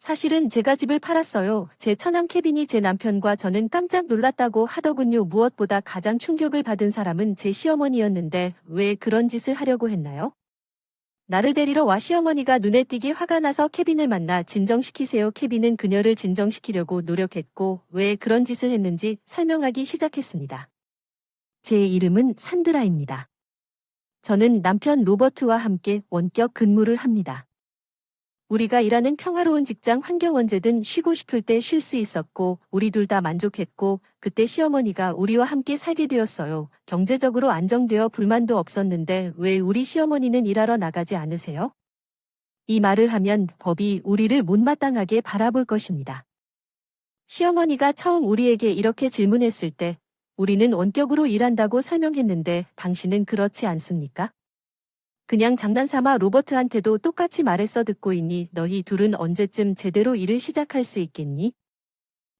사실은 제가 집을 팔았어요. 제 처남 케빈이 제 남편과 저는 깜짝 놀랐다고 하더군요. 무엇보다 가장 충격을 받은 사람은 제 시어머니였는데 왜 그런 짓을 하려고 했나요? 나를 데리러 와. 시어머니가 눈에 띄게 화가 나서 케빈을 만나 진정시키세요. 케빈은 그녀를 진정시키려고 노력했고 왜 그런 짓을 했는지 설명하기 시작했습니다. 제 이름은 산드라입니다. 저는 남편 로버트와 함께 원격 근무를 합니다. 우리가 일하는 평화로운 직장 환경, 언제든 쉬고 싶을 때 쉴 수 있었고 우리 둘 다 만족했고 그때 시어머니가 우리와 함께 살게 되었어요. 경제적으로 안정되어 불만도 없었는데 왜 우리 시어머니는 일하러 나가지 않으세요? 이 말을 하면 법이 우리를 못마땅하게 바라볼 것입니다. 시어머니가 처음 우리에게 이렇게 질문했을 때 우리는 원격으로 일한다고 설명했는데 당신은 그렇지 않습니까? 그냥 장난삼아 로버트한테도 똑같이 말했어. 듣고 있니? 너희 둘은 언제쯤 제대로 일을 시작할 수 있겠니?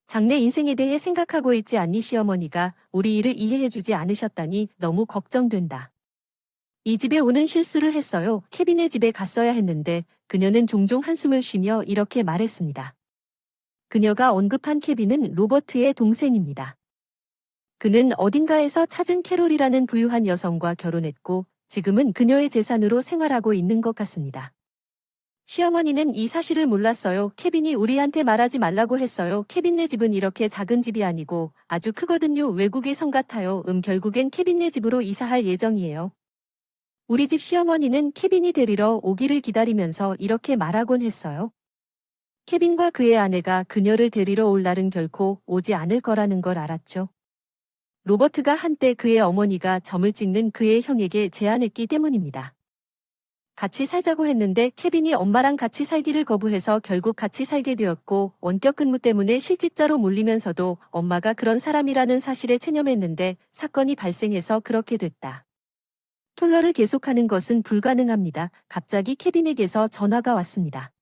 장래 인생에 대해 생각하고 있지 않니? 시어머니가 우리 일을 이해해주지 않으셨다니 너무 걱정된다. 이 집에 오는 실수를 했어요. 케빈의 집에 갔어야 했는데 그녀는 종종 한숨을 쉬며 이렇게 말했습니다. 그녀가 언급한 케빈은 로버트의 동생입니다. 그는 어딘가에서 찾은 캐롤이라는 부유한 여성과 결혼했고 지금은 그녀의 재산으로 생활하고 있는 것 같습니다. 시어머니는 이 사실을 몰랐어요. 케빈이 우리한테 말하지 말라고 했어요. 케빈네 집은 이렇게 작은 집이 아니고 아주 크거든요. 외국의 성 같아요. 결국엔 케빈네 집으로 이사할 예정이에요. 우리 집 시어머니는 케빈이 데리러 오기를 기다리면서 이렇게 말하곤 했어요. 케빈과 그의 아내가 그녀를 데리러 올 날은 결코 오지 않을 거라는 걸 알았죠. 로버트가 한때 그의 어머니가 점을 찍는 그의 형에게 제안했기 때문입니다. 같이 살자고 했는데 케빈이 엄마랑 같이 살기를 거부해서 결국 같이 살게 되었고 원격 근무 때문에 실직자로 몰리면서도 엄마가 그런 사람이라는 사실에 체념했는데 사건이 발생해서 그렇게 됐다. 톨러를 계속하는 것은 불가능합니다. 갑자기 케빈에게서 전화가 왔습니다.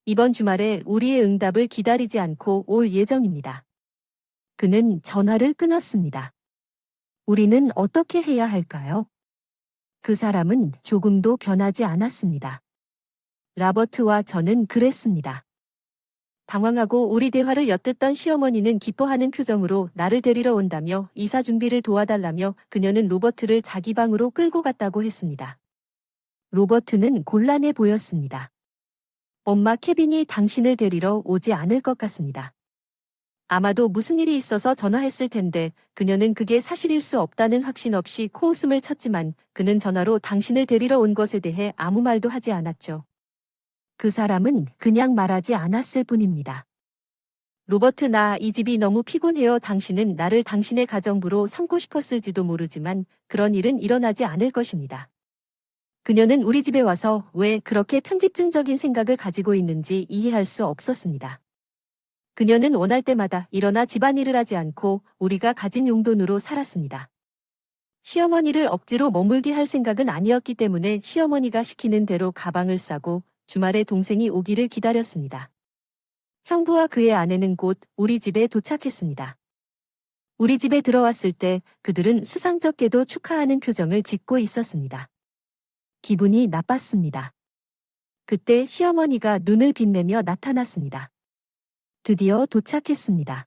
이번 주말에 우리의 응답을 기다리지 않고 올 예정입니다. 그는 전화를 끊었습니다. 우리는 어떻게 해야 할까요? 그 사람은 조금도 변하지 않았습니다. 라버트와 저는 그랬습니다. 당황하고 우리 대화를 엿듣던 시어머니는 기뻐하는 표정으로 나를 데리러 온다며 이사 준비를 도와달라며 그녀는 로버트를 자기 방으로 끌고 갔다고 했습니다. 로버트는 곤란해 보였습니다. 엄마, 케빈이 당신을 데리러 오지 않을 것 같습니다. 아마도 무슨 일이 있어서 전화했을 텐데 그녀는 그게 사실일 수 없다는 확신 없이 코웃음을 쳤지만 그는 전화로 당신을 데리러 온 것에 대해 아무 말도 하지 않았죠. 그 사람은 그냥 말하지 않았을 뿐입니다. 로버트, 나 이 집이 너무 피곤해요. 당신은 나를 당신의 가정부로 삼고 싶었을지도 모르지만 그런 일은 일어나지 않을 것입니다. 그녀는 우리 집에 와서 왜 그렇게 편집증적인 생각을 가지고 있는지 이해할 수 없었습니다. 그녀는 원할 때마다 일어나 집안일을 하지 않고 우리가 가진 용돈으로 살았습니다. 시어머니를 억지로 머물게 할 생각은 아니었기 때문에 시어머니가 시키는 대로 가방을 싸고 주말에 동생이 오기를 기다렸습니다. 형부와 그의 아내는 곧 우리 집에 도착했습니다. 우리 집에 들어왔을 때 그들은 수상쩍게도 축하하는 표정을 짓고 있었습니다. 기분이 나빴습니다. 그때 시어머니가 눈을 빛내며 나타났습니다. 드디어 도착했습니다.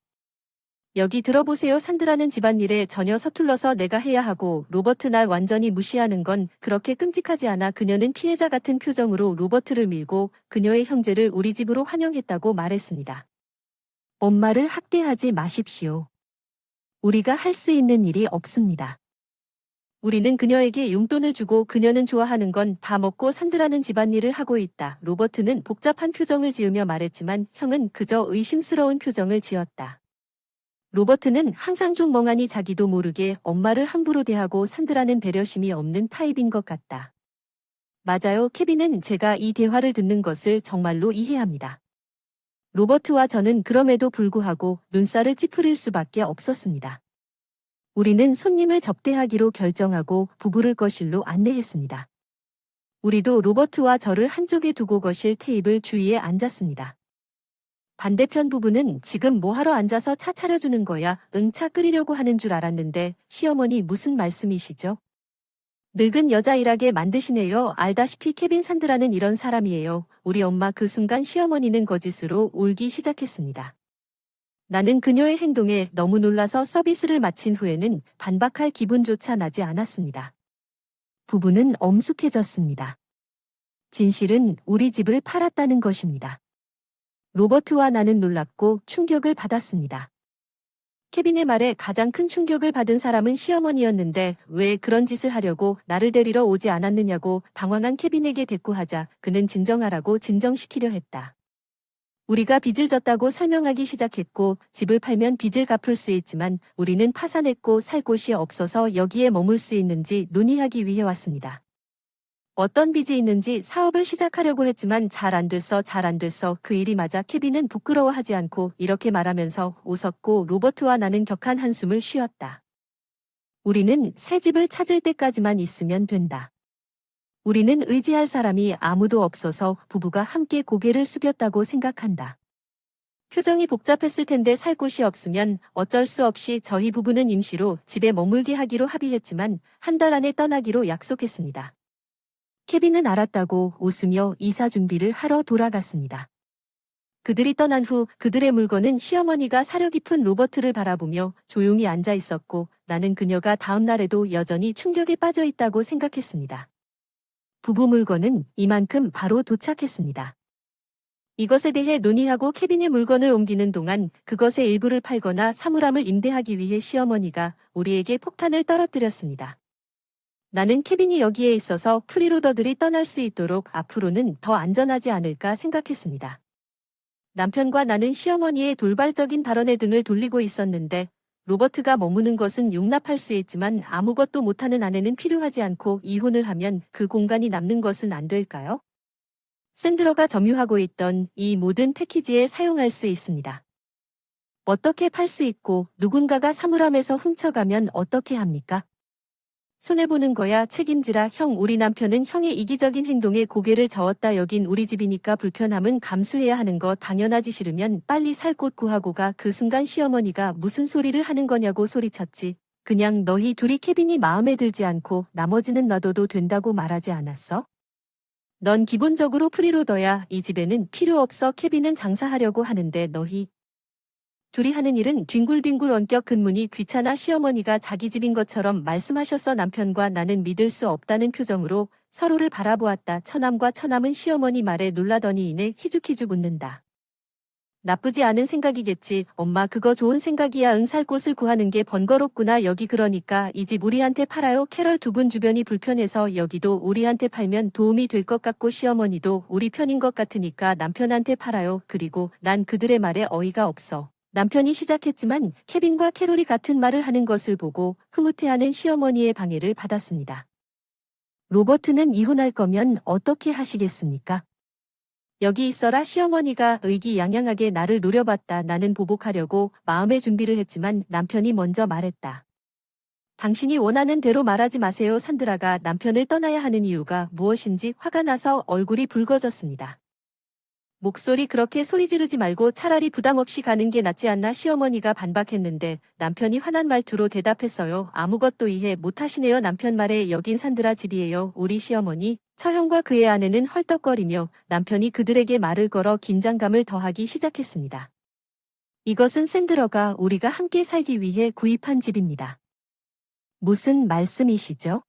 여기 들어보세요. 산드라는 집안일에 전혀 서툴러서 내가 해야 하고 로버트 날 완전히 무시하는 건 그렇게 끔찍하지 않아. 그녀는 피해자 같은 표정으로 로버트를 밀고 그녀의 형제를 우리 집으로 환영했다고 말했습니다. 엄마를 학대하지 마십시오. 우리가 할 수 있는 일이 없습니다. 우리는 그녀에게 용돈을 주고 그녀는 좋아하는 건 다 먹고 산드라는 집안일을 하고 있다. 로버트는 복잡한 표정을 지으며 말했지만 형은 그저 의심스러운 표정을 지었다. 로버트는 항상 좀 멍하니 자기도 모르게 엄마를 함부로 대하고 산드라는 배려심이 없는 타입인 것 같다. 맞아요. 케빈은 제가 이 대화를 듣는 것을 정말로 이해합니다. 로버트와 저는 그럼에도 불구하고 눈살을 찌푸릴 수밖에 없었습니다. 우리는 손님을 접대하기로 결정하고 부부를 거실로 안내했습니다. 우리도 로버트와 저를 한쪽에 두고 거실 테이블 주위에 앉았습니다. 반대편 부부는 지금 뭐하러 앉아서 차 차려주는 거야? 차 끓이려고 하는 줄 알았는데 시어머니 무슨 말씀이시죠? 늙은 여자 일하게 만드시네요. 알다시피 케빈 산드라는 이런 사람이에요. 우리 엄마. 그 순간 시어머니는 거짓으로 울기 시작했습니다. 나는 그녀의 행동에 너무 놀라서 서비스를 마친 후에는 반박할 기분조차 나지 않았습니다. 부부는 엄숙해졌습니다. 진실은 우리 집을 팔았다는 것입니다. 로버트와 나는 놀랐고 충격을 받았습니다. 케빈의 말에 가장 큰 충격을 받은 사람은 시어머니였는데 왜 그런 짓을 하려고 나를 데리러 오지 않았느냐고 당황한 케빈에게 대꾸하자 그는 진정하라고 진정시키려 했다. 우리가 빚을 졌다고 설명하기 시작했고 집을 팔면 빚을 갚을 수 있지만 우리는 파산했고 살 곳이 없어서 여기에 머물 수 있는지 논의하기 위해 왔습니다. 어떤 빚이 있는지 사업을 시작하려고 했지만 잘 안 됐어. 그 일이 맞아. 케빈은 부끄러워하지 않고 이렇게 말하면서 웃었고 로버트와 나는 격한 한숨을 쉬었다. 우리는 새 집을 찾을 때까지만 있으면 된다. 우리는 의지할 사람이 아무도 없어서 부부가 함께 고개를 숙였다고 생각한다. 표정이 복잡했을 텐데 살 곳이 없으면 어쩔 수 없이 저희 부부는 임시로 집에 머물게 하기로 합의했지만 한 달 안에 떠나기로 약속했습니다. 케빈은 알았다고 웃으며 이사 준비를 하러 돌아갔습니다. 그들이 떠난 후 그들의 물건은 시어머니가 사려 깊은 로버트를 바라보며 조용히 앉아 있었고 나는 그녀가 다음 날에도 여전히 충격에 빠져 있다고 생각했습니다. 부부 물건은 이만큼 바로 도착했습니다. 이것에 대해 논의하고 케빈의 물건을 옮기는 동안 그것의 일부를 팔거나 사물함을 임대하기 위해 시어머니가 우리에게 폭탄을 떨어뜨렸습니다. 나는 케빈이 여기에 있어서 프리로더들이 떠날 수 있도록 앞으로는 더 안전하지 않을까 생각했습니다. 남편과 나는 시어머니의 돌발적인 발언에 등을 돌리고 있었는데 로버트가 머무는 것은 용납할 수 있지만 아무것도 못하는 아내는 필요하지 않고 이혼을 하면 그 공간이 남는 것은 안 될까요? 샌드러가 점유하고 있던 이 모든 패키지에 사용할 수 있습니다. 어떻게 팔 수 있고 누군가가 사물함에서 훔쳐가면 어떻게 합니까? 손해보는 거야. 책임지라. 형. 우리 남편은 형의 이기적인 행동에 고개를 저었다. 여긴 우리 집이니까 불편함은 감수해야 하는 거 당연하지. 싫으면 빨리 살 곳 구하고 가. 그 순간 시어머니가 무슨 소리를 하는 거냐고 소리쳤지. 그냥 너희 둘이 케빈이 마음에 들지 않고 나머지는 놔둬도 된다고 말하지 않았어? 넌 기본적으로 프리로더야. 이 집에는 필요 없어. 케빈은 장사하려고 하는데 너희 둘이 하는 일은 뒹굴뒹굴 원격 근무니 귀찮아. 시어머니가 자기 집인 것처럼 말씀하셨어. 남편과 나는 믿을 수 없다는 표정으로 서로를 바라보았다. 처남과 처남은 시어머니 말에 놀라더니 이내 희죽희죽 웃는다. 나쁘지 않은 생각이겠지. 엄마 그거 좋은 생각이야. 응. 살 곳을 구하는 게 번거롭구나. 여기 그러니까 이 집 우리한테 팔아요. 캐럴. 두 분 주변이 불편해서 여기도 우리한테 팔면 도움이 될 것 같고 시어머니도 우리 편인 것 같으니까 남편한테 팔아요. 그리고 난 그들의 말에 어이가 없어. 남편이 시작했지만 케빈과 캐롤이 같은 말을 하는 것을 보고 흐뭇해하는 시어머니의 방해를 받았습니다. 로버트는 이혼할 거면 어떻게 하시겠습니까? 여기 있어라. 시어머니가 의기양양하게 나를 노려봤다. 나는 보복하려고 마음의 준비를 했지만 남편이 먼저 말했다. 당신이 원하는 대로 말하지 마세요. 산드라가 남편을 떠나야 하는 이유가 무엇인지 화가 나서 얼굴이 붉어졌습니다. 목소리 그렇게 소리 지르지 말고 차라리 부담 없이 가는 게 낫지 않나. 시어머니가 반박했는데 남편이 화난 말투로 대답했어요. 아무것도 이해 못하시네요. 남편 말에 여긴 산드라 집이에요. 우리 시어머니. 처형과 그의 아내는 헐떡거리며 남편이 그들에게 말을 걸어 긴장감을 더하기 시작했습니다. 이것은 샌드러가 우리가 함께 살기 위해 구입한 집입니다. 무슨 말씀이시죠?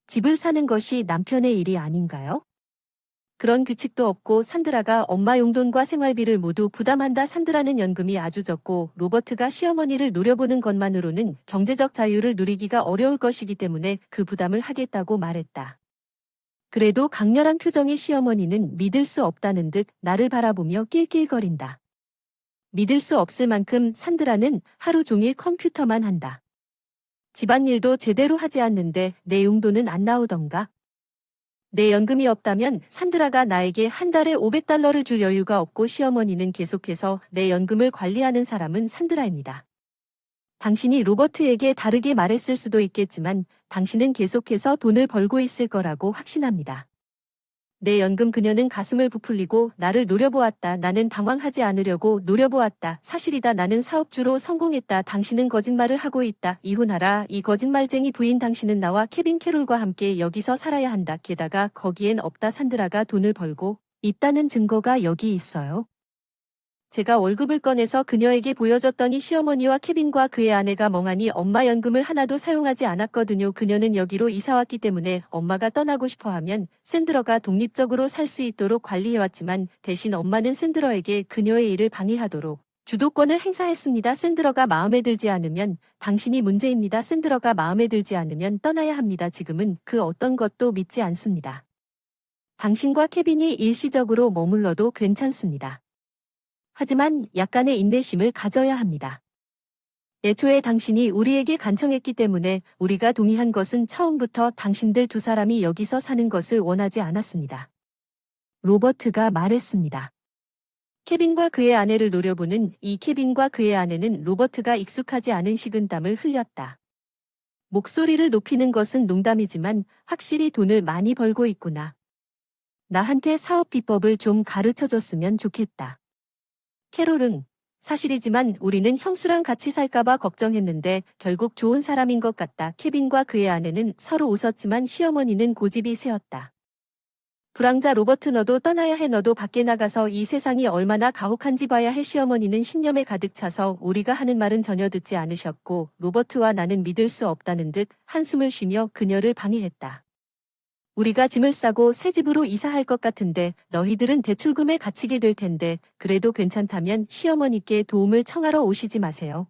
집을 사는 것이 남편의 일이 아닌가요? 그런 규칙도 없고 산드라가 엄마 용돈과 생활비를 모두 부담한다. 산드라는 연금이 아주 적고 로버트가 시어머니를 노려보는 것만으로는 경제적 자유를 누리기가 어려울 것이기 때문에 그 부담을 하겠다고 말했다. 그래도 강렬한 표정의 시어머니는 믿을 수 없다는 듯 나를 바라보며 낄낄거린다. 믿을 수 없을 만큼 산드라는 하루 종일 컴퓨터만 한다. 집안일도 제대로 하지 않는데 내 용돈은 안 나오던가? 내 연금이 없다면 산드라가 나에게 한 달에 $500를 줄 여유가 없고 시어머니는 계속해서 내 연금을 관리하는 사람은 산드라입니다. 당신이 로버트에게 다르게 말했을 수도 있겠지만 당신은 계속해서 돈을 벌고 있을 거라고 확신합니다. 내 연금 그녀는 가슴을 부풀리고 나를 노려보았다. 나는 당황하지 않으려고 노려보았다. 사실이다. 나는 사업주로 성공했다. 당신은 거짓말을 하고 있다. 이혼하라. 이 거짓말쟁이 부인 당신은 나와 케빈 캐롤과 함께 여기서 살아야 한다. 게다가 거기엔 없다. 산드라가 돈을 벌고 있다는 증거가 여기 있어요. 제가 월급을 꺼내서 그녀에게 보여줬더니 시어머니와 케빈과 그의 아내가 멍하니 엄마 연금을 하나도 사용하지 않았거든요. 그녀는 여기로 이사왔기 때문에 엄마가 떠나고 싶어하면 샌드러가 독립적으로 살 수 있도록 관리해왔지만 대신 엄마는 샌드러에게 그녀의 일을 방해하도록 주도권을 행사했습니다. 샌드러가 마음에 들지 않으면 당신이 문제입니다. 샌드러가 마음에 들지 않으면 떠나야 합니다. 지금은 그 어떤 것도 믿지 않습니다. 당신과 케빈이 일시적으로 머물러도 괜찮습니다. 하지만 약간의 인내심을 가져야 합니다. 애초에 당신이 우리에게 간청했기 때문에 우리가 동의한 것은 처음부터 당신들 두 사람이 여기서 사는 것을 원하지 않았습니다. 로버트가 말했습니다. 케빈과 그의 아내를 노려보는 이 케빈과 그의 아내는 로버트가 익숙하지 않은 식은땀을 흘렸다. 목소리를 높이는 것은 농담이지만 확실히 돈을 많이 벌고 있구나. 나한테 사업 비법을 좀 가르쳐줬으면 좋겠다. 캐롤은 사실이지만 우리는 형수랑 같이 살까봐 걱정했는데 결국 좋은 사람인 것 같다. 케빈과 그의 아내는 서로 웃었지만 시어머니는 고집이 세었다. 불황자 로버트 너도 떠나야 해. 너도 밖에 나가서 이 세상이 얼마나 가혹한지 봐야 해. 시어머니는 신념에 가득 차서 우리가 하는 말은 전혀 듣지 않으셨고 로버트와 나는 믿을 수 없다는 듯 한숨을 쉬며 그녀를 방해했다. 우리가 짐을 싸고 새 집으로 이사할 것 같은데 너희들은 대출금에 갇히게 될 텐데 그래도 괜찮다면 시어머니께 도움을 청하러 오시지 마세요.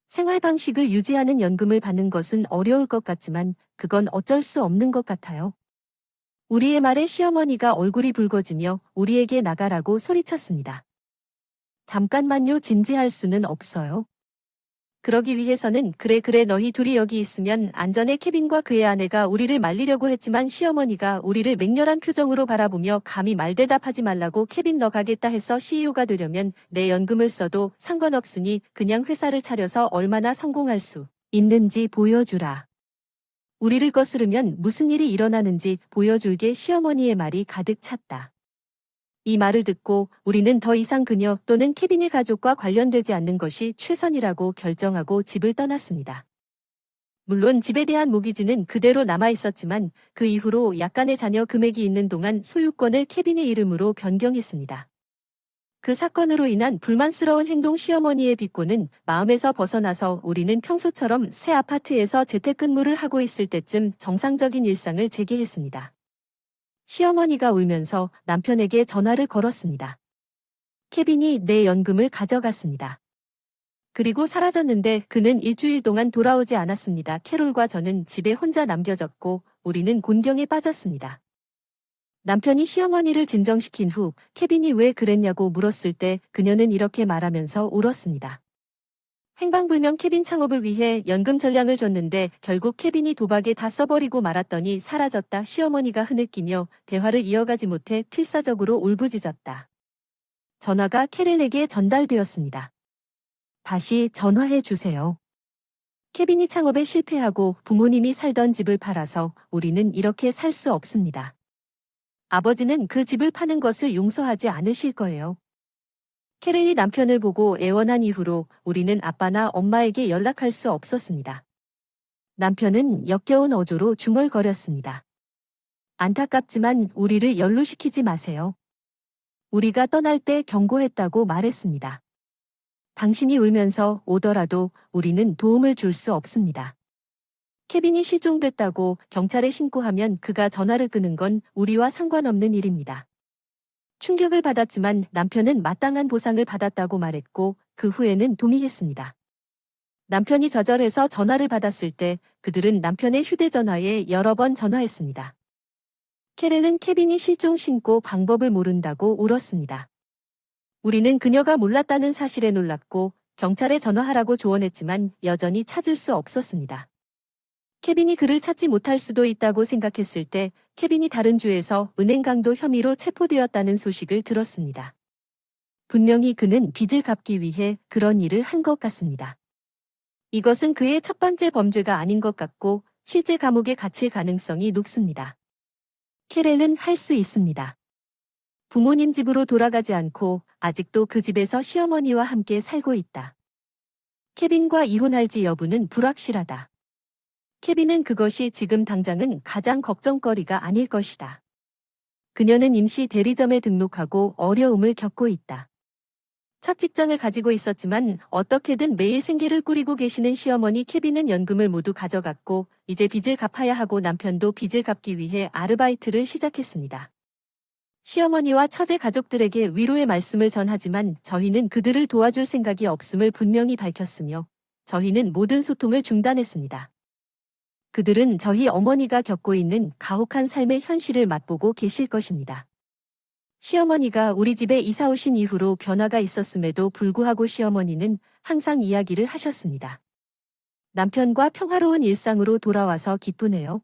생활 방식을 유지하는 연금을 받는 것은 어려울 것 같지만 그건 어쩔 수 없는 것 같아요. 우리의 말에 시어머니가 얼굴이 붉어지며 우리에게 나가라고 소리쳤습니다. 잠깐만요. 진지할 수는 없어요. 그러기 위해서는 그래 너희 둘이 여기 있으면 안전해. 케빈과 그의 아내가 우리를 말리려고 했지만 시어머니가 우리를 맹렬한 표정으로 바라보며 감히 말대답하지 말라고 케빈 너 가겠다 해서 CEO가 되려면 내 연금을 써도 상관없으니 그냥 회사를 차려서 얼마나 성공할 수 있는지 보여주라. 우리를 거스르면 무슨 일이 일어나는지 보여줄게. 시어머니의 말이 가득 찼다. 이 말을 듣고 우리는 더 이상 그녀 또는 케빈의 가족과 관련되지 않는 것이 최선이라고 결정하고 집을 떠났습니다. 물론 집에 대한 모기지는 그대로 남아 있었지만 그 이후로 약간의 잔여 금액이 있는 동안 소유권을 케빈의 이름으로 변경했습니다. 그 사건으로 인한 불만스러운 행동 시어머니의 비꼬는 마음에서 벗어나서 우리는 평소처럼 새 아파트에서 재택근무를 하고 있을 때쯤 정상적인 일상을 재개했습니다. 시어머니가 울면서 남편에게 전화를 걸었습니다. 케빈이 내 연금을 가져갔습니다. 그리고 사라졌는데 그는 일주일 동안 돌아오지 않았습니다. 캐롤과 저는 집에 혼자 남겨졌고 우리는 곤경에 빠졌습니다. 남편이 시어머니를 진정시킨 후 케빈이 왜 그랬냐고 물었을 때 그녀는 이렇게 말하면서 울었습니다. 행방불명 케빈 창업을 위해 연금 전량을 줬는데 결국 케빈이 도박에 다 써버리고 말았더니 사라졌다. 시어머니가 흐느끼며 대화를 이어가지 못해 필사적으로 울부짖었다. 전화가 캐렐에게 전달되었습니다. 다시 전화해 주세요. 케빈이 창업에 실패하고 부모님이 살던 집을 팔아서 우리는 이렇게 살 수 없습니다. 아버지는 그 집을 파는 것을 용서하지 않으실 거예요. 캐렐이 남편을 보고 애원한 이후로 우리는 아빠나 엄마에게 연락할 수 없었습니다. 남편은 역겨운 어조로 중얼거렸습니다. 안타깝지만 우리를 연루시키지 마세요. 우리가 떠날 때 경고했다고 말했습니다. 당신이 울면서 오더라도 우리는 도움을 줄 수 없습니다. 케빈이 실종됐다고 경찰에 신고하면 그가 전화를 끄는 건 우리와 상관없는 일입니다. 충격을 받았지만 남편은 마땅한 보상을 받았다고 말했고 그 후에는 동의했습니다. 남편이 좌절해서 전화를 받았을 때 그들은 남편의 휴대전화에 여러 번 전화했습니다. 캐렐은 케빈이 실종 신고 방법을 모른다고 울었습니다. 우리는 그녀가 몰랐다는 사실에 놀랐고 경찰에 전화하라고 조언했지만 여전히 찾을 수 없었습니다. 케빈이 그를 찾지 못할 수도 있다고 생각했을 때 케빈이 다른 주에서 은행 강도 혐의로 체포되었다는 소식을 들었습니다. 분명히 그는 빚을 갚기 위해 그런 일을 한 것 같습니다. 이것은 그의 첫 번째 범죄가 아닌 것 같고 실제 감옥에 갇힐 가능성이 높습니다. 캐렐은 할 수 있습니다. 부모님 집으로 돌아가지 않고 아직도 그 집에서 시어머니와 함께 살고 있다. 케빈과 이혼할지 여부는 불확실하다. 케빈은 그것이 지금 당장은 가장 걱정거리가 아닐 것이다. 그녀는 임시 대리점에 등록하고 어려움을 겪고 있다. 첫 직장을 가지고 있었지만 어떻게든 매일 생계를 꾸리고 계시는 시어머니 케빈은 연금을 모두 가져갔고 이제 빚을 갚아야 하고 남편도 빚을 갚기 위해 아르바이트를 시작했습니다. 시어머니와 처제 가족들에게 위로의 말씀을 전하지만 저희는 그들을 도와줄 생각이 없음을 분명히 밝혔으며 저희는 모든 소통을 중단했습니다. 그들은 저희 어머니가 겪고 있는 가혹한 삶의 현실을 맛보고 계실 것입니다. 시어머니가 우리 집에 이사 오신 이후로 변화가 있었음에도 불구하고 시어머니는 항상 이야기를 하셨습니다. 남편과 평화로운 일상으로 돌아와서 기쁘네요.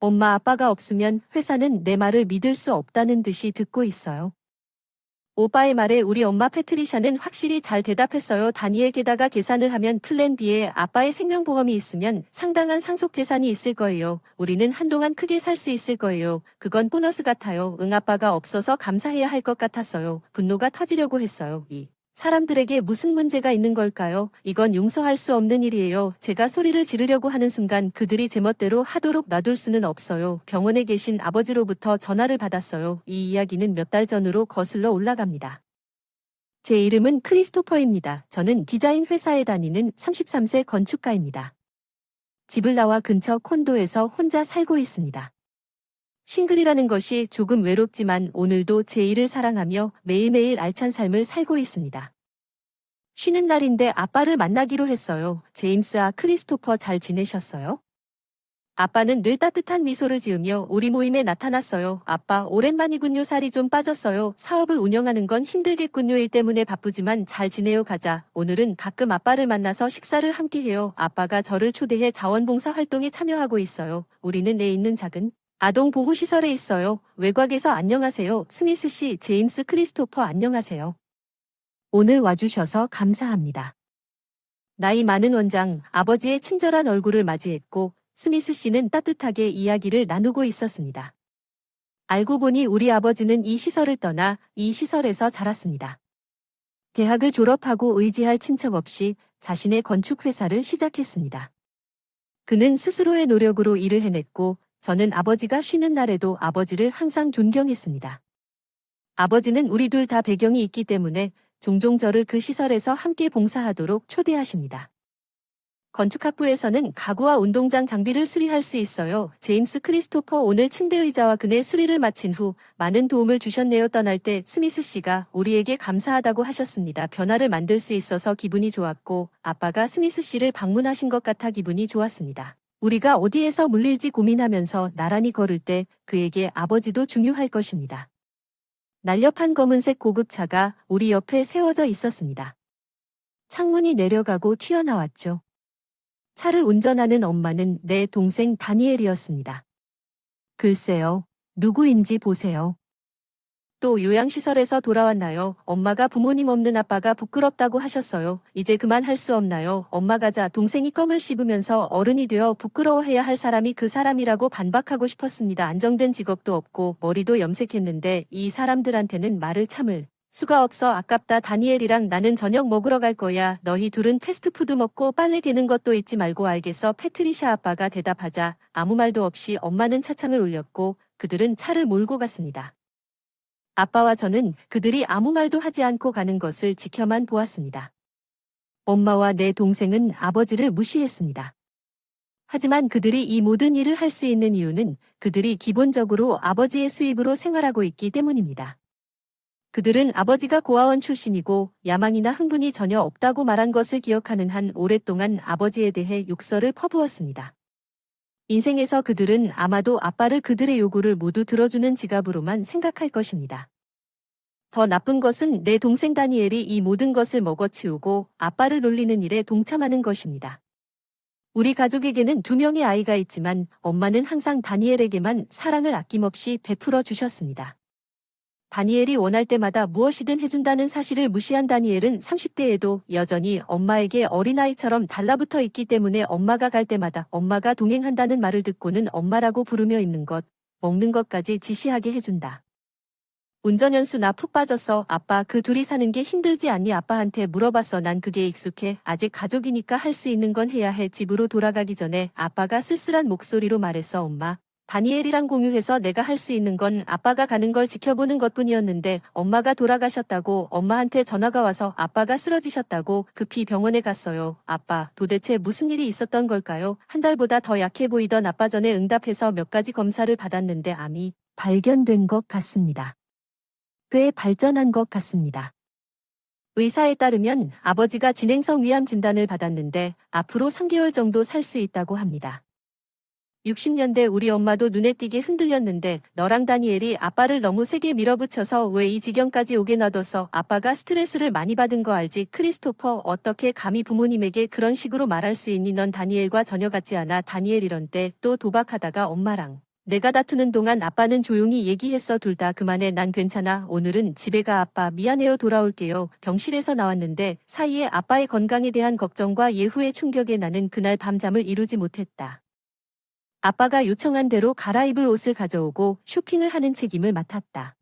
엄마 아빠가 없으면 회사는 내 말을 믿을 수 없다는 듯이 듣고 있어요. 오빠의 말에 우리 엄마 패트리샤는 확실히 잘 대답했어요. 다니엘 게다가 계산을 하면 플랜 B에 아빠의 생명보험이 있으면 상당한 상속재산이 있을 거예요. 우리는 한동안 크게 살 수 있을 거예요. 그건 보너스 같아요. 응 아빠가 없어서 감사해야 할 것 같았어요. 분노가 터지려고 했어요. 이 사람들에게 무슨 문제가 있는 걸까요? 이건 용서할 수 없는 일이에요. 제가 소리를 지르려고 하는 순간 그들이 제멋대로 하도록 놔둘 수는 없어요. 병원에 계신 아버지로부터 전화를 받았어요. 이 이야기는 몇 달 전으로 거슬러 올라갑니다. 제 이름은 크리스토퍼입니다. 저는 디자인 회사에 다니는 33세 건축가입니다. 집을 나와 근처 콘도에서 혼자 살고 있습니다. 싱글이라는 것이 조금 외롭지만 오늘도 제 일을 사랑하며 매일매일 알찬 삶을 살고 있습니다. 쉬는 날인데 아빠를 만나기로 했어요. 제임스아 크리스토퍼 잘 지내셨어요? 아빠는 늘 따뜻한 미소를 지으며 우리 모임에 나타났어요. 아빠 오랜만이군요. 살이 좀 빠졌어요. 사업을 운영하는 건 힘들겠군요. 일 때문에 바쁘지만 잘 지내요. 가자. 오늘은 가끔 아빠를 만나서 식사를 함께 해요. 아빠가 저를 초대해 자원봉사 활동에 참여하고 있어요. 우리는 내 있는 작은 아동 보호시설에 있어요. 외곽에서 안녕하세요. 스미스 씨, 제임스 크리스토퍼 안녕하세요. 오늘 와주셔서 감사합니다. 나이 많은 원장, 아버지의 친절한 얼굴을 맞이했고 스미스 씨는 따뜻하게 이야기를 나누고 있었습니다. 알고 보니 우리 아버지는 이 시설을 떠나 이 시설에서 자랐습니다. 대학을 졸업하고 의지할 친척 없이 자신의 건축회사를 시작했습니다. 그는 스스로의 노력으로 일을 해냈고 저는 아버지가 쉬는 날에도 아버지를 항상 존경했습니다. 아버지는 우리 둘 다 배경이 있기 때문에 종종 저를 그 시설에서 함께 봉사하도록 초대하십니다. 건축학부에서는 가구와 운동장 장비를 수리할 수 있어요. 제임스 크리스토퍼 오늘 침대 의자와 그네 수리를 마친 후 많은 도움을 주셨네요. 떠날 때 스미스 씨가 우리에게 감사하다고 하셨습니다. 변화를 만들 수 있어서 기분이 좋았고 아빠가 스미스 씨를 방문하신 것 같아 기분이 좋았습니다. 우리가 어디에서 물릴지 고민하면서 나란히 걸을 때 그에게 아버지도 중요할 것입니다. 날렵한 검은색 고급차가 우리 옆에 세워져 있었습니다. 창문이 내려가고 튀어나왔죠. 차를 운전하는 엄마는 내 동생 다니엘이었습니다. 글쎄요, 누구인지 보세요. 또 요양시설에서 돌아왔나요? 엄마가 부모님 없는 아빠가 부끄럽다고 하셨어요. 이제 그만할 수 없나요? 엄마 가자. 동생이 껌을 씹으면서 어른이 되어 부끄러워해야 할 사람이 그 사람이라고 반박하고 싶었습니다. 안정된 직업도 없고 머리도 염색했는데 이 사람들한테는 말을 참을 수가 없어. 아깝다. 다니엘이랑 나는 저녁 먹으러 갈 거야. 너희 둘은 패스트푸드 먹고 빨래 개는 것도 잊지 말고 알겠어. 패트리샤 아빠가 대답하자 아무 말도 없이 엄마는 차창을 올렸고 그들은 차를 몰고 갔습니다. 아빠와 저는 그들이 아무 말도 하지 않고 가는 것을 지켜만 보았습니다. 엄마와 내 동생은 아버지를 무시했습니다. 하지만 그들이 이 모든 일을 할 수 있는 이유는 그들이 기본적으로 아버지의 수입으로 생활하고 있기 때문입니다. 그들은 아버지가 고아원 출신이고 야망이나 흥분이 전혀 없다고 말한 것을 기억하는 한 오랫동안 아버지에 대해 욕설을 퍼부었습니다. 인생에서 그들은 아마도 아빠를 그들의 요구를 모두 들어주는 지갑으로만 생각할 것입니다. 더 나쁜 것은 내 동생 다니엘이 이 모든 것을 먹어치우고 아빠를 놀리는 일에 동참하는 것입니다. 우리 가족에게는 2명의 아이가 있지만 엄마는 항상 다니엘에게만 사랑을 아낌없이 베풀어 주셨습니다. 다니엘이 원할 때마다 무엇이든 해준다는 사실을 무시한 다니엘은 30대에도 여전히 엄마에게 어린아이처럼 달라붙어 있기 때문에 엄마가 갈 때마다 엄마가 동행한다는 말을 듣고는 엄마라고 부르며 있는 것. 먹는 것까지 지시하게 해준다. 운전연수 나 푹 빠졌어. 아빠 그 둘이 사는 게 힘들지 않니? 아빠한테 물어봤어. 난 그게 익숙해. 아직 가족이니까 할 수 있는 건 해야 해. 집으로 돌아가기 전에 아빠가 쓸쓸한 목소리로 말했어. 엄마. 다니엘이랑 공유해서 내가 할 수 있는 건 아빠가 가는 걸 지켜보는 것뿐이었는데 엄마가 돌아가셨다고 엄마한테 전화가 와서 아빠가 쓰러지셨다고 급히 병원에 갔어요. 아빠, 도대체 무슨 일이 있었던 걸까요? 한 달보다 더 약해 보이던 아빠 전에 응답해서 몇 가지 검사를 받았는데 암이 발견된 것 같습니다. 꽤 발전한 것 같습니다. 의사에 따르면 아버지가 진행성 위암 진단을 받았는데 앞으로 3개월 정도 살 수 있다고 합니다. 60년대 우리 엄마도 눈에 띄게 흔들렸는데 너랑 다니엘이 아빠를 너무 세게 밀어붙여서 왜 이 지경까지 오게 놔둬서 아빠가 스트레스를 많이 받은 거 알지? 크리스토퍼 어떻게 감히 부모님에게 그런 식으로 말할 수 있니? 넌 다니엘과 전혀 같지 않아. 다니엘 이런 때 또 도박하다가 엄마랑 내가 다투는 동안 아빠는 조용히 얘기했어. 둘 다 그만해. 난 괜찮아. 오늘은 집에 가. 아빠 미안해요. 돌아올게요. 병실에서 나왔는데 사이에 아빠의 건강에 대한 걱정과 예후의 충격에 나는 그날 밤잠을 이루지 못했다. 아빠가 요청한 대로 갈아입을 옷을 가져오고 쇼핑을 하는 책임을 맡았다.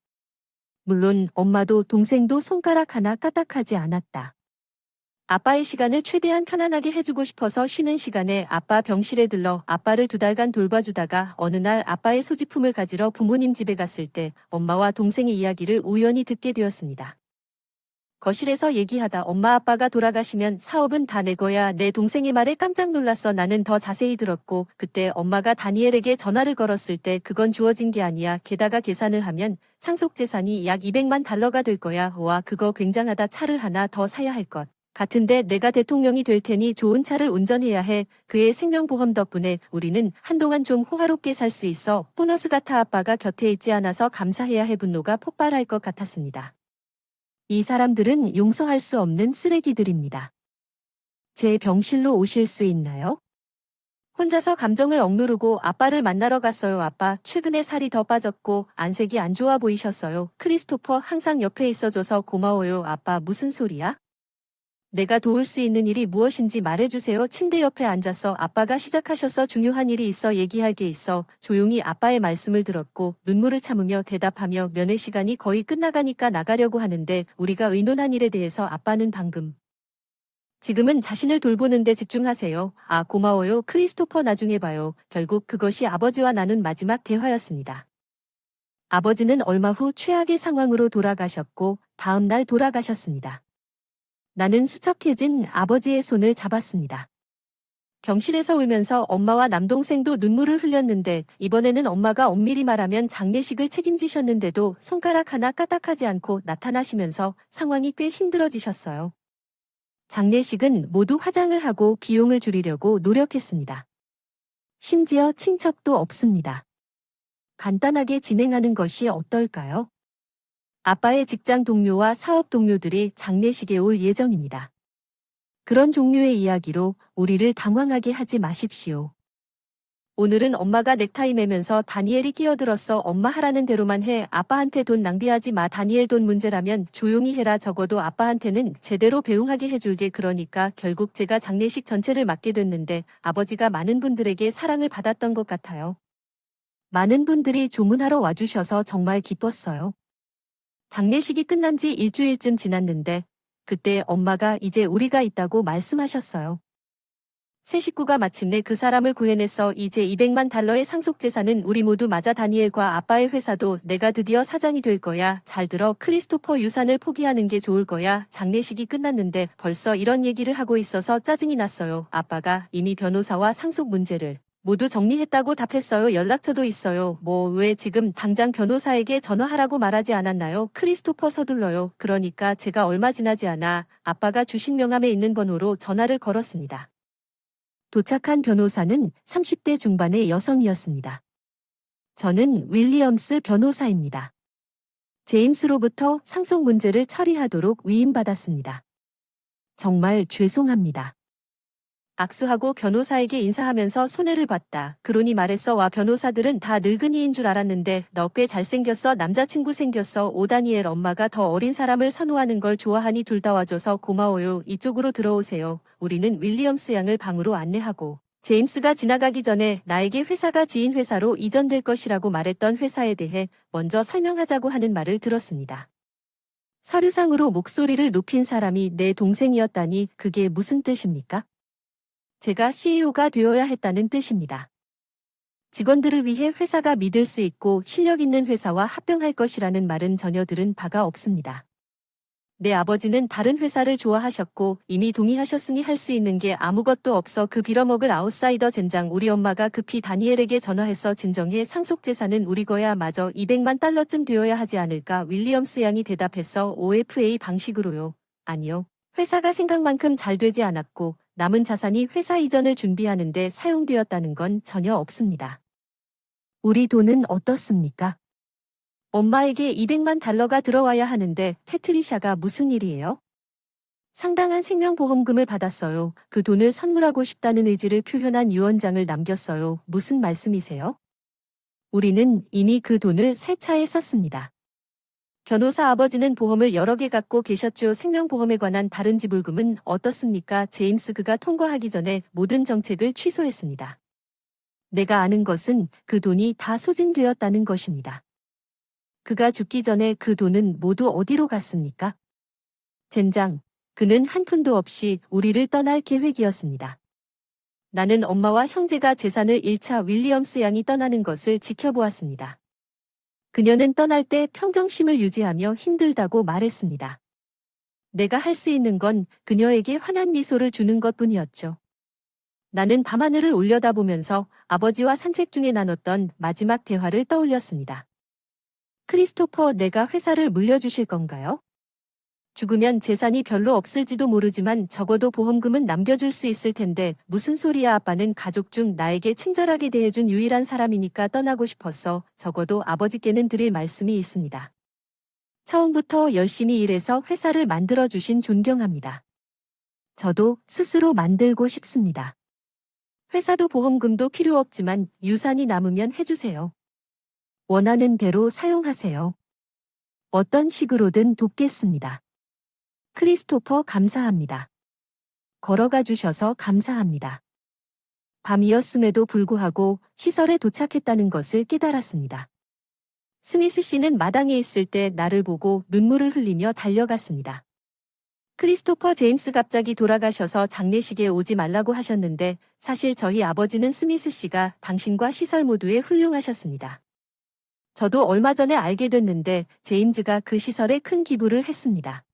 물론 엄마도 동생도 손가락 하나 까딱하지 않았다. 아빠의 시간을 최대한 편안하게 해주고 싶어서 쉬는 시간에 아빠 병실에 들러 아빠를 2달간 돌봐주다가 어느 날 아빠의 소지품을 가지러 부모님 집에 갔을 때 엄마와 동생의 이야기를 우연히 듣게 되었습니다. 거실에서 얘기하다 엄마 아빠가 돌아가시면 사업은 다 내 거야. 내 동생의 말에 깜짝 놀랐어. 나는 더 자세히 들었고 그때 엄마가 다니엘에게 전화를 걸었을 때 그건 주어진 게 아니야. 게다가 계산을 하면 상속 재산이 약 200만 달러가 될 거야. 와 그거 굉장하다. 차를 하나 더 사야 할 것 같은데 내가 대통령이 될 테니 좋은 차를 운전해야 해. 그의 생명보험 덕분에 우리는 한동안 좀 호화롭게 살 수 있어. 보너스 같아. 아빠가 곁에 있지 않아서 감사해야 해. 분노가 폭발할 것 같았습니다. 이 사람들은 용서할 수 없는 쓰레기들입니다. 제 병실로 오실 수 있나요? 혼자서 감정을 억누르고 아빠를 만나러 갔어요. 아빠, 최근에 살이 더 빠졌고 안색이 안 좋아 보이셨어요. 크리스토퍼 항상 옆에 있어줘서 고마워요. 아빠, 무슨 소리야? 내가 도울 수 있는 일이 무엇인지 말해주세요. 침대 옆에 앉아서 아빠가 시작하셔서 중요한 일이 있어. 얘기할 게 있어. 조용히 아빠의 말씀을 들었고 눈물을 참으며 대답하며 면회 시간이 거의 끝나가니까 나가려고 하는데 우리가 의논한 일에 대해서 아빠는 방금 지금은 자신을 돌보는 데 집중하세요. 아, 고마워요. 크리스토퍼 나중에 봐요. 결국 그것이 아버지와 나눈 마지막 대화였습니다. 아버지는 얼마 후 최악의 상황으로 돌아가셨고 다음 날 돌아가셨습니다. 나는 수척해진 아버지의 손을 잡았습니다. 병실에서 울면서 엄마와 남동생도 눈물을 흘렸는데 이번에는 엄마가 엄밀히 말하면 장례식을 책임지셨는데도 손가락 하나 까딱하지 않고 나타나시면서 상황이 꽤 힘들어지셨어요. 장례식은 모두 화장을 하고 비용을 줄이려고 노력했습니다. 심지어 친척도 없습니다. 간단하게 진행하는 것이 어떨까요? 아빠의 직장 동료와 사업 동료들이 장례식에 올 예정입니다. 그런 종류의 이야기로 우리를 당황하게 하지 마십시오. 오늘은 엄마가 넥타이 매면서 다니엘이 끼어들었어. 엄마 하라는 대로만 해. 아빠한테 돈 낭비하지 마. 다니엘 돈 문제라면 조용히 해라. 적어도 아빠한테는 제대로 배웅하게 해줄게. 그러니까 결국 제가 장례식 전체를 맡게 됐는데 아버지가 많은 분들에게 사랑을 받았던 것 같아요. 많은 분들이 조문하러 와주셔서 정말 기뻤어요. 장례식이 끝난 지 일주일쯤 지났는데 그때 엄마가 이제 우리가 있다고 말씀하셨어요. 새 식구가 마침내 그 사람을 구해냈어. 이제 200만 달러의 상속재산은 우리 모두 맞아. 다니엘과 아빠의 회사도 내가 드디어 사장이 될 거야. 잘 들어. 크리스토퍼 유산을 포기하는 게 좋을 거야. 장례식이 끝났는데 벌써 이런 얘기를 하고 있어서 짜증이 났어요. 아빠가 이미 변호사와 상속 문제를 모두 정리했다고 답했어요. 연락처도 있어요. 뭐 왜 지금 당장 변호사에게 전화하라고 말하지 않았나요? 크리스토퍼 서둘러요. 그러니까 제가 얼마 지나지 않아 아빠가 주신 명함에 있는 번호로 전화를 걸었습니다. 도착한 변호사는 30대 중반의 여성이었습니다. 저는 윌리엄스 변호사입니다. 제임스로부터 상속 문제를 처리하도록 위임받았습니다. 정말 죄송합니다. 악수하고 변호사에게 인사하면서 손해를 봤다. 그러니 말했어. 와, 변호사들은 다 늙은이인 줄 알았는데 너 꽤 잘생겼어. 남자친구 생겼어. 오다니엘 엄마가 더 어린 사람을 선호하는 걸 좋아하니 둘 다 와줘서 고마워요. 이쪽으로 들어오세요. 우리는 윌리엄스 양을 방으로 안내하고 제임스가 지나가기 전에 나에게 회사가 지인 회사로 이전될 것이라고 말했던 회사에 대해 먼저 설명하자고 하는 말을 들었습니다. 서류상으로 목소리를 높인 사람이 내 동생이었다니 그게 무슨 뜻입니까? 제가 CEO가 되어야 했다는 뜻입니다. 직원들을 위해 회사가 믿을 수 있고 실력 있는 회사와 합병할 것이라는 말은 전혀 들은 바가 없습니다. 내 아버지는 다른 회사를 좋아하셨고 이미 동의하셨으니 할 수 있는 게 아무것도 없어 그 빌어먹을 아웃사이더 젠장. 우리 엄마가 급히 다니엘에게 전화해서 진정해 상속재산은 우리 거야. 마저 200만 달러쯤 되어야 하지 않을까. 윌리엄스 양이 대답했어. OFA 방식으로요. 아니요. 회사가 생각만큼 잘 되지 않았고 남은 자산이 회사 이전을 준비하는데 사용되었다는 건 전혀 없습니다. 우리 돈은 어떻습니까? 엄마에게 200만 달러가 들어와야 하는데 패트리샤가 무슨 일이에요? 상당한 생명보험금을 받았어요. 그 돈을 선물하고 싶다는 의지를 표현한 유언장을 남겼어요. 무슨 말씀이세요? 우리는 이미 그 돈을 새 차에 썼습니다. 변호사 아버지는 보험을 여러 개 갖고 계셨죠. 생명보험에 관한 다른 지불금은 어떻습니까? 제임스 그가 통과하기 전에 모든 정책을 취소했습니다. 내가 아는 것은 그 돈이 다 소진되었다는 것입니다. 그가 죽기 전에 그 돈은 모두 어디로 갔습니까? 젠장, 그는 한 푼도 없이 우리를 떠날 계획이었습니다. 나는 엄마와 형제가 재산을 1차 윌리엄스 양이 떠나는 것을 지켜보았습니다. 그녀는 떠날 때 평정심을 유지하며 힘들다고 말했습니다. 내가 할 수 있는 건 그녀에게 환한 미소를 주는 것뿐이었죠. 나는 밤하늘을 올려다보면서 아버지와 산책 중에 나눴던 마지막 대화를 떠올렸습니다. 크리스토퍼, 내가 회사를 물려주실 건가요? 죽으면 재산이 별로 없을지도 모르지만 적어도 보험금은 남겨줄 수 있을 텐데 무슨 소리야. 아빠는 가족 중 나에게 친절하게 대해준 유일한 사람이니까 떠나고 싶었어. 적어도 아버지께는 드릴 말씀이 있습니다. 처음부터 열심히 일해서 회사를 만들어주신 존경합니다. 저도 스스로 만들고 싶습니다. 회사도 보험금도 필요 없지만 유산이 남으면 해주세요. 원하는 대로 사용하세요. 어떤 식으로든 돕겠습니다. 크리스토퍼, 감사합니다. 걸어가 주셔서 감사합니다. 밤이었음에도 불구하고 시설에 도착했다는 것을 깨달았습니다. 스미스 씨는 마당에 있을 때 나를 보고 눈물을 흘리며 달려갔습니다. 크리스토퍼, 제임스 갑자기 돌아가셔서 장례식에 오지 말라고 하셨는데 사실 저희 아버지는 스미스 씨가 당신과 시설 모두에 훌륭하셨습니다. 저도 얼마 전에 알게 됐는데 제임즈가 그 시설에 큰 기부를 했습니다.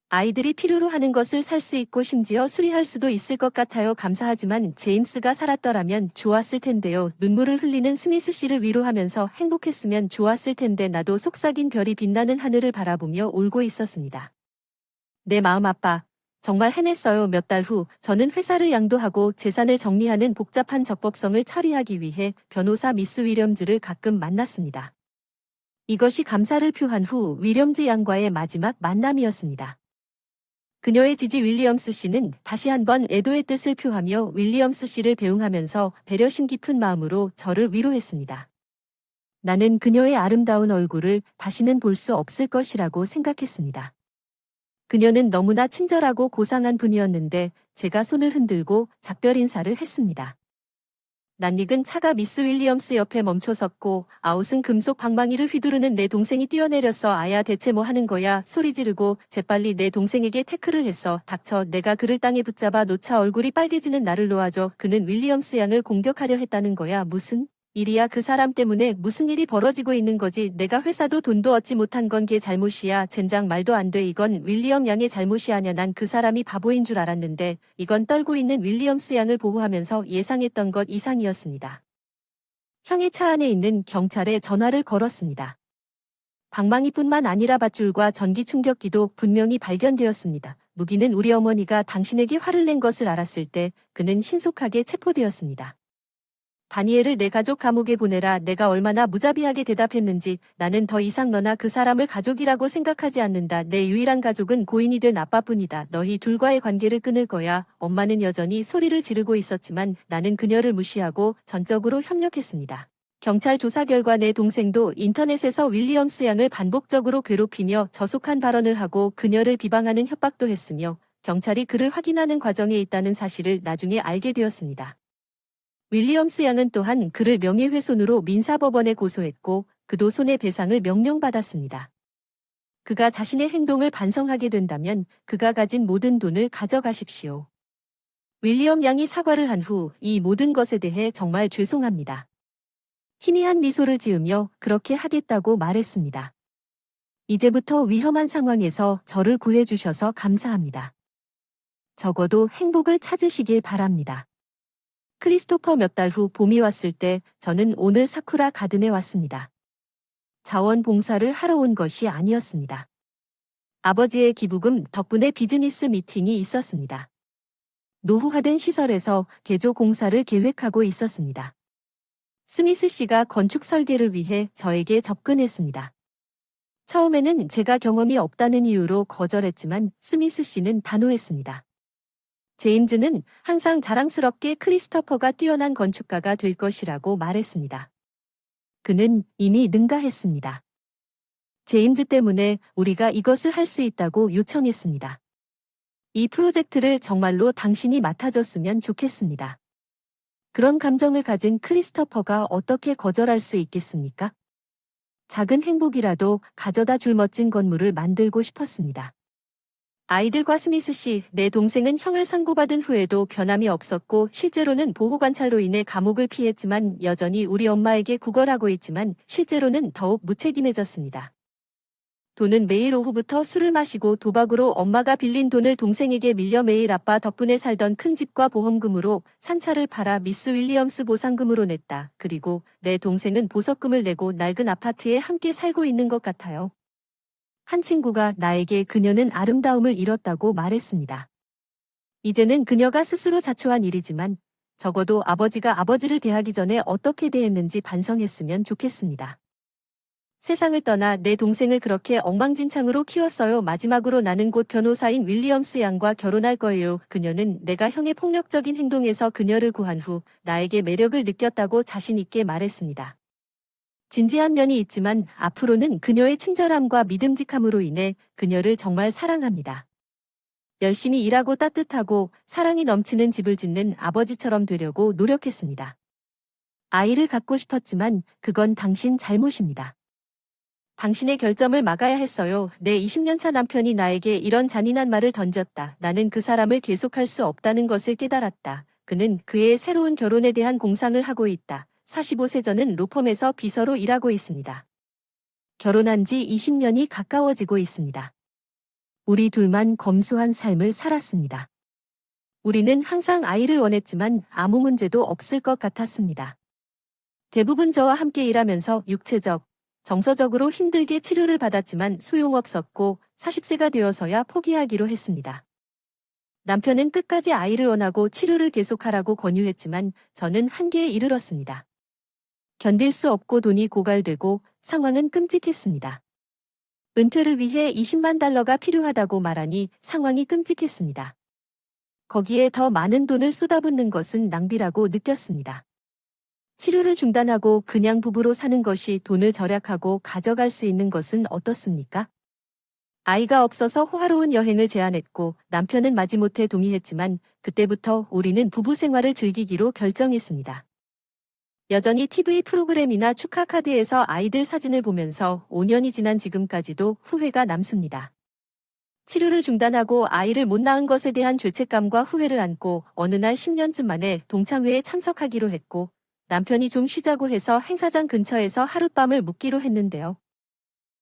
아이들이 필요로 하는 것을 살 수 있고 심지어 수리할 수도 있을 것 같아요. 감사하지만 제임스가 살았더라면 좋았을 텐데요. 눈물을 흘리는 스미스 씨를 위로하면서 행복했으면 좋았을 텐데 나도 속삭인 별이 빛나는 하늘을 바라보며 울고 있었습니다. 내 마음 아빠. 정말 해냈어요. 몇 달 후 저는 회사를 양도하고 재산을 정리하는 복잡한 적법성을 처리하기 위해 변호사 미스 위렴즈를 가끔 만났습니다. 이것이 감사를 표한 후 위렴즈 양과의 마지막 만남이었습니다. 그녀의 지지 윌리엄스 씨는 다시 한번 애도의 뜻을 표하며 윌리엄스 씨를 배웅하면서 배려심 깊은 마음으로 저를 위로했습니다. 나는 그녀의 아름다운 얼굴을 다시는 볼 수 없을 것이라고 생각했습니다. 그녀는 너무나 친절하고 고상한 분이었는데 제가 손을 흔들고 작별 인사를 했습니다. 낯익은 차가 미스 윌리엄스 옆에 멈춰섰고 아웃은 금속 방망이를 휘두르는 내 동생이 뛰어내렸어. 아야, 대체 뭐 하는 거야? 소리 지르고 재빨리 내 동생에게 태클을 했어. 닥쳐. 내가 그를 땅에 붙잡아 놓자 얼굴이 빨개지는 나를 놓아줘. 그는 윌리엄스 양을 공격하려 했다는 거야. 무슨 일이야? 그 사람 때문에 무슨 일이 벌어지고 있는 거지? 내가 회사도 돈도 얻지 못한 건 걔 잘못이야. 젠장, 말도 안 돼. 이건 윌리엄 양의 잘못이 아냐. 난 그 사람이 바보인 줄 알았는데 이건 떨고 있는 윌리엄스 양을 보호하면서 예상했던 것 이상이었습니다. 형의 차 안에 있는 경찰에 전화를 걸었습니다. 방망이뿐만 아니라 밧줄과 전기 충격기도 분명히 발견되었습니다. 무기는 우리 어머니가 당신에게 화를 낸 것을 알았을 때 그는 신속하게 체포되었습니다. 다니엘을 내 가족 감옥에 보내라. 내가 얼마나 무자비하게 대답했는지. 나는 더 이상 너나 그 사람을 가족이라고 생각하지 않는다. 내 유일한 가족은 고인이 된 아빠뿐이다. 너희 둘과의 관계를 끊을 거야. 엄마는 여전히 소리를 지르고 있었지만 나는 그녀를 무시하고 전적으로 협력했습니다. 경찰 조사 결과 내 동생도 인터넷에서 윌리엄스 양을 반복적으로 괴롭히며 저속한 발언을 하고 그녀를 비방하는 협박도 했으며 경찰이 그를 확인하는 과정에 있다는 사실을 나중에 알게 되었습니다. 윌리엄스 양은 또한 그를 명예훼손으로 민사법원에 고소했고 그도 손해배상을 명령받았습니다. 그가 자신의 행동을 반성하게 된다면 그가 가진 모든 돈을 가져가십시오. 윌리엄 양이 사과를 한 후 이 모든 것에 대해 정말 죄송합니다. 희미한 미소를 지으며 그렇게 하겠다고 말했습니다. 이제부터 위험한 상황에서 저를 구해주셔서 감사합니다. 적어도 행복을 찾으시길 바랍니다. 크리스토퍼 몇 달 후 봄이 왔을 때 저는 오늘 사쿠라 가든에 왔습니다. 자원봉사를 하러 온 것이 아니었습니다. 아버지의 기부금 덕분에 비즈니스 미팅이 있었습니다. 노후화된 시설에서 개조 공사를 계획하고 있었습니다. 스미스 씨가 건축 설계를 위해 저에게 접근했습니다. 처음에는 제가 경험이 없다는 이유로 거절했지만 스미스 씨는 단호했습니다. 제임즈는 항상 자랑스럽게 크리스토퍼가 뛰어난 건축가가 될 것이라고 말했습니다. 그는 이미 능가했습니다. 제임즈 때문에 우리가 이것을 할 수 있다고 요청했습니다. 이 프로젝트를 정말로 당신이 맡아줬으면 좋겠습니다. 그런 감정을 가진 크리스토퍼가 어떻게 거절할 수 있겠습니까? 작은 행복이라도 가져다 줄 멋진 건물을 만들고 싶었습니다. 아이들과 스미스 씨, 내 동생은 형을 선고받은 후에도 변함이 없었고 실제로는 보호관찰로 인해 감옥을 피했지만 여전히 우리 엄마에게 구걸하고 있지만 실제로는 더욱 무책임해졌습니다. 돈은 매일 오후부터 술을 마시고 도박으로 엄마가 빌린 돈을 동생에게 밀려 매일 아빠 덕분에 살던 큰 집과 보험금으로 산차를 팔아 미스 윌리엄스 보상금으로 냈다. 그리고 내 동생은 보석금을 내고 낡은 아파트에 함께 살고 있는 것 같아요. 한 친구가 나에게 그녀는 아름다움을 잃었다고 말했습니다. 이제는 그녀가 스스로 자초한 일이지만 적어도 아버지가 아버지를 대하기 전에 어떻게 대했는지 반성했으면 좋겠습니다. 세상을 떠나 내 동생을 그렇게 엉망진창으로 키웠어요. 마지막으로 나는 곧 변호사인 윌리엄스 양과 결혼할 거예요. 그녀는 내가 형의 폭력적인 행동에서 그녀를 구한 후 나에게 매력을 느꼈다고 자신 있게 말했습니다. 진지한 면이 있지만 앞으로는 그녀의 친절함과 믿음직함으로 인해 그녀를 정말 사랑합니다. 열심히 일하고 따뜻하고 사랑이 넘치는 집을 짓는 아버지처럼 되려고 노력했습니다. 아이를 갖고 싶었지만 그건 당신 잘못입니다. 당신의 결점을 막아야 했어요. 내 20년차 남편이 나에게 이런 잔인한 말을 던졌다. 나는 그 사람을 계속할 수 없다는 것을 깨달았다. 그는 그의 새로운 결혼에 대한 공상을 하고 있다. 45세 저는 로펌에서 비서로 일하고 있습니다. 결혼한 지 20년이 가까워지고 있습니다. 우리 둘만 검소한 삶을 살았습니다. 우리는 항상 아이를 원했지만 아무 문제도 없을 것 같았습니다. 대부분 저와 함께 일하면서 육체적, 정서적으로 힘들게 치료를 받았지만 소용없었고 40세가 되어서야 포기하기로 했습니다. 남편은 끝까지 아이를 원하고 치료를 계속하라고 권유했지만 저는 한계에 이르렀습니다. 견딜 수 없고 돈이 고갈되고 상황은 끔찍했습니다. 은퇴를 위해 20만 달러가 필요하다고 말하니 상황이 끔찍했습니다. 거기에 더 많은 돈을 쏟아붓는 것은 낭비라고 느꼈습니다. 치료를 중단하고 그냥 부부로 사는 것이 돈을 절약하고 가져갈 수 있는 것은 어떻습니까? 아이가 없어서 호화로운 여행을 제안했고 남편은 마지못해 동의했지만 그때부터 우리는 부부 생활을 즐기기로 결정했습니다. 여전히 TV 프로그램이나 축하 카드에서 아이들 사진을 보면서 5년이 지난 지금까지도 후회가 남습니다. 치료를 중단하고 아이를 못 낳은 것에 대한 죄책감과 후회를 안고 어느 날 10년쯤 만에 동창회에 참석하기로 했고 남편이 좀 쉬자고 해서 행사장 근처에서 하룻밤을 묵기로 했는데요.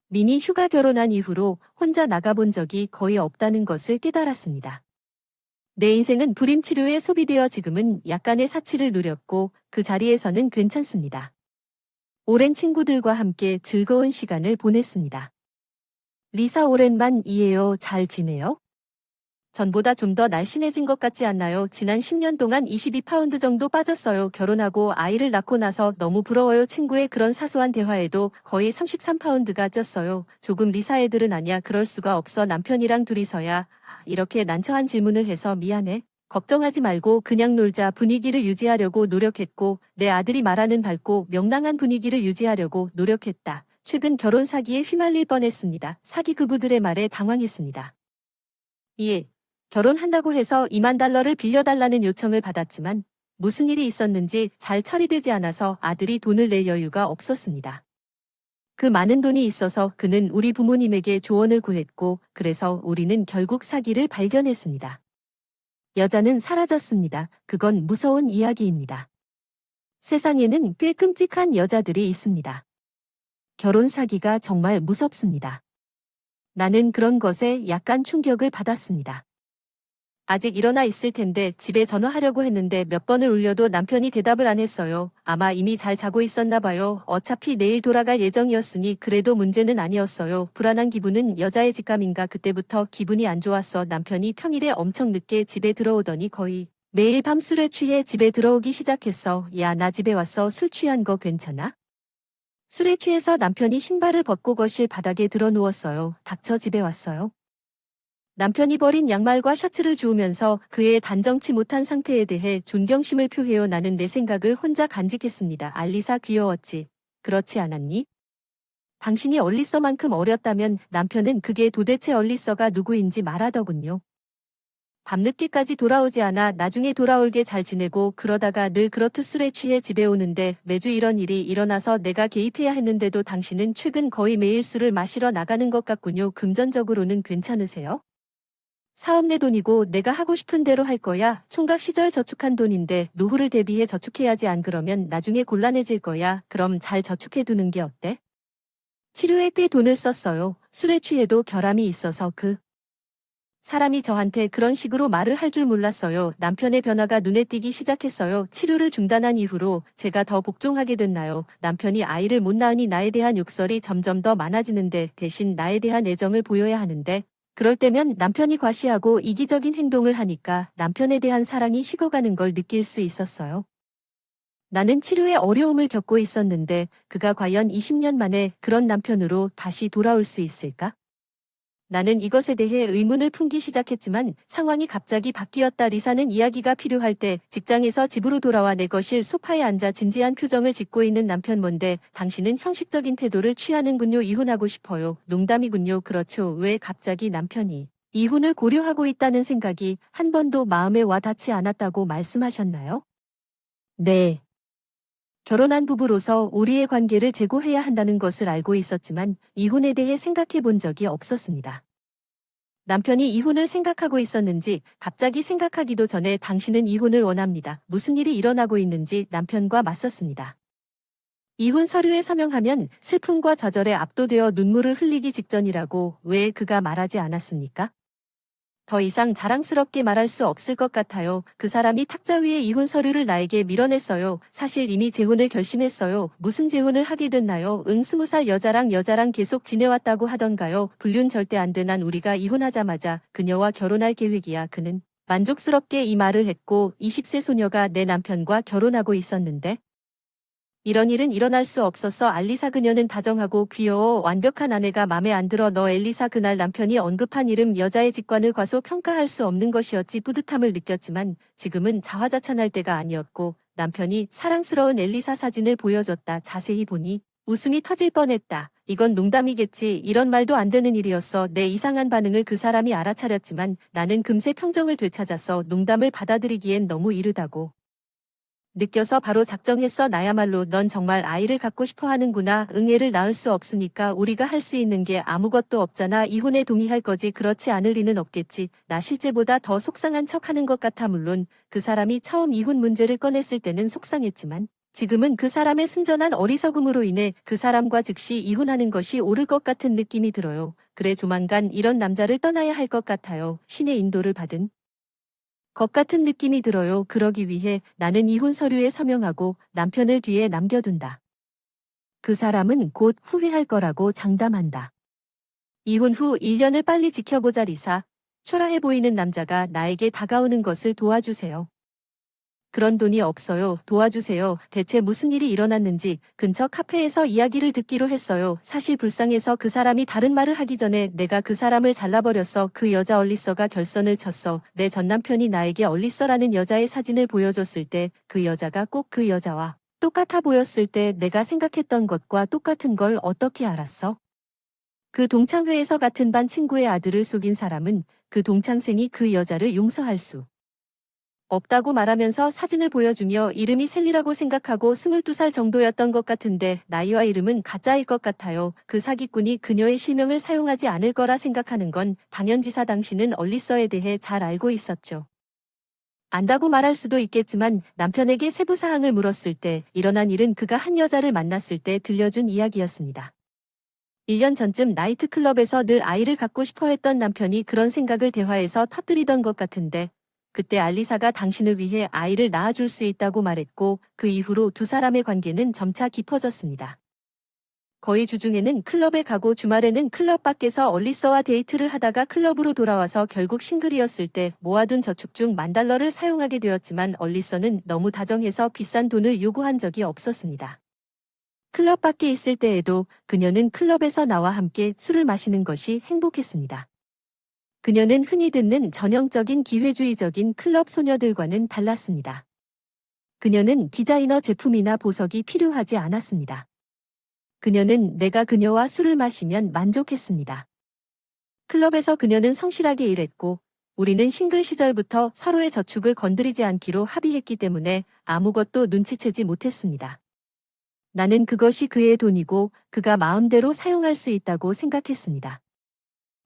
미니 휴가 결혼한 이후로 혼자 나가본 적이 거의 없다는 것을 깨달았습니다. 내 인생은 불임 치료에 소비되어 지금은 약간의 사치를 누렸고 그 자리에서는 괜찮습니다. 오랜 친구들과 함께 즐거운 시간을 보냈습니다. 리사 오랜만이에요. 잘 지내요? 전보다 좀 더 날씬해진 것 같지 않나요? 지난 10년 동안 22파운드 정도 빠졌어요. 결혼하고 아이를 낳고 나서 너무 부러워요. 친구의 그런 사소한 대화에도 거의 33파운드가 쪘어요. 조금 리사 애들은 아니야. 그럴 수가 없어. 남편이랑 둘이서야. 이렇게 난처한 질문을 해서 미안해. 걱정하지 말고 그냥 놀자. 분위기를 유지하려고 노력했고 내 아들이 말하는 밝고 명랑한 분위기를 유지하려고 노력했다. 최근 결혼 사기에 휘말릴 뻔했습니다. 사기 그부들의 말에 당황했습니다. 예. 결혼한다고 해서 2만 달러를 빌려달라는 요청을 받았지만 무슨 일이 있었는지 잘 처리되지 않아서 아들이 돈을 낼 여유가 없었습니다. 그 많은 돈이 있어서 그는 우리 부모님에게 조언을 구했고 그래서 우리는 결국 사기를 발견했습니다. 여자는 사라졌습니다. 그건 무서운 이야기입니다. 세상에는 꽤 끔찍한 여자들이 있습니다. 결혼 사기가 정말 무섭습니다. 나는 그런 것에 약간 충격을 받았습니다. 아직 일어나 있을 텐데 집에 전화하려고 했는데 몇 번을 울려도 남편이 대답을 안 했어요. 아마 이미 잘 자고 있었나 봐요. 어차피 내일 돌아갈 예정이었으니 그래도 문제는 아니었어요. 불안한 기분은 여자의 직감인가 그때부터 기분이 안 좋았어. 남편이 평일에 엄청 늦게 집에 들어오더니 거의 매일 밤 술에 취해 집에 들어오기 시작했어. 야, 나 집에 왔어. 술 취한 거 괜찮아? 술에 취해서 남편이 신발을 벗고 거실 바닥에 들어 누웠어요. 닥쳐 집에 왔어요. 남편이 버린 양말과 셔츠를 주우면서 그의 단정치 못한 상태에 대해 존경심을 표해요. 나는 내 생각을 혼자 간직했습니다. 알리사 귀여웠지. 그렇지 않았니? 당신이 얼리서만큼 어렸다면 남편은 그게 도대체 얼리서가 누구인지 말하더군요. 밤늦게까지 돌아오지 않아 나중에 돌아올게 잘 지내고 그러다가 늘 그렇듯 술에 취해 집에 오는데 매주 이런 일이 일어나서 내가 개입해야 했는데도 당신은 최근 거의 매일 술을 마시러 나가는 것 같군요. 금전적으로는 괜찮으세요? 사업 내 돈이고 내가 하고 싶은 대로 할 거야. 총각 시절 저축한 돈인데 노후를 대비해 저축해야지 안 그러면 나중에 곤란해질 거야. 그럼 잘 저축해 두는 게 어때? 치료에 꽤 돈을 썼어요. 술에 취해도 결함이 있어서 그 사람이 저한테 그런 식으로 말을 할 줄 몰랐어요. 남편의 변화가 눈에 띄기 시작했어요. 치료를 중단한 이후로 제가 더 복종하게 됐나요? 남편이 아이를 못 낳으니 나에 대한 욕설이 점점 더 많아지는데 대신 나에 대한 애정을 보여야 하는데 그럴 때면 남편이 과시하고 이기적인 행동을 하니까 남편에 대한 사랑이 식어가는 걸 느낄 수 있었어요. 나는 치료에 어려움을 겪고 있었는데 그가 과연 20년 만에 그런 남편으로 다시 돌아올 수 있을까? 나는 이것에 대해 의문을 품기 시작했지만 상황이 갑자기 바뀌었다. 리사는 이야기가 필요할 때 직장에서 집으로 돌아와 내 거실 소파에 앉아 진지한 표정을 짓고 있는 남편. 뭔데 당신은 형식적인 태도를 취하는군요. 이혼하고 싶어요. 농담이군요. 그렇죠. 왜 갑자기 남편이 이혼을 고려하고 있다는 생각이 한 번도 마음에 와 닿지 않았다고 말씀하셨나요? 네. 결혼한 부부로서 우리의 관계를 재고해야 한다는 것을 알고 있었지만 이혼에 대해 생각해 본 적이 없었습니다. 남편이 이혼을 생각하고 있었는지 갑자기 생각하기도 전에 당신은 이혼을 원합니다. 무슨 일이 일어나고 있는지 남편과 맞섰습니다. 이혼 서류에 서명하면 슬픔과 좌절에 압도되어 눈물을 흘리기 직전이라고 왜 그가 말하지 않았습니까? 더 이상 자랑스럽게 말할 수 없을 것 같아요. 그 사람이 탁자 위에 이혼 서류를 나에게 밀어냈어요. 사실 이미 재혼을 결심했어요. 무슨 재혼을 하게 됐나요? 20살 여자랑 계속 지내왔다고 하던가요? 불륜 절대 안 돼. 난 우리가 이혼하자마자 그녀와 결혼할 계획이야. 그는 만족스럽게 이 말을 했고 20세 소녀가 내 남편과 결혼하고 있었는데 이런 일은 일어날 수 없었어. 알리사 그녀는 다정하고 귀여워. 완벽한 아내가 맘에 안 들어. 너 엘리사 그날 남편이 언급한 이름 여자의 직관을 과소평가할 수 없는 것이었지. 뿌듯함을 느꼈지만 지금은 자화자찬할 때가 아니었고 남편이 사랑스러운 엘리사 사진을 보여줬다. 자세히 보니 웃음이 터질 뻔했다. 이건 농담이겠지. 이런 말도 안 되는 일이었어. 내 이상한 반응을 그 사람이 알아차렸지만 나는 금세 평정을 되찾아서 농담을 받아들이기엔 너무 이르다고 느껴서 바로 작정했어. 나야말로 넌 정말 아이를 갖고 싶어 하는구나. 애를 낳을 수 없으니까 우리가 할 수 있는 게 아무것도 없잖아. 이혼에 동의할 거지. 그렇지 않을 리는 없겠지. 나 실제보다 더 속상한 척 하는 것 같아. 물론 그 사람이 처음 이혼 문제를 꺼냈을 때는 속상했지만 지금은 그 사람의 순전한 어리석음으로 인해 그 사람과 즉시 이혼하는 것이 옳을 것 같은 느낌이 들어요. 그래 조만간 이런 남자를 떠나야 할 것 같아요. 신의 인도를 받은 것 같은 느낌이 들어요. 그러기 위해 나는 이혼 서류에 서명하고 남편을 뒤에 남겨둔다. 그 사람은 곧 후회할 거라고 장담한다. 이혼 후 1년을 빨리 지켜보자. 리사. 초라해 보이는 남자가 나에게 다가오는 것을 도와주세요. 그런 돈이 없어요. 도와주세요. 대체 무슨 일이 일어났는지 근처 카페에서 이야기를 듣기로 했어요. 사실 불쌍해서 그 사람이 다른 말을 하기 전에 내가 그 사람을 잘라버렸어. 그 여자 얼리서가 결선을 쳤어. 내 전남편이 나에게 얼리서라는 여자의 사진을 보여줬을 때 그 여자가 꼭 그 여자와 똑같아 보였을 때 내가 생각했던 것과 똑같은 걸 어떻게 알았어? 그 동창회에서 같은 반 친구의 아들을 속인 사람은 그 동창생이 그 여자를 용서할 수 없다고 말하면서 사진을 보여주며 이름이 셀리라고 생각하고 22살 정도였던 것 같은데 나이와 이름은 가짜일 것 같아요. 그 사기꾼이 그녀의 실명을 사용하지 않을 거라 생각하는 건 당연지사 당신은 얼리서에 대해 잘 알고 있었죠. 안다고 말할 수도 있겠지만 남편에게 세부 사항을 물었을 때 일어난 일은 그가 한 여자를 만났을 때 들려준 이야기였습니다. 1년 전쯤 나이트클럽에서 늘 아이를 갖고 싶어 했던 남편이 그런 생각을 대화에서 터뜨리던 것 같은데 그때 알리사가 당신을 위해 아이를 낳아줄 수 있다고 말했고 그 이후로 두 사람의 관계는 점차 깊어졌습니다. 거의 주중에는 클럽에 가고 주말에는 클럽 밖에서 얼리서와 데이트를 하다가 클럽으로 돌아와서 결국 싱글이었을 때 모아둔 저축 중 $10,000를 사용하게 되었지만 얼리서는 너무 다정해서 비싼 돈을 요구한 적이 없었습니다. 클럽 밖에 있을 때에도 그녀는 클럽에서 나와 함께 술을 마시는 것이 행복했습니다. 그녀는 흔히 듣는 전형적인 기회주의적인 클럽 소녀들과는 달랐습니다. 그녀는 디자이너 제품이나 보석이 필요하지 않았습니다. 그녀는 내가 그녀와 술을 마시면 만족했습니다. 클럽에서 그녀는 성실하게 일했고 우리는 싱글 시절부터 서로의 저축을 건드리지 않기로 합의했기 때문에 아무것도 눈치채지 못했습니다. 나는 그것이 그의 돈이고 그가 마음대로 사용할 수 있다고 생각했습니다.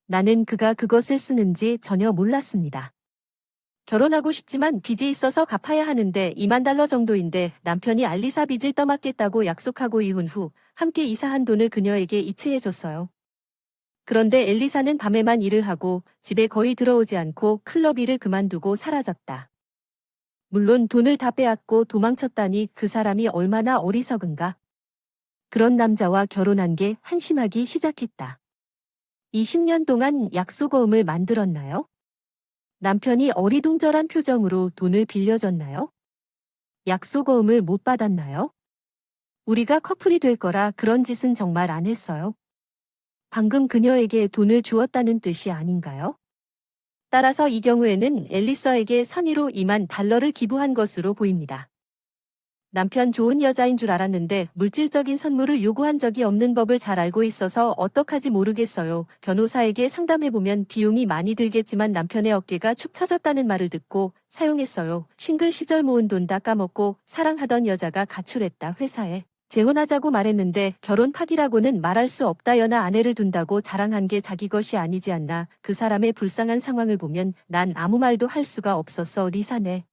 나는 그가 그것을 쓰는지 전혀 몰랐습니다. 결혼하고 싶지만 빚이 있어서 갚아야 하는데 $20,000 정도인데 남편이 알리사 빚을 떠맡겠다고 약속하고 이혼 후 함께 이사한 돈을 그녀에게 이체해줬어요. 그런데 엘리사는 밤에만 일을 하고 집에 거의 들어오지 않고 클럽 일을 그만두고 사라졌다. 물론 돈을 다 빼앗고 도망쳤다니 그 사람이 얼마나 어리석은가. 그런 남자와 결혼한 게 한심하기 시작했다. 20년 동안 약속어음을 만들었나요? 남편이 어리둥절한 표정으로 돈을 빌려줬나요? 약속어음을 못 받았나요? 우리가 커플이 될 거라 그런 짓은 정말 안 했어요. 방금 그녀에게 돈을 주었다는 뜻이 아닌가요? 따라서 이 경우에는 앨리서에게 선의로 $20,000를 기부한 것으로 보입니다. 남편 좋은 여자인 줄 알았는데 물질적인 선물을 요구한 적이 없는 법을 잘 알고 있어서 어떡하지 모르겠어요. 변호사에게 상담해보면 비용이 많이 들겠지만 남편의 어깨가 축 처졌다는 말을 듣고 사용했어요. 싱글 시절 모은 돈 다 까먹고 사랑하던 여자가 가출했다. 회사에 재혼하자고 말했는데 결혼 파기라고는 말할 수 없다. 연하 아내를 둔다고 자랑한 게 자기 것이 아니지 않나. 그 사람의 불쌍한 상황을 보면 난 아무 말도 할 수가 없었어. 리사네.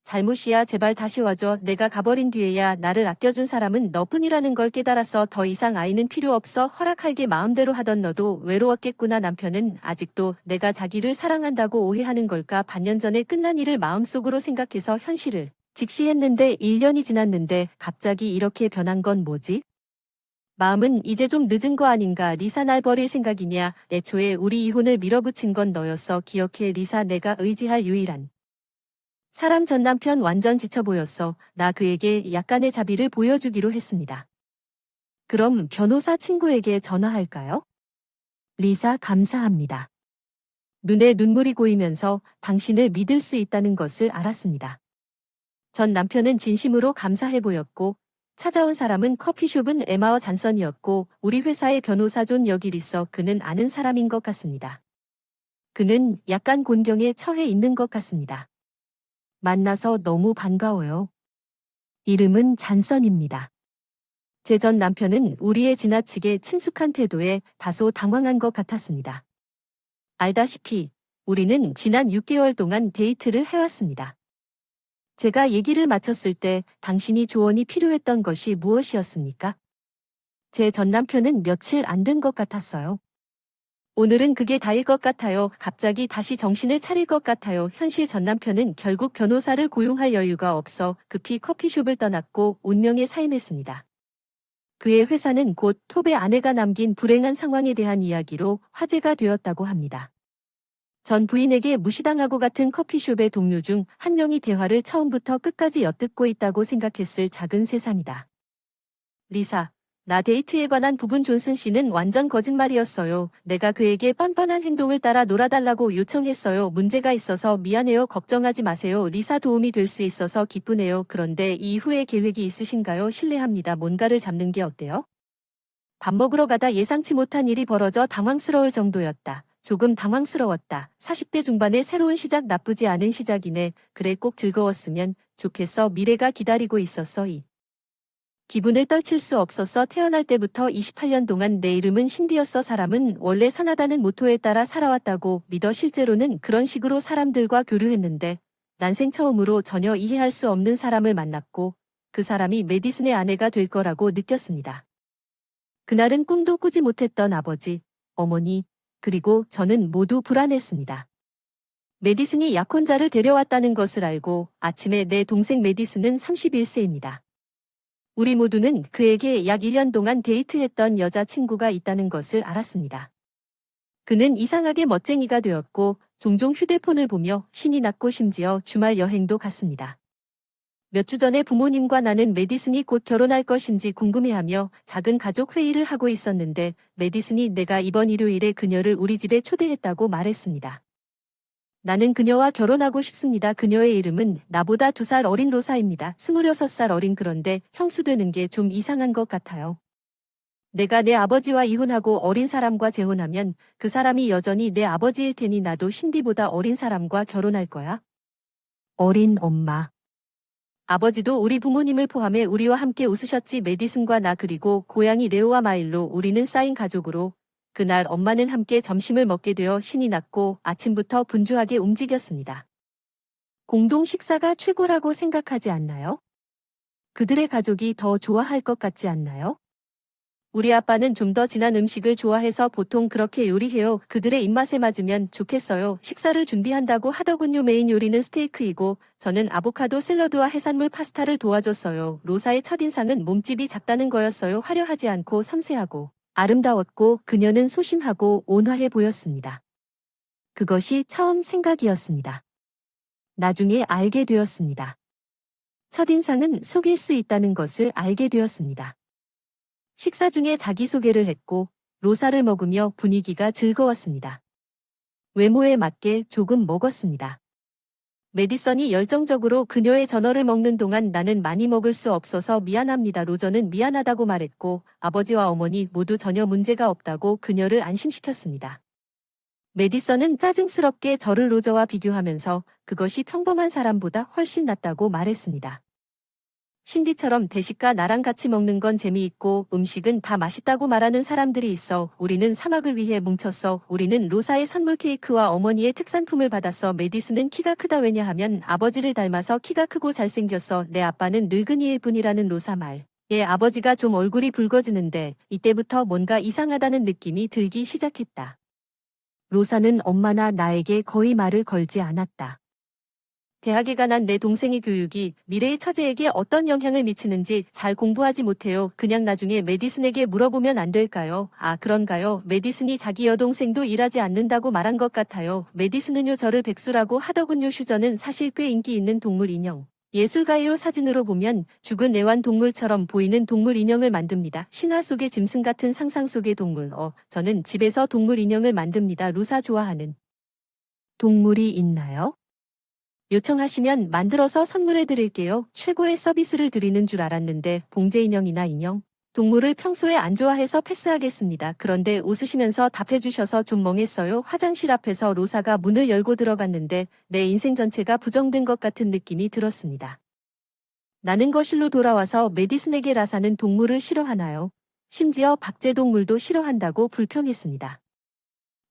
잘못이야. 제발 다시 와줘. 내가 가버린 뒤에야 나를 아껴준 사람은 너뿐이라는 걸 깨달아서 더 이상 아이는 필요 없어. 허락할게. 마음대로 하던 너도 외로웠겠구나. 남편은 아직도 내가 자기를 사랑한다고 오해하는 걸까. 반년 전에 끝난 일을 마음속으로 생각해서 현실을 직시했는데 1년이 지났는데 갑자기 이렇게 변한 건 뭐지? 마음은 이제 좀 늦은 거 아닌가. 리사 날 버릴 생각이냐. 애초에 우리 이혼을 밀어붙인 건 너였어. 기억해. 리사, 내가 의지할 유일한 사람. 전 남편 완전 지쳐 보였어. 나 그에게 약간의 자비를 보여주기로 했습니다. 그럼 변호사 친구에게 전화할까요? 리사, 감사합니다. 눈에 눈물이 고이면서 당신을 믿을 수 있다는 것을 알았습니다. 전 남편은 진심으로 감사해 보였고 찾아온 사람은 커피숍은 에마어 잔선이었고 우리 회사의 변호사 존 여기리서. 그는 아는 사람인 것 같습니다. 그는 약간 곤경에 처해 있는 것 같습니다. 만나서 너무 반가워요. 이름은 잔선입니다. 제 전 남편은 우리의 지나치게 친숙한 태도에 다소 당황한 것 같았습니다. 알다시피 우리는 지난 6개월 동안 데이트를 해왔습니다. 제가 얘기를 마쳤을 때 당신이 조언이 필요했던 것이 무엇이었습니까? 제 전 남편은 며칠 안 된 것 같았어요. 오늘은 그게 다일 것 같아요. 갑자기 다시 정신을 차릴 것 같아요. 현실. 전 남편은 결국 변호사를 고용할 여유가 없어 급히 커피숍을 떠났고 운명에 사임했습니다. 그의 회사는 곧 톱의 아내가 남긴 불행한 상황에 대한 이야기로 화제가 되었다고 합니다. 전 부인에게 무시당하고 같은 커피숍의 동료 중 한 명이 대화를 처음부터 끝까지 엿듣고 있다고 생각했을 작은 세상이다. 리사, 나 데이트에 관한 부분. 존슨 씨는 완전 거짓말이었어요. 내가 그에게 뻔뻔한 행동을 따라 놀아달라고 요청했어요. 문제가 있어서 미안해요. 걱정하지 마세요. 리사, 도움이 될 수 있어서 기쁘네요. 그런데 이후에 계획이 있으신가요? 실례합니다. 뭔가를 잡는 게 어때요? 밥 먹으러 가다 예상치 못한 일이 벌어져 당황스러울 정도였다. 조금 당황스러웠다. 40대 중반의 새로운 시작 나쁘지 않은 시작이네. 그래 꼭 즐거웠으면 좋겠어. 미래가 기다리고 있었어. 이 기분을 떨칠 수 없었어. 태어날 때부터 28년 동안 내 이름은 신디였어. 사람은 원래 선하다는 모토에 따라 살아왔다고 믿어. 실제로는 그런 식으로 사람들과 교류했는데 난생 처음으로 전혀 이해할 수 없는 사람을 만났고 그 사람이 메디슨의 아내가 될 거라고 느꼈습니다. 그날은 꿈도 꾸지 못했던 아버지, 어머니, 그리고 저는 모두 불안했습니다. 메디슨이 약혼자를 데려왔다는 것을 알고 아침에 내 동생 메디슨은 31세입니다. 우리 모두는 그에게 약 1년 동안 데이트했던 여자친구가 있다는 것을 알았습니다. 그는 이상하게 멋쟁이가 되었고 종종 휴대폰을 보며 신이 났고 심지어 주말 여행도 갔습니다. 몇 주 전에 부모님과 나는 메디슨이 곧 결혼할 것인지 궁금해하며 작은 가족 회의를 하고 있었는데 메디슨이 내가 이번 일요일에 그녀를 우리 집에 초대했다고 말했습니다. 나는 그녀와 결혼하고 싶습니다. 그녀의 이름은 나보다 2살 어린 로사입니다. 26살 어린. 그런데 형수 되는 게 좀 이상한 것 같아요. 내가 내 아버지와 이혼하고 어린 사람과 재혼하면 그 사람이 여전히 내 아버지일 테니 나도 신디보다 어린 사람과 결혼할 거야. 어린 엄마. 아버지도 우리 부모님을 포함해 우리와 함께 웃으셨지. 메디슨과 나 그리고 고양이 레오와 마일로 우리는 쌓인 가족으로 그날 엄마는 함께 점심을 먹게 되어 신이 났고 아침부터 분주하게 움직였습니다. 공동 식사가 최고라고 생각하지 않나요? 그들의 가족이 더 좋아할 것 같지 않나요? 우리 아빠는 좀 더 진한 음식을 좋아해서 보통 그렇게 요리해요. 그들의 입맛에 맞으면 좋겠어요. 식사를 준비한다고 하더군요. 메인 요리는 스테이크이고 저는 아보카도 샐러드와 해산물 파스타를 도와줬어요. 로사의 첫인상은 몸집이 작다는 거였어요. 화려하지 않고 섬세하고 아름다웠고 그녀는 소심하고 온화해 보였습니다. 그것이 처음 생각이었습니다. 나중에 알게 되었습니다. 첫인상은 속일 수 있다는 것을 알게 되었습니다. 식사 중에 자기소개를 했고 로사를 먹으며 분위기가 즐거웠습니다. 외모에 맞게 조금 먹었습니다. 메디슨이 열정적으로 그녀의 전어를 먹는 동안 나는 많이 먹을 수 없어서 미안합니다. 로저는 미안하다고 말했고 아버지와 어머니 모두 전혀 문제가 없다고 그녀를 안심시켰습니다. 메디슨은 짜증스럽게 저를 로저와 비교하면서 그것이 평범한 사람보다 훨씬 낫다고 말했습니다. 신디처럼 대식가 나랑 같이 먹는 건 재미있고 음식은 다 맛있다고 말하는 사람들이 있어. 우리는 사막을 위해 뭉쳤어. 우리는 로사의 선물 케이크와 어머니의 특산품을 받았어. 메디슨은 키가 크다. 왜냐하면 아버지를 닮아서 키가 크고 잘생겼어. 내 아빠는 늙은이일 뿐이라는 로사 말. 얘 아버지가 좀 얼굴이 붉어지는데 이때부터 뭔가 이상하다는 느낌이 들기 시작했다. 로사는 엄마나 나에게 거의 말을 걸지 않았다. 대학에 가난 내 동생의 교육이 미래의 처제에게 어떤 영향을 미치는지 잘 공부하지 못해요. 그냥 나중에 메디슨에게 물어보면 안 될까요? 아, 그런가요? 메디슨이 자기 여동생도 일하지 않는다고 말한 것 같아요. 메디슨은요 저를 백수라고 하더군요. 슈저는 사실 꽤 인기 있는 동물 인형. 예술가예요. 사진으로 보면 죽은 애완동물처럼 보이는 동물 인형을 만듭니다. 신화 속의 짐승 같은 상상 속의 동물. 저는 집에서 동물 인형을 만듭니다. 루사 좋아하는 동물이 있나요? 요청하시면 만들어서 선물해 드릴게요. 최고의 서비스를 드리는 줄 알았는데 봉제 인형이나 인형, 동물을 평소에 안 좋아해서 패스하겠습니다. 그런데 웃으시면서 답해 주셔서 좀 멍했어요. 화장실 앞에서 로사가 문을 열고 들어갔는데 내 인생 전체가 부정된 것 같은 느낌이 들었습니다. 나는 거실로 돌아와서 메디슨에게 라사는 동물을 싫어하나요? 심지어 박제동물도 싫어한다고 불평했습니다.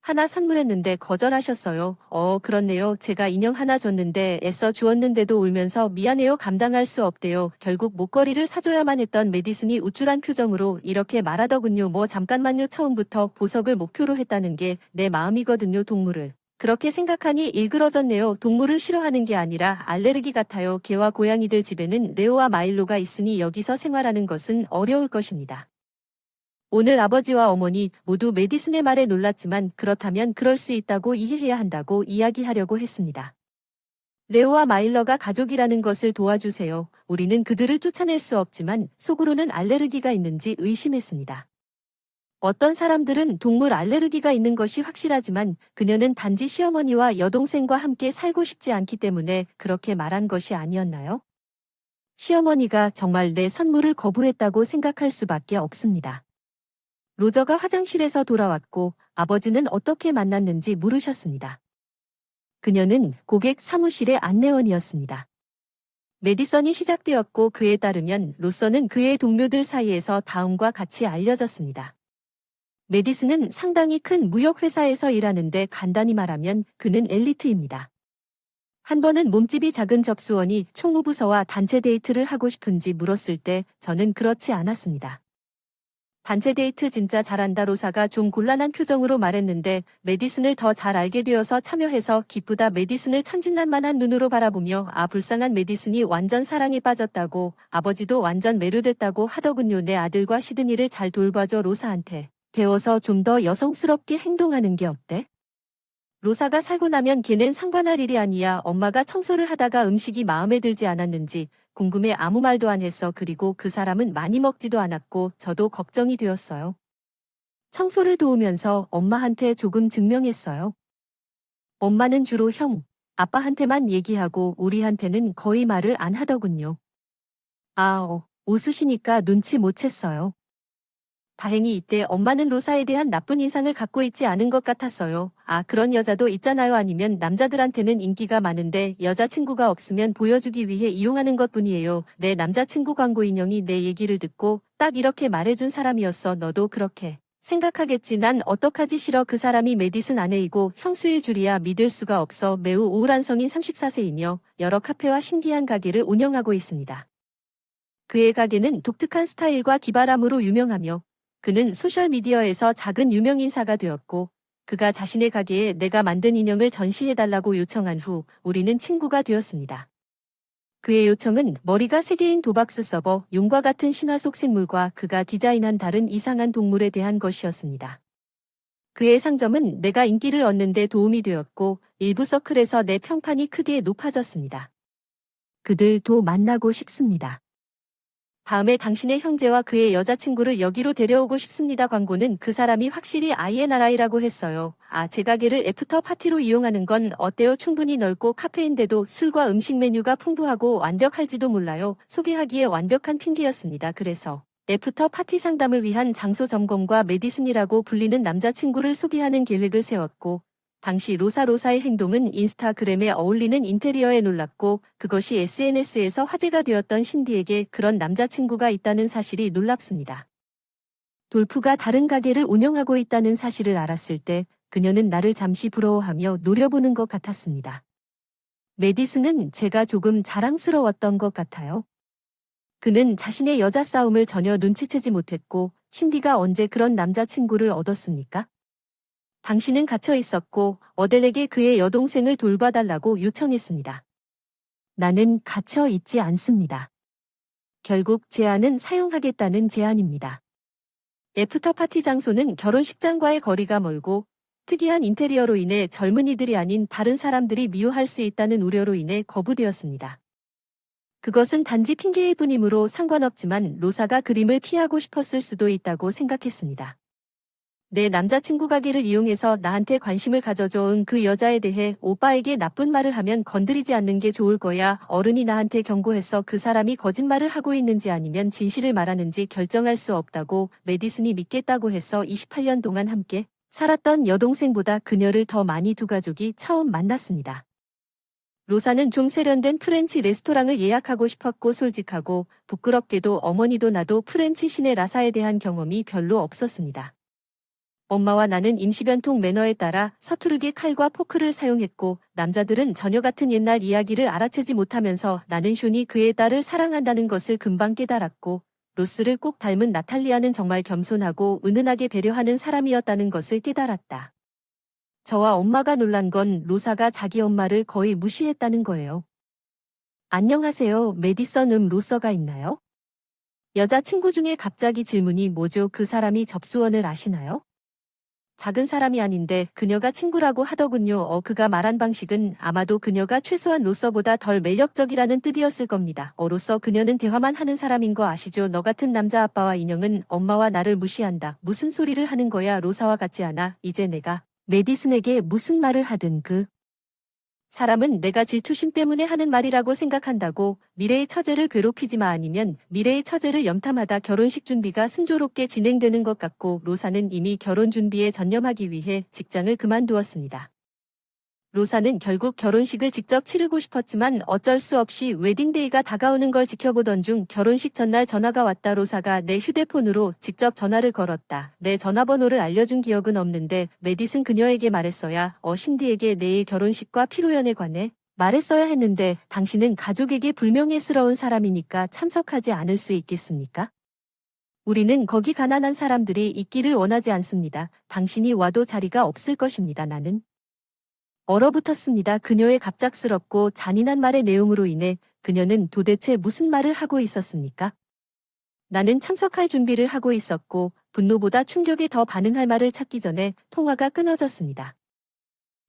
하나 선물했는데 거절하셨어요. 그렇네요. 제가 인형 하나 줬는데 애써 주었는데도 울면서 미안해요. 감당할 수 없대요. 결국 목걸이를 사줘야만 했던 메디슨이 우쭐한 표정으로 이렇게 말하더군요. 잠깐만요. 처음부터 보석을 목표로 했다는 게 내 마음이거든요. 동물을. 그렇게 생각하니 일그러졌네요. 동물을 싫어하는 게 아니라 알레르기 같아요. 개와 고양이들 집에는 레오와 마일로가 있으니 여기서 생활하는 것은 어려울 것입니다. 오늘 아버지와 어머니 모두 메디슨의 말에 놀랐지만 그렇다면 그럴 수 있다고 이해해야 한다고 이야기하려고 했습니다. 레오와 마일러가 가족이라는 것을 도와주세요. 우리는 그들을 쫓아낼 수 없지만 속으로는 알레르기가 있는지 의심했습니다. 어떤 사람들은 동물 알레르기가 있는 것이 확실하지만 그녀는 단지 시어머니와 여동생과 함께 살고 싶지 않기 때문에 그렇게 말한 것이 아니었나요? 시어머니가 정말 내 선물을 거부했다고 생각할 수밖에 없습니다. 로저가 화장실에서 돌아왔고 아버지는 어떻게 만났는지 물으셨습니다. 그녀는 고객 사무실의 안내원이었습니다. 메디슨이 시작되었고 그에 따르면 로서는 그의 동료들 사이에서 다음과 같이 알려졌습니다. 메디슨은 상당히 큰 무역회사에서 일하는데 간단히 말하면 그는 엘리트입니다. 한 번은 몸집이 작은 접수원이 총무부서와 단체 데이트를 하고 싶은지 물었을 때 저는 그렇지 않았습니다. 단체 데이트 진짜 잘한다 로사가 좀 곤란한 표정으로 말했는데 메디슨을 더 잘 알게 되어서 참여해서 기쁘다 메디슨을 천진난만한 눈으로 바라보며 불쌍한 메디슨이 완전 사랑에 빠졌다고 아버지도 완전 매료됐다고 하더군요. 내 아들과 시드니를 잘 돌봐줘 로사한테 배워서 좀 더 여성스럽게 행동하는 게 어때? 로사가 살고 나면 걔는 상관할 일이 아니야. 엄마가 청소를 하다가 음식이 마음에 들지 않았는지 궁금해 아무 말도 안 했어. 그리고 그 사람은 많이 먹지도 않았고 저도 걱정이 되었어요. 청소를 도우면서 엄마한테 조금 증명했어요. 엄마는 주로 형, 아빠한테만 얘기하고 우리한테는 거의 말을 안 하더군요. 웃으시니까 눈치 못 챘어요. 다행히 이때 엄마는 로사에 대한 나쁜 인상을 갖고 있지 않은 것 같았어요. 그런 여자도 있잖아요. 아니면 남자들한테는 인기가 많은데 여자친구가 없으면 보여주기 위해 이용하는 것뿐이에요. 내 남자친구 광고 인형이 내 얘기를 듣고 딱 이렇게 말해준 사람이었어. 너도 그렇게 생각하겠지. 난 어떡하지 싫어. 그 사람이 메디슨 아내이고 형수일 줄이야. 믿을 수가 없어. 매우 우울한 성인 34세이며 여러 카페와 신기한 가게를 운영하고 있습니다. 그의 가게는 독특한 스타일과 기발함으로 유명하며 그는 소셜미디어에서 작은 유명인사가 되었고 그가 자신의 가게에 내가 만든 인형을 전시해달라고 요청한 후 우리는 친구가 되었습니다. 그의 요청은 머리가 3개인 도박스 서버, 용과 같은 신화 속 생물과 그가 디자인한 다른 이상한 동물에 대한 것이었습니다. 그의 상점은 내가 인기를 얻는 데 도움이 되었고 일부 서클에서 내 평판이 크게 높아졌습니다. 그들도 만나고 싶습니다. 다음에 당신의 형제와 그의 여자친구를 여기로 데려오고 싶습니다. 광고는 그 사람이 확실히 INRI라고 했어요. 제 가게를 애프터 파티로 이용하는 건 어때요? 충분히 넓고 카페인데도 술과 음식 메뉴가 풍부하고 완벽할지도 몰라요. 소개하기에 완벽한 핑계였습니다. 그래서 애프터 파티 상담을 위한 장소 점검과 메디슨이라고 불리는 남자친구를 소개하는 계획을 세웠고 당시 로사의 행동은 인스타그램에 어울리는 인테리어에 놀랐고 그것이 SNS에서 화제가 되었던 신디에게 그런 남자친구가 있다는 사실이 놀랍습니다. 돌프가 다른 가게를 운영하고 있다는 사실을 알았을 때 그녀는 나를 잠시 부러워하며 노려보는 것 같았습니다. 메디슨은 제가 조금 자랑스러웠던 것 같아요. 그는 자신의 여자 싸움을 전혀 눈치채지 못했고 신디가 언제 그런 남자친구를 얻었습니까? 당신은 갇혀 있었고 어델에게 그의 여동생을 돌봐달라고 요청했습니다. 나는 갇혀 있지 않습니다. 결국 제안은 사용하겠다는 제안입니다. 애프터 파티 장소는 결혼식장과의 거리가 멀고 특이한 인테리어로 인해 젊은이들이 아닌 다른 사람들이 미워할 수 있다는 우려로 인해 거부되었습니다. 그것은 단지 핑계일 뿐이므로 상관없지만 로사가 그림을 피하고 싶었을 수도 있다고 생각했습니다. 내 남자친구 가게를 이용해서 나한테 관심을 가져줘. 그 여자에 대해 오빠에게 나쁜 말을 하면 건드리지 않는 게 좋을 거야. 어른이 나한테 경고했어. 그 사람이 거짓말을 하고 있는지 아니면 진실을 말하는지 결정할 수 없다고 메디슨이 믿겠다고 해서 28년 동안 함께 살았던 여동생보다 그녀를 더 많이 두 가족이 처음 만났습니다. 로사는 좀 세련된 프렌치 레스토랑을 예약하고 싶었고 솔직하고 부끄럽게도 어머니도 나도 프렌치 신의 라사에 대한 경험이 별로 없었습니다. 엄마와 나는 임시변통 매너에 따라 서투르게 칼과 포크를 사용했고 남자들은 전혀 같은 옛날 이야기를 알아채지 못하면서 나는 숀이 그의 딸을 사랑한다는 것을 금방 깨달았고 로스를 꼭 닮은 나탈리아는 정말 겸손하고 은은하게 배려하는 사람이었다는 것을 깨달았다. 저와 엄마가 놀란 건 로사가 자기 엄마를 거의 무시했다는 거예요. 안녕하세요. 메디슨 로서가 있나요? 여자친구 중에 갑자기 질문이 뭐죠? 그 사람이 접수원을 아시나요? 작은 사람이 아닌데 그녀가 친구라고 하더군요. 그가 말한 방식은 아마도 그녀가 최소한 로서보다 덜 매력적이라는 뜻이었을 겁니다. 로서 그녀는 대화만 하는 사람인 거 아시죠? 너 같은 남자 아빠와 인형은 엄마와 나를 무시한다. 무슨 소리를 하는 거야? 로사와 같지 않아. 이제 내가 메디슨에게 무슨 말을 하든 그 사람은 내가 질투심 때문에 하는 말이라고 생각한다고 미래의 처제를 괴롭히지 마 아니면 미래의 처제를 염탐하다 결혼식 준비가 순조롭게 진행되는 것 같고 로사는 이미 결혼 준비에 전념하기 위해 직장을 그만두었습니다. 로사는 결국 결혼식을 직접 치르고 싶었지만 어쩔 수 없이 웨딩데이가 다가오는 걸 지켜보던 중 결혼식 전날 전화가 왔다. 로사가 내 휴대폰으로 직접 전화를 걸었다. 내 전화번호를 알려준 기억은 없는데 메디슨 그녀에게 말했어야 신디에게 내일 결혼식과 피로연에 관해 말했어야 했는데 당신은 가족에게 불명예스러운 사람이니까 참석하지 않을 수 있겠습니까? 우리는 거기 가난한 사람들이 있기를 원하지 않습니다. 당신이 와도 자리가 없을 것입니다. 나는 얼어붙었습니다. 그녀의 갑작스럽고 잔인한 말의 내용으로 인해 그녀는 도대체 무슨 말을 하고 있었습니까? 나는 참석할 준비를 하고 있었고 분노보다 충격에 더 반응할 말을 찾기 전에 통화가 끊어졌습니다.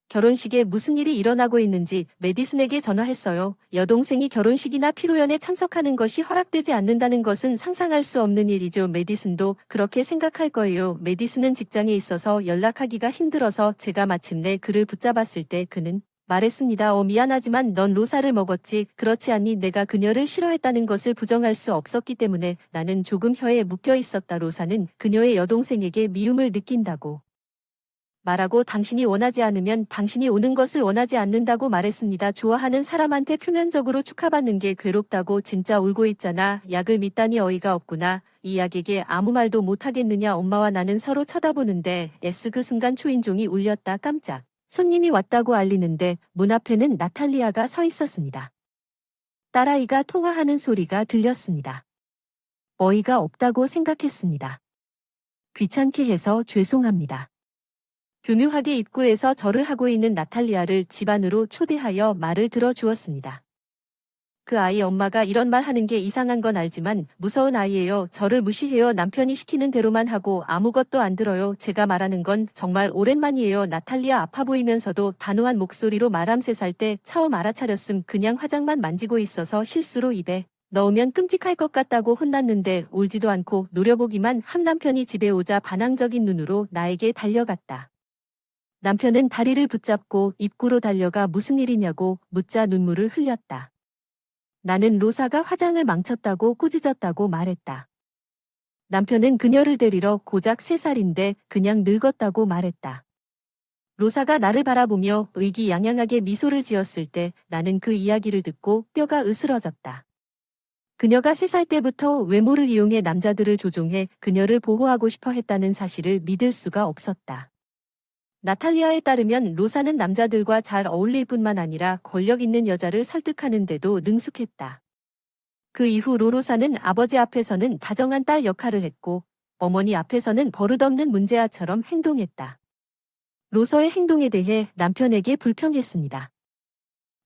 결혼식에 무슨 일이 일어나고 있는지 메디슨에게 전화했어요. 여동생이 결혼식이나 피로연에 참석하는 것이 허락되지 않는다는 것은 상상할 수 없는 일이죠. 메디슨도 그렇게 생각할 거예요. 메디슨은 직장에 있어서 연락하기가 힘들어서 제가 마침내 그를 붙잡았을 때 그는 말했습니다. 미안하지만 넌 로사를 먹었지. 그렇지 않니? 내가 그녀를 싫어했다는 것을 부정할 수 없었기 때문에 나는 조금 혀에 묶여 있었다. 로사는 그녀의 여동생에게 미움을 느낀다고 말하고 당신이 원하지 않으면 당신이 오는 것을 원하지 않는다고 말했습니다. 좋아하는 사람한테 표면적으로 축하받는 게 괴롭다고 진짜 울고 있잖아. 약을 믿다니 어이가 없구나. 이 약에게 아무 말도 못하겠느냐. 엄마와 나는 서로 쳐다보는데 그 순간 초인종이 울렸다. 깜짝. 손님이 왔다고 알리는데 문 앞에는 나탈리아가 서 있었습니다. 딸아이가 통화하는 소리가 들렸습니다. 어이가 없다고 생각했습니다. 귀찮게 해서 죄송합니다. 교묘하게 입구에서 절을 하고 있는 나탈리아를 집 안으로 초대하여 말을 들어주었습니다. 그 아이 엄마가 이런 말 하는 게 이상한 건 알지만 무서운 아이예요. 저를 무시해요. 남편이 시키는 대로만 하고 아무것도 안 들어요. 제가 말하는 건 정말 오랜만이에요. 나탈리아 아파 보이면서도 단호한 목소리로 말함 3살 때 처음 알아차렸음. 그냥 화장만 만지고 있어서 실수로 입에 넣으면 끔찍할 것 같다고 혼났는데 울지도 않고 노려보기만 한 남편이 집에 오자 반항적인 눈으로 나에게 달려갔다. 남편은 다리를 붙잡고 입구로 달려가 무슨 일이냐고 묻자 눈물을 흘렸다. 나는 로사가 화장을 망쳤다고 꾸짖었다고 말했다. 남편은 그녀를 데리러 고작 3살인데 그냥 늙었다고 말했다. 로사가 나를 바라보며 의기양양하게 미소를 지었을 때 나는 그 이야기를 듣고 뼈가 으스러졌다. 그녀가 3살 때부터 외모를 이용해 남자들을 조종해 그녀를 보호하고 싶어 했다는 사실을 믿을 수가 없었다. 나탈리아에 따르면 로사는 남자들과 잘 어울릴 뿐만 아니라 권력 있는 여자를 설득하는 데도 능숙했다. 그 이후 로사는 아버지 앞에서는 다정한 딸 역할을 했고 어머니 앞에서는 버릇없는 문제아처럼 행동했다. 로서의 행동에 대해 남편에게 불평했습니다.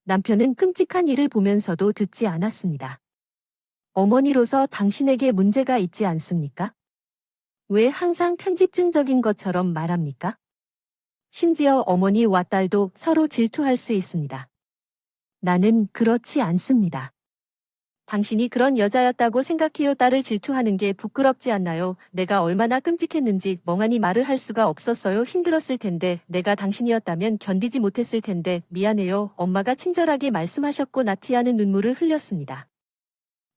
남편은 끔찍한 일을 보면서도 듣지 않았습니다. 어머니로서 당신에게 문제가 있지 않습니까? 왜 항상 편집증적인 것처럼 말합니까? 심지어 어머니와 딸도 서로 질투할 수 있습니다. 나는 그렇지 않습니다. 당신이 그런 여자였다고 생각해요. 딸을 질투하는 게 부끄럽지 않나요? 내가 얼마나 끔찍했는지 멍하니 말을 할 수가 없었어요. 힘들었을 텐데 내가 당신이었다면 견디지 못했을 텐데 미안해요. 엄마가 친절하게 말씀하셨고 나티아는 눈물을 흘렸습니다.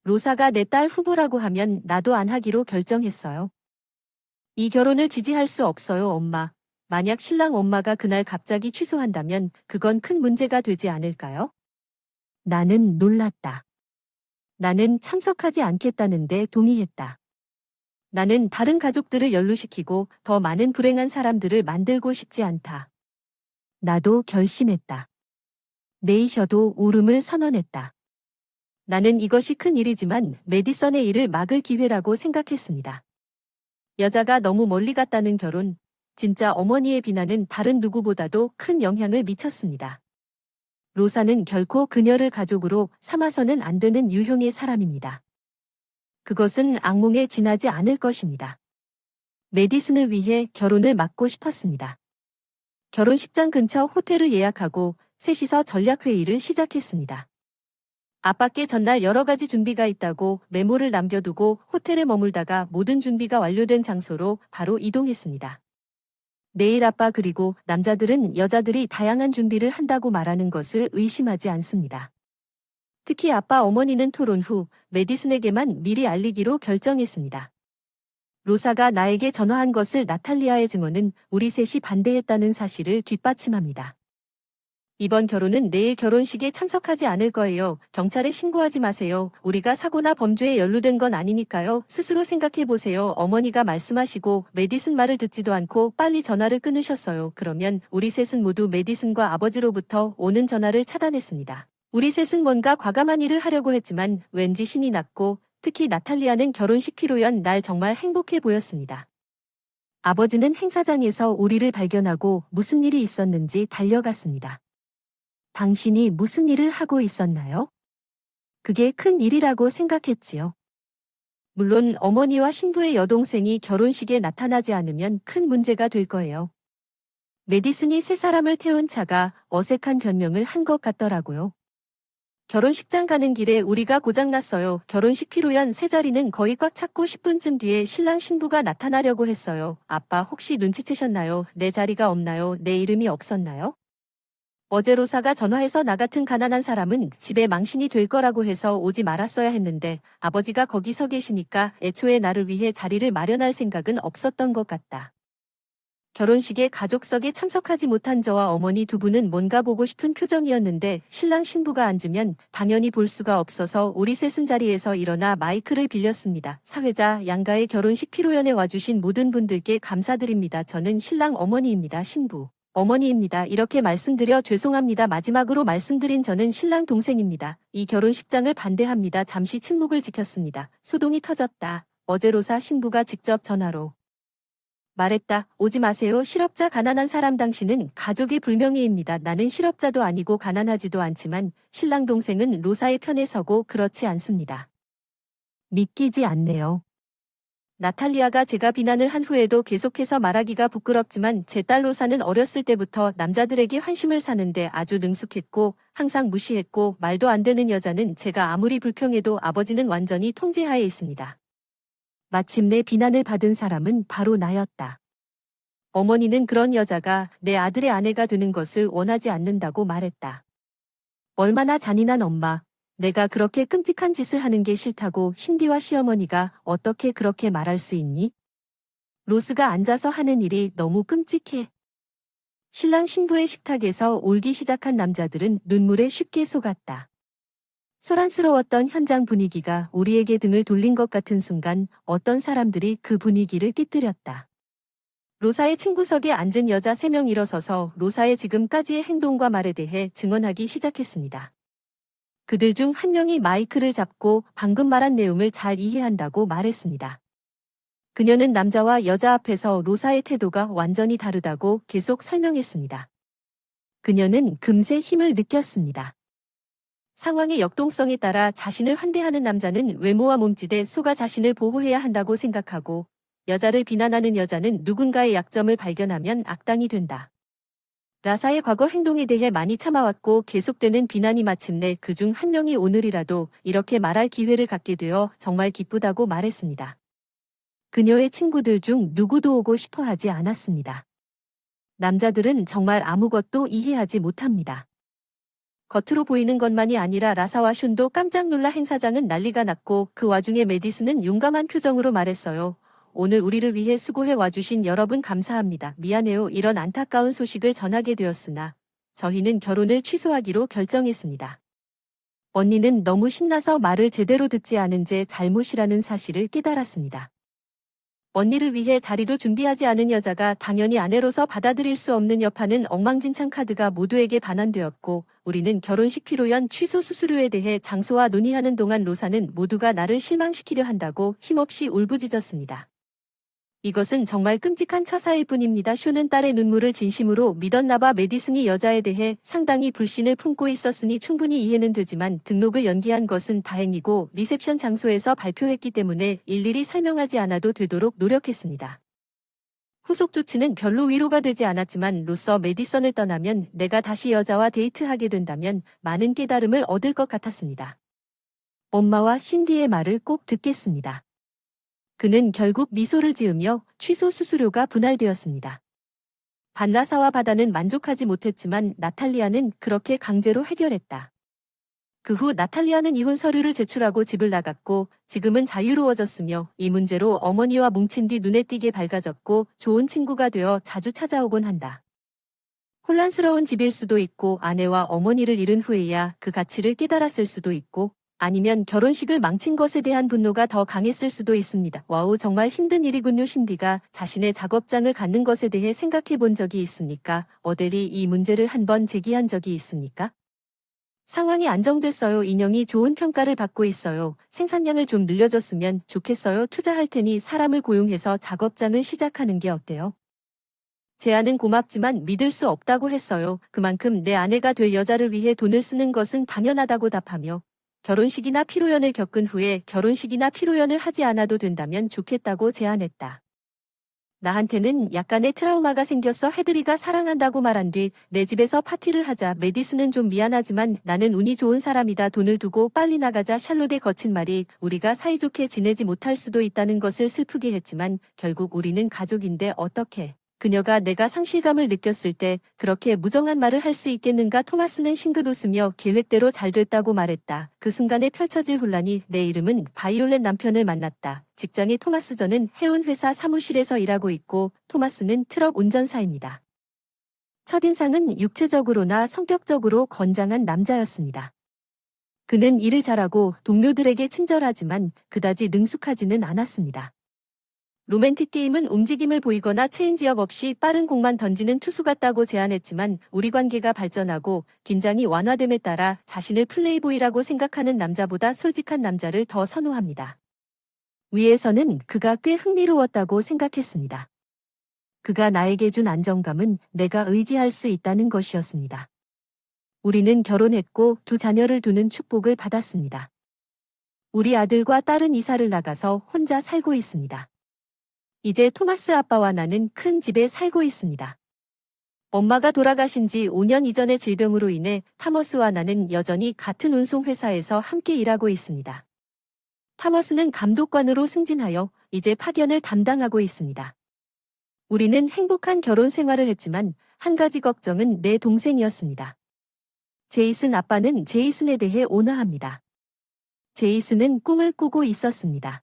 로사가 내 딸 후보라고 하면 나도 안 하기로 결정했어요. 이 결혼을 지지할 수 없어요, 엄마. 만약 신랑 엄마가 그날 갑자기 취소한다면 그건 큰 문제가 되지 않을까요? 나는 놀랐다. 나는 참석하지 않겠다는데 동의했다. 나는 다른 가족들을 연루시키고 더 많은 불행한 사람들을 만들고 싶지 않다. 나도 결심했다. 네이셔도 울음을 선언했다. 나는 이것이 큰 일이지만 메디슨의 일을 막을 기회라고 생각했습니다. 여자가 너무 멀리 갔다는 결혼, 진짜 어머니의 비난은 다른 누구보다도 큰 영향을 미쳤습니다. 로사는 결코 그녀를 가족으로 삼아서는 안 되는 유형의 사람입니다. 그것은 악몽에 지나지 않을 것입니다. 메디슨을 위해 결혼을 막고 싶었습니다. 결혼식장 근처 호텔을 예약하고 셋이서 전략회의를 시작했습니다. 아빠께 전날 여러 가지 준비가 있다고 메모를 남겨두고 호텔에 머물다가 모든 준비가 완료된 장소로 바로 이동했습니다. 내일 아빠 그리고 남자들은 여자들이 다양한 준비를 한다고 말하는 것을 의심하지 않습니다. 특히 아빠 어머니는 토론 후 메디슨에게만 미리 알리기로 결정했습니다. 로사가 나에게 전화한 것을 나탈리아의 증언은 우리 셋이 반대했다는 사실을 뒷받침합니다. 이번 결혼은 내일 결혼식에 참석하지 않을 거예요. 경찰에 신고하지 마세요. 우리가 사고나 범죄에 연루된 건 아니니까요. 스스로 생각해 보세요. 어머니가 말씀하시고 메디슨 말을 듣지도 않고 빨리 전화를 끊으셨어요. 그러면 우리 셋은 모두 메디슨과 아버지로부터 오는 전화를 차단했습니다. 우리 셋은 뭔가 과감한 일을 하려고 했지만 왠지 신이 났고 특히 나탈리아는 결혼식 피로연 날 정말 행복해 보였습니다. 아버지는 행사장에서 우리를 발견하고 무슨 일이 있었는지 달려갔습니다. 당신이 무슨 일을 하고 있었나요? 그게 큰 일이라고 생각했지요. 물론 어머니와 신부의 여동생이 결혼식에 나타나지 않으면 큰 문제가 될 거예요. 메디슨이 세 사람을 태운 차가 어색한 변명을 한 것 같더라고요. 결혼식장 가는 길에 우리가 고장났어요. 결혼식 피로연 세 자리는 거의 꽉 찼고 10분쯤 뒤에 신랑 신부가 나타나려고 했어요. 아빠 혹시 눈치채셨나요? 내 자리가 없나요? 내 이름이 없었나요? 어제 로사가 전화해서 나 같은 가난한 사람은 집에 망신이 될 거라고 해서 오지 말았어야 했는데 아버지가 거기 서 계시니까 애초에 나를 위해 자리를 마련할 생각은 없었던 것 같다. 결혼식에 가족석에 참석하지 못한 저와 어머니 두 분은 뭔가 보고 싶은 표정이었는데 신랑 신부가 앉으면 당연히 볼 수가 없어서 우리 셋은 자리에서 일어나 마이크를 빌렸습니다. 사회자 양가의 결혼식 피로연에 와주신 모든 분들께 감사드립니다. 저는 신랑 어머니입니다. 신부 어머니입니다. 이렇게 말씀드려 죄송합니다. 마지막으로 말씀드린 저는 신랑 동생입니다. 이 결혼식장을 반대합니다. 잠시 침묵을 지켰습니다. 소동이 터졌다. 어제 로사 신부가 직접 전화로 말했다. 오지 마세요. 실업자 가난한 사람 당신은 가족이 불명예입니다. 나는 실업자도 아니고 가난하지도 않지만 신랑 동생은 로사의 편에 서고 그렇지 않습니다. 믿기지 않네요. 나탈리아가 제가 비난을 한 후에도 계속해서 말하기가 부끄럽지만 제 딸 로사는 어렸을 때부터 남자들에게 환심을 사는데 아주 능숙했고 항상 무시했고 말도 안 되는 여자는 제가 아무리 불평해도 아버지는 완전히 통제하에 있습니다. 마침내 비난을 받은 사람은 바로 나였다. 어머니는 그런 여자가 내 아들의 아내가 되는 것을 원하지 않는다고 말했다. 얼마나 잔인한 엄마. 내가 그렇게 끔찍한 짓을 하는 게 싫다고 신디와 시어머니가 어떻게 그렇게 말할 수 있니? 로스가 앉아서 하는 일이 너무 끔찍해. 신랑 신부의 식탁에서 울기 시작한 남자들은 눈물에 쉽게 속았다. 소란스러웠던 현장 분위기가 우리에게 등을 돌린 것 같은 순간 어떤 사람들이 그 분위기를 깨뜨렸다. 로사의 친구석에 앉은 여자 3명 일어서서 로사의 지금까지의 행동과 말에 대해 증언하기 시작했습니다. 그들 중 한 명이 마이크를 잡고 방금 말한 내용을 잘 이해한다고 말했습니다. 그녀는 남자와 여자 앞에서 로사의 태도가 완전히 다르다고 계속 설명했습니다. 그녀는 금세 힘을 느꼈습니다. 상황의 역동성에 따라 자신을 환대하는 남자는 외모와 몸짓에 속아 자신을 보호해야 한다고 생각하고 여자를 비난하는 여자는 누군가의 약점을 발견하면 악당이 된다. 라사의 과거 행동에 대해 많이 참아왔고 계속되는 비난이 마침내 그중 한 명이 오늘이라도 이렇게 말할 기회를 갖게 되어 정말 기쁘다고 말했습니다. 그녀의 친구들 중 누구도 오고 싶어 하지 않았습니다. 남자들은 정말 아무것도 이해하지 못합니다. 겉으로 보이는 것만이 아니라 라사와 슌도 깜짝 놀라 행사장은 난리가 났고 그 와중에 메디슨은 용감한 표정으로 말했어요. 오늘 우리를 위해 수고해 와주신 여러분 감사합니다. 미안해요. 이런 안타까운 소식을 전하게 되었으나 저희는 결혼을 취소하기로 결정했습니다. 언니는 너무 신나서 말을 제대로 듣지 않은 제 잘못이라는 사실을 깨달았습니다. 언니를 위해 자리도 준비하지 않은 여자가 당연히 아내로서 받아들일 수 없는 여파는 엉망진창 카드가 모두에게 반환되었고 우리는 결혼식 피로연 취소 수수료에 대해 장소와 논의하는 동안 로사는 모두가 나를 실망시키려 한다고 힘없이 울부짖었습니다. 이것은 정말 끔찍한 처사일 뿐입니다. 쇼는 딸의 눈물을 진심으로 믿었나봐. 메디슨이 여자에 대해 상당히 불신을 품고 있었으니 충분히 이해는 되지만 등록을 연기한 것은 다행이고 리셉션 장소에서 발표했기 때문에 일일이 설명하지 않아도 되도록 노력했습니다. 후속 조치는 별로 위로가 되지 않았지만 로서 메디슨을 떠나면 내가 다시 여자와 데이트하게 된다면 많은 깨달음을 얻을 것 같았습니다. 엄마와 신디의 말을 꼭 듣겠습니다. 그는 결국 미소를 지으며 취소 수수료가 분할되었습니다. 반라사와 바다는 만족하지 못했지만 나탈리아는 그렇게 강제로 해결했다. 그 후 나탈리아는 이혼 서류를 제출하고 집을 나갔고 지금은 자유로워졌으며 이 문제로 어머니와 뭉친 뒤 눈에 띄게 밝아졌고 좋은 친구가 되어 자주 찾아오곤 한다. 혼란스러운 집일 수도 있고 아내와 어머니를 잃은 후에야 그 가치를 깨달았을 수도 있고 아니면 결혼식을 망친 것에 대한 분노가 더 강했을 수도 있습니다. 와우, 정말 힘든 일이군요. 신디가 자신의 작업장을 갖는 것에 대해 생각해 본 적이 있습니까? 어델이 이 문제를 한번 제기한 적이 있습니까? 상황이 안정됐어요. 인형이 좋은 평가를 받고 있어요. 생산량을 좀 늘려줬으면 좋겠어요. 투자할 테니 사람을 고용해서 작업장을 시작하는 게 어때요? 제안은 고맙지만 믿을 수 없다고 했어요. 그만큼 내 아내가 될 여자를 위해 돈을 쓰는 것은 당연하다고 답하며 결혼식이나 피로연을 겪은 후에 결혼식이나 피로연을 하지 않아도 된다면 좋겠다고 제안했다. 나한테는 약간의 트라우마가 생겼어. 헤드리가 사랑한다고 말한 뒤 내 집에서 파티를 하자. 메디슨은 좀 미안하지만 나는 운이 좋은 사람이다. 돈을 두고 빨리 나가자. 샬롯의 거친 말이 우리가 사이좋게 지내지 못할 수도 있다는 것을 슬프게 했지만 결국 우리는 가족인데 어떻게. 그녀가 내가 상실감을 느꼈을 때 그렇게 무정한 말을 할 수 있겠는가. 토마스는 싱긋 웃으며 계획대로 잘 됐다고 말했다. 그 순간에 펼쳐질 혼란이 내 이름은 바이올렛 남편을 만났다. 직장의 토마스 저는 해운 회사 사무실에서 일하고 있고 토마스는 트럭 운전사입니다. 첫인상은 육체적으로나 성격적으로 건장한 남자였습니다. 그는 일을 잘하고 동료들에게 친절하지만 그다지 능숙하지는 않았습니다. 로맨틱 게임은 움직임을 보이거나 체인지업 없이 빠른 공만 던지는 투수 같다고 제안했지만 우리 관계가 발전하고 긴장이 완화됨에 따라 자신을 플레이보이라고 생각하는 남자보다 솔직한 남자를 더 선호합니다. 위에서는 그가 꽤 흥미로웠다고 생각했습니다. 그가 나에게 준 안정감은 내가 의지할 수 있다는 것이었습니다. 우리는 결혼했고 두 자녀를 두는 축복을 받았습니다. 우리 아들과 딸은 이사를 나가서 혼자 살고 있습니다. 이제 토마스 아빠와 나는 큰 집에 살고 있습니다. 엄마가 돌아가신 지 5년 이전의 질병으로 인해 타머스와 나는 여전히 같은 운송회사에서 함께 일하고 있습니다. 타머스는 감독관으로 승진하여 이제 파견을 담당하고 있습니다. 우리는 행복한 결혼 생활을 했지만 한 가지 걱정은 내 동생이었습니다. 제이슨 아빠는 제이슨에 대해 온화합니다. 제이슨은 꿈을 꾸고 있었습니다.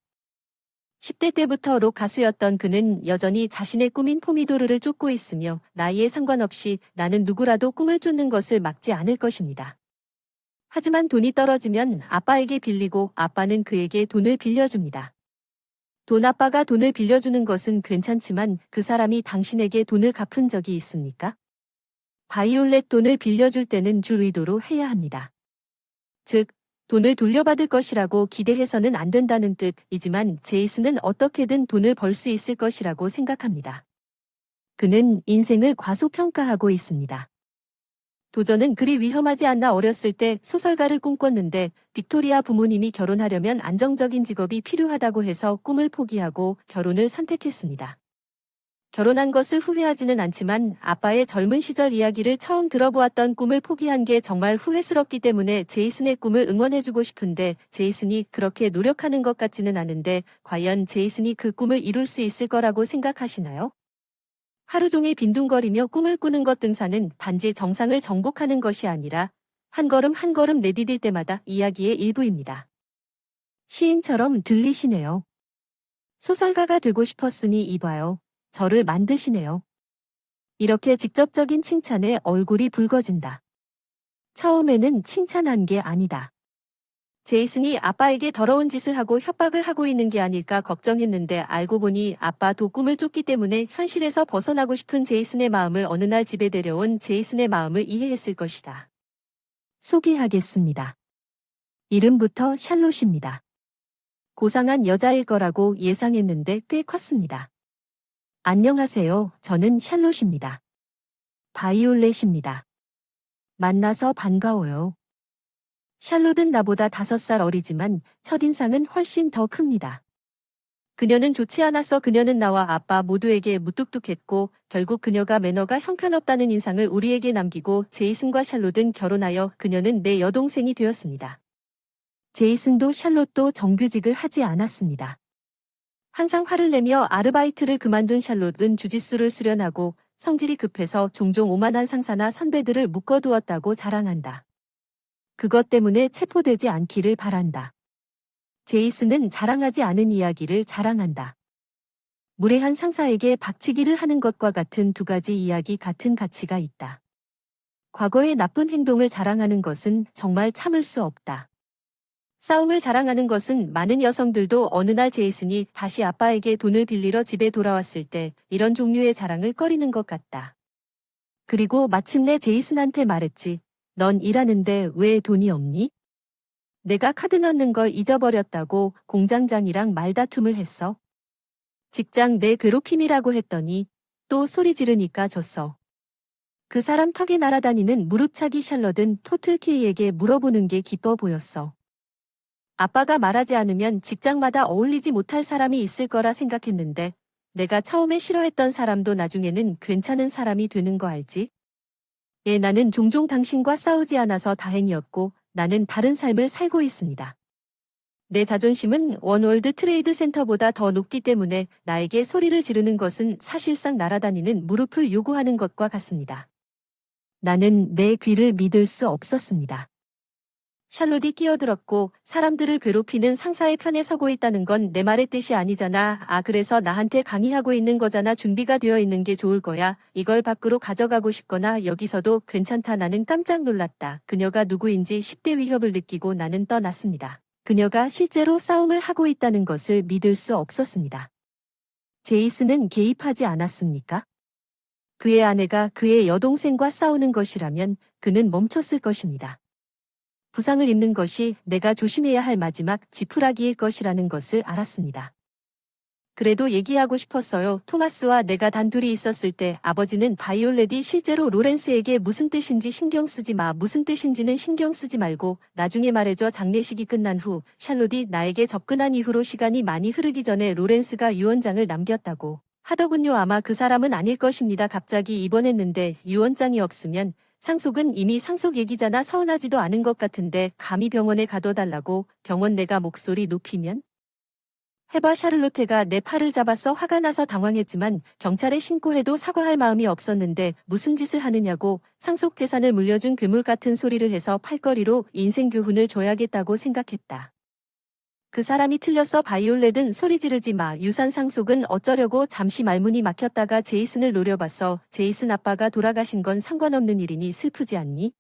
10대 때부터 록 가수였던 그는 여전히 자신의 꿈인 포미도르를 쫓고 있으며 나이에 상관없이 나는 누구라도 꿈을 쫓는 것을 막지 않을 것입니다. 하지만 돈이 떨어지면 아빠에게 빌리고 아빠는 그에게 돈을 빌려줍니다. 아빠가 돈을 빌려주는 것은 괜찮지만 그 사람이 당신에게 돈을 갚은 적이 있습니까? 바이올렛 돈을 빌려줄 때는 줄 의도로 해야 합니다. 즉, 돈을 돌려받을 것이라고 기대해서는 안 된다는 뜻이지만 제이슨은 어떻게든 돈을 벌 수 있을 것이라고 생각합니다. 그는 인생을 과소평가하고 있습니다. 도전은 그리 위험하지 않나. 어렸을 때 소설가를 꿈꿨는데 빅토리아 부모님이 결혼하려면 안정적인 직업이 필요하다고 해서 꿈을 포기하고 결혼을 선택했습니다. 결혼한 것을 후회하지는 않지만 아빠의 젊은 시절 이야기를 처음 들어보았던 꿈을 포기한 게 정말 후회스럽기 때문에 제이슨의 꿈을 응원해주고 싶은데 제이슨이 그렇게 노력하는 것 같지는 않은데 과연 제이슨이 그 꿈을 이룰 수 있을 거라고 생각하시나요? 하루 종일 빈둥거리며 꿈을 꾸는 것 등산은 단지 정상을 정복하는 것이 아니라 한 걸음 한 걸음 내디딜 때마다 이야기의 일부입니다. 시인처럼 들리시네요. 소설가가 되고 싶었으니 이봐요. 저를 만드시네요. 이렇게 직접적인 칭찬에 얼굴이 붉어진다. 처음에는 칭찬한 게 아니다. 제이슨이 아빠에게 더러운 짓을 하고 협박을 하고 있는 게 아닐까 걱정했는데 알고 보니 아빠도 꿈을 쫓기 때문에 현실에서 벗어나고 싶은 제이슨의 마음을 어느 날 집에 데려온 제이슨의 마음을 이해했을 것이다. 소개하겠습니다. 이름부터 샬롯입니다. 고상한 여자일 거라고 예상했는데 꽤 컸습니다. 안녕하세요. 저는 샬롯입니다. 바이올렛입니다. 만나서 반가워요. 샬롯은 나보다 5살 어리지만 첫인상은 훨씬 더 큽니다. 그녀는 좋지 않았어. 그녀는 나와 아빠 모두에게 무뚝뚝했고 결국 그녀가 매너가 형편없다는 인상을 우리에게 남기고 제이슨과 샬롯은 결혼하여 그녀는 내 여동생이 되었습니다. 제이슨도 샬롯도 정규직을 하지 않았습니다. 항상 화를 내며 아르바이트를 그만둔 샬롯은 주짓수를 수련하고 성질이 급해서 종종 오만한 상사나 선배들을 묶어두었다고 자랑한다. 그것 때문에 체포되지 않기를 바란다. 제이슨은 자랑하지 않은 이야기를 자랑한다. 무례한 상사에게 박치기를 하는 것과 같은 두 가지 이야기 같은 가치가 있다. 과거의 나쁜 행동을 자랑하는 것은 정말 참을 수 없다. 싸움을 자랑하는 것은 많은 여성들도 어느 날 제이슨이 다시 아빠에게 돈을 빌리러 집에 돌아왔을 때 이런 종류의 자랑을 꺼리는 것 같다. 그리고 마침내 제이슨한테 말했지. 넌 일하는데 왜 돈이 없니? 내가 카드 넣는 걸 잊어버렸다고 공장장이랑 말다툼을 했어. 직장 내 괴롭힘이라고 했더니 또 소리 지르니까 졌어. 그 사람 턱에 날아다니는 무릎차기 샬럿은 토틀케이에게 물어보는 게 기뻐 보였어. 아빠가 말하지 않으면 직장마다 어울리지 못할 사람이 있을 거라 생각했는데 내가 처음에 싫어했던 사람도 나중에는 괜찮은 사람이 되는 거 알지? 예, 나는 종종 당신과 싸우지 않아서 다행이었고 나는 다른 삶을 살고 있습니다. 내 자존심은 원월드 트레이드 센터보다 더 높기 때문에 나에게 소리를 지르는 것은 사실상 날아다니는 무릎을 요구하는 것과 같습니다. 나는 내 귀를 믿을 수 없었습니다. 샬롯이 끼어들었고 사람들을 괴롭히는 상사의 편에 서고 있다는 건 내 말의 뜻이 아니잖아. 아, 그래서 나한테 강의하고 있는 거잖아. 준비가 되어 있는 게 좋을 거야. 이걸 밖으로 가져가고 싶거나 여기서도 괜찮다. 나는 깜짝 놀랐다. 그녀가 누구인지 10대 위협을 느끼고 나는 떠났습니다. 그녀가 실제로 싸움을 하고 있다는 것을 믿을 수 없었습니다. 제이슨은 개입하지 않았습니까? 그의 아내가 그의 여동생과 싸우는 것이라면 그는 멈췄을 것입니다. 부상을 입는 것이 내가 조심해야 할 마지막 지푸라기일 것이라는 것을 알았습니다. 그래도 얘기하고 싶었어요. 토마스와 내가 단둘이 있었을 때 아버지는 바이올렛이 실제로 로렌스에게 무슨 뜻인지 신경 쓰지 마. 무슨 뜻인지는 신경 쓰지 말고 나중에 말해줘. 장례식이 끝난 후 샬롯이 나에게 접근한 이후로 시간이 많이 흐르기 전에 로렌스가 유언장을 남겼다고 하더군요. 아마 그 사람은 아닐 것입니다. 갑자기 입원했는데 유언장이 없으면 상속은 이미 상속 얘기잖아. 서운하지도 않은 것 같은데 감히 병원에 가둬달라고. 병원 내가 목소리 높이면? 해봐. 샤를로테가 내 팔을 잡았어. 화가 나서 당황했지만 경찰에 신고해도 사과할 마음이 없었는데 무슨 짓을 하느냐고. 상속 재산을 물려준 괴물 같은 소리를 해서 팔걸이로 인생 교훈을 줘야겠다고 생각했다. 그 사람이 틀렸어. 바이올렛은 소리 지르지 마. 유산 상속은 어쩌려고. 잠시 말문이 막혔다가 제이슨을 노려봤어. 제이슨 아빠가 돌아가신 건 상관없는 일이니 슬프지 않니?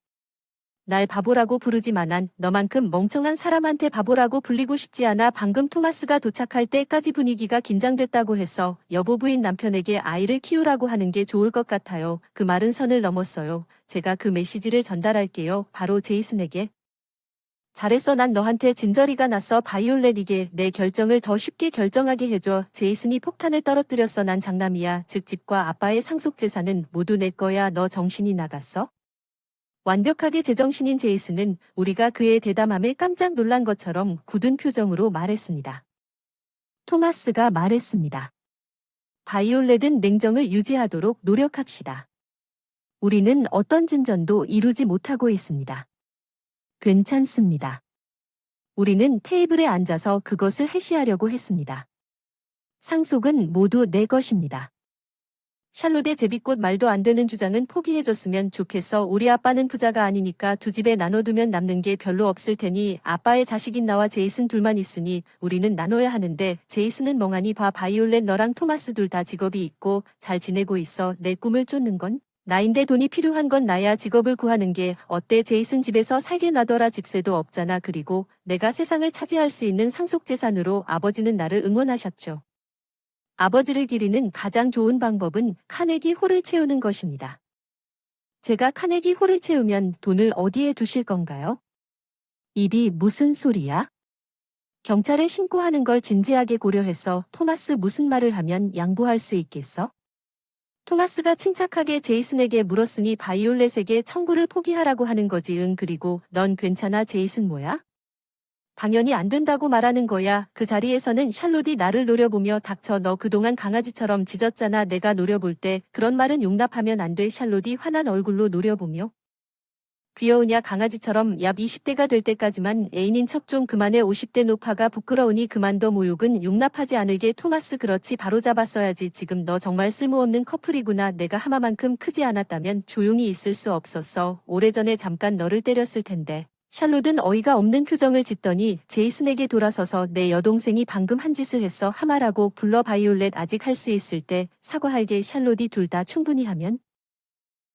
날 바보라고 부르지 마. 난 너만큼 멍청한 사람한테 바보라고 불리고 싶지 않아. 방금 토마스가 도착할 때까지 분위기가 긴장됐다고 했어. 여보 부인 남편에게 아이를 키우라고 하는 게 좋을 것 같아요. 그 말은 선을 넘었어요. 제가 그 메시지를 전달할게요. 바로 제이슨에게. 잘했어. 난 너한테 진저리가 났어. 바이올렛, 이게 내 결정을 더 쉽게 결정하게 해줘. 제이슨이 폭탄을 떨어뜨렸어. 난 장남이야. 즉 집과 아빠의 상속 재산은 모두 내 거야. 너 정신이 나갔어? 완벽하게 제정신인 제이슨은 우리가 그의 대담함에 깜짝 놀란 것처럼 굳은 표정으로 말했습니다. 토마스가 말했습니다. 바이올렛은 냉정을 유지하도록 노력합시다. 우리는 어떤 진전도 이루지 못하고 있습니다. 괜찮습니다. 우리는 테이블에 앉아서 그것을 해시하려고 했습니다. 상속은 모두 내 것입니다. 샬롯의 제비꽃 말도 안 되는 주장은 포기해줬으면 좋겠어. 우리 아빠는 부자가 아니니까 두 집에 나눠두면 남는 게 별로 없을 테니 아빠의 자식인 나와 제이슨 둘만 있으니 우리는 나눠야 하는데 제이슨은 멍하니 봐. 바이올렛 너랑 토마스 둘 다 직업이 있고 잘 지내고 있어. 내 꿈을 쫓는 건 나인데 돈이 필요한 건 나야. 직업을 구하는 게 어때? 제이슨 집에서 살게 놔둬라. 집세도 없잖아. 그리고 내가 세상을 차지할 수 있는 상속재산으로 아버지는 나를 응원하셨죠. 아버지를 기리는 가장 좋은 방법은 카네기 홀을 채우는 것입니다. 제가 카네기 홀을 채우면 돈을 어디에 두실 건가요? 입이 무슨 소리야? 경찰에 신고하는 걸 진지하게 고려해서 토마스 무슨 말을 하면 양보할 수 있겠어? 토마스가 침착하게 제이슨에게 물었으니 바이올렛에게 청구를 포기하라고 하는 거지. 응. 그리고 넌 괜찮아? 제이슨 뭐야? 당연히 안 된다고 말하는 거야. 그 자리에서는 샬롯이 나를 노려보며 닥쳐. 너 그동안 강아지처럼 짖었잖아. 내가 노려볼 때. 그런 말은 용납하면 안 돼. 샬롯이 화난 얼굴로 노려보며. 귀여우냐 강아지처럼 얍 20대가 될 때까지만 애인인 척 좀 그만해 50대 노파가 부끄러우니 그만둬 모욕은 용납하지 않을게 토마스 그렇지 바로잡았어야지 지금 너 정말 쓸모없는 커플이구나 내가 하마만큼 크지 않았다면 조용히 있을 수 없었어 오래전에 잠깐 너를 때렸을 텐데 샬롯은 어이가 없는 표정을 짓더니 제이슨에게 돌아서서 내 여동생이 방금 한 짓을 했어 하마라고 불러 바이올렛 아직 할 수 있을 때 사과할게 샬롯이 둘 다 충분히 하면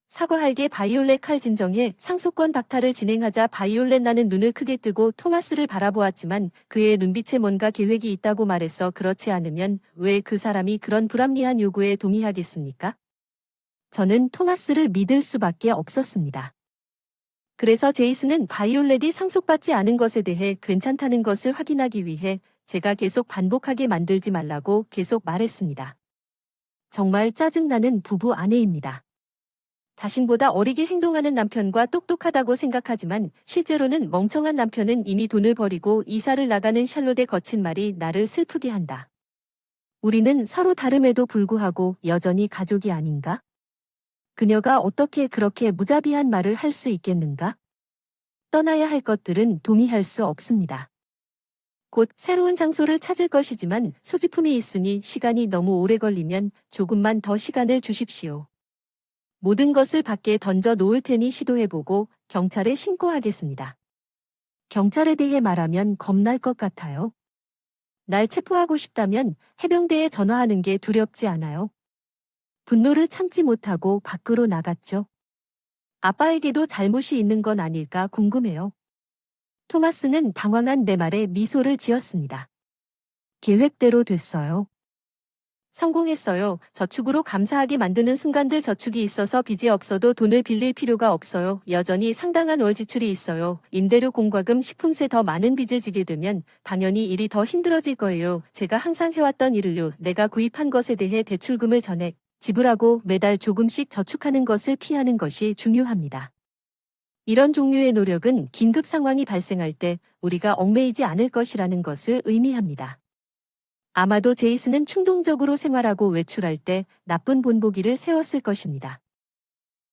사과할게 바이올렛 칼 진정해 상속권 박탈을 진행하자 바이올렛 나는 눈을 크게 뜨고 토마스를 바라보았지만 그의 눈빛에 뭔가 계획이 있다고 말했어 그렇지 않으면 왜 그 사람이 그런 불합리한 요구에 동의하겠습니까? 저는 토마스를 믿을 수밖에 없었습니다. 그래서 제이슨은 바이올렛이 상속받지 않은 것에 대해 괜찮다는 것을 확인하기 위해 제가 계속 반복하게 만들지 말라고 계속 말했습니다. 정말 짜증나는 부부 아내입니다. 자신보다 어리게 행동하는 남편과 똑똑하다고 생각하지만 실제로는 멍청한 남편은 이미 돈을 버리고 이사를 나가는 샬롯의 거친 말이 나를 슬프게 한다. 우리는 서로 다름에도 불구하고 여전히 가족이 아닌가? 그녀가 어떻게 그렇게 무자비한 말을 할 수 있겠는가? 떠나야 할 것들은 동의할 수 없습니다. 곧 새로운 장소를 찾을 것이지만 소지품이 있으니 시간이 너무 오래 걸리면 조금만 더 시간을 주십시오. 모든 것을 밖에 던져 놓을 테니 시도해보고 경찰에 신고하겠습니다. 경찰에 대해 말하면 겁날 것 같아요. 날 체포하고 싶다면 해병대에 전화하는 게 두렵지 않아요. 분노를 참지 못하고 밖으로 나갔죠. 아빠에게도 잘못이 있는 건 아닐까 궁금해요. 토마스는 당황한 내 말에 미소를 지었습니다. 계획대로 됐어요. 성공했어요. 저축으로 감사하게 만드는 순간들 저축이 있어서 빚이 없어도 돈을 빌릴 필요가 없어요. 여전히 상당한 월 지출이 있어요. 임대료 공과금 식품세 더 많은 빚을 지게 되면 당연히 일이 더 힘들어질 거예요. 제가 항상 해왔던 일을요. 내가 구입한 것에 대해 대출금을 전액 지불하고 매달 조금씩 저축하는 것을 피하는 것이 중요합니다. 이런 종류의 노력은 긴급 상황이 발생할 때 우리가 얽매이지 않을 것이라는 것을 의미합니다. 아마도 제이슨은 충동적으로 생활하고 외출할 때 나쁜 본보기를 세웠을 것입니다.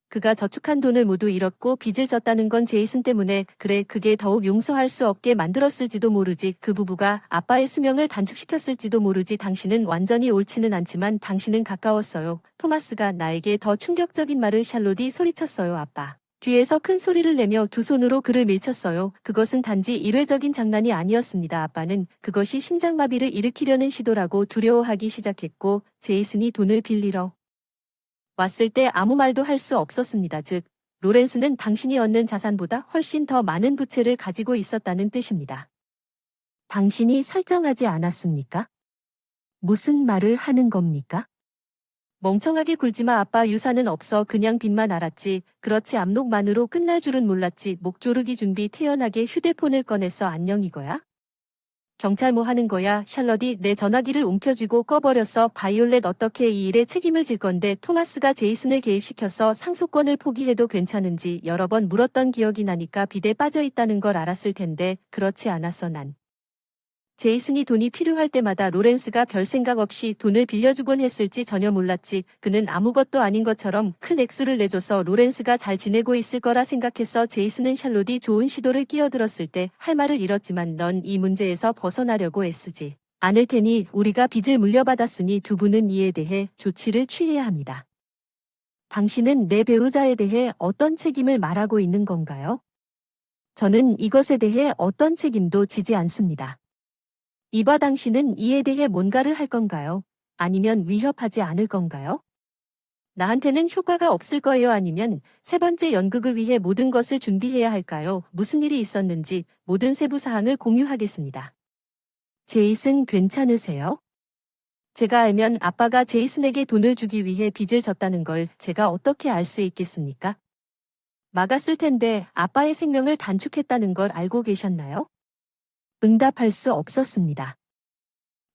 그가 저축한 돈을 모두 잃었고 빚을 졌다는 건 제이슨 때문에 그래 그게 더욱 용서할 수 없게 만들었을지도 모르지 그 부부가 아빠의 수명을 단축시켰을지도 모르지 당신은 완전히 옳지는 않지만 당신은 가까웠어요. 토마스가 나에게 더 충격적인 말을 샬롯이 소리쳤어요. 아빠. 뒤에서 큰 소리를 내며 두 손으로 그를 밀쳤어요. 그것은 단지 일회적인 장난이 아니었습니다. 아빠는 그것이 심장마비를 일으키려는 시도라고 두려워하기 시작했고 제이슨이 돈을 빌리러 왔을 때 아무 말도 할 수 없었습니다. 즉, 로렌스는 당신이 얻는 자산보다 훨씬 더 많은 부채를 가지고 있었다는 뜻입니다. 당신이 설정하지 않았습니까? 무슨 말을 하는 겁니까? 멍청하게 굴지마 아빠 유산은 없어 그냥 빚만 알았지. 그렇지 압록만으로 끝날 줄은 몰랐지. 목조르기 준비 태연하게 휴대폰을 꺼냈어. 안녕 이거야? 경찰 뭐 하는 거야? 샬럿이 내 전화기를 움켜쥐고 꺼버렸어. 바이올렛 어떻게 이 일에 책임을 질 건데 토마스가 제이슨을 개입시켜서 상속권을 포기해도 괜찮은지 여러 번 물었던 기억이 나니까 빚에 빠져있다는 걸 알았을 텐데 그렇지 않았어 난. 제이슨이 돈이 필요할 때마다 로렌스가 별 생각 없이 돈을 빌려주곤 했을지 전혀 몰랐지. 그는 아무것도 아닌 것처럼 큰 액수를 내줘서 로렌스가 잘 지내고 있을 거라 생각했어. 제이슨은 샬롯이 좋은 시도를 끼어들었을 때 할 말을 잃었지만 넌 이 문제에서 벗어나려고 애쓰지 않을 테니 우리가 빚을 물려받았으니 두 분은 이에 대해 조치를 취해야 합니다. 당신은 내 배우자에 대해 어떤 책임을 말하고 있는 건가요? 저는 이것에 대해 어떤 책임도 지지 않습니다. 이봐 당신은 이에 대해 뭔가를 할 건가요? 아니면 위협하지 않을 건가요? 나한테는 효과가 없을 거예요. 아니면 세 번째 연극을 위해 모든 것을 준비해야 할까요? 무슨 일이 있었는지 모든 세부 사항을 공유하겠습니다. 제이슨 괜찮으세요? 제가 알면 아빠가 제이슨에게 돈을 주기 위해 빚을 졌다는 걸 제가 어떻게 알 수 있겠습니까? 막았을 텐데 아빠의 생명을 단축했다는 걸 알고 계셨나요? 응답할 수 없었습니다.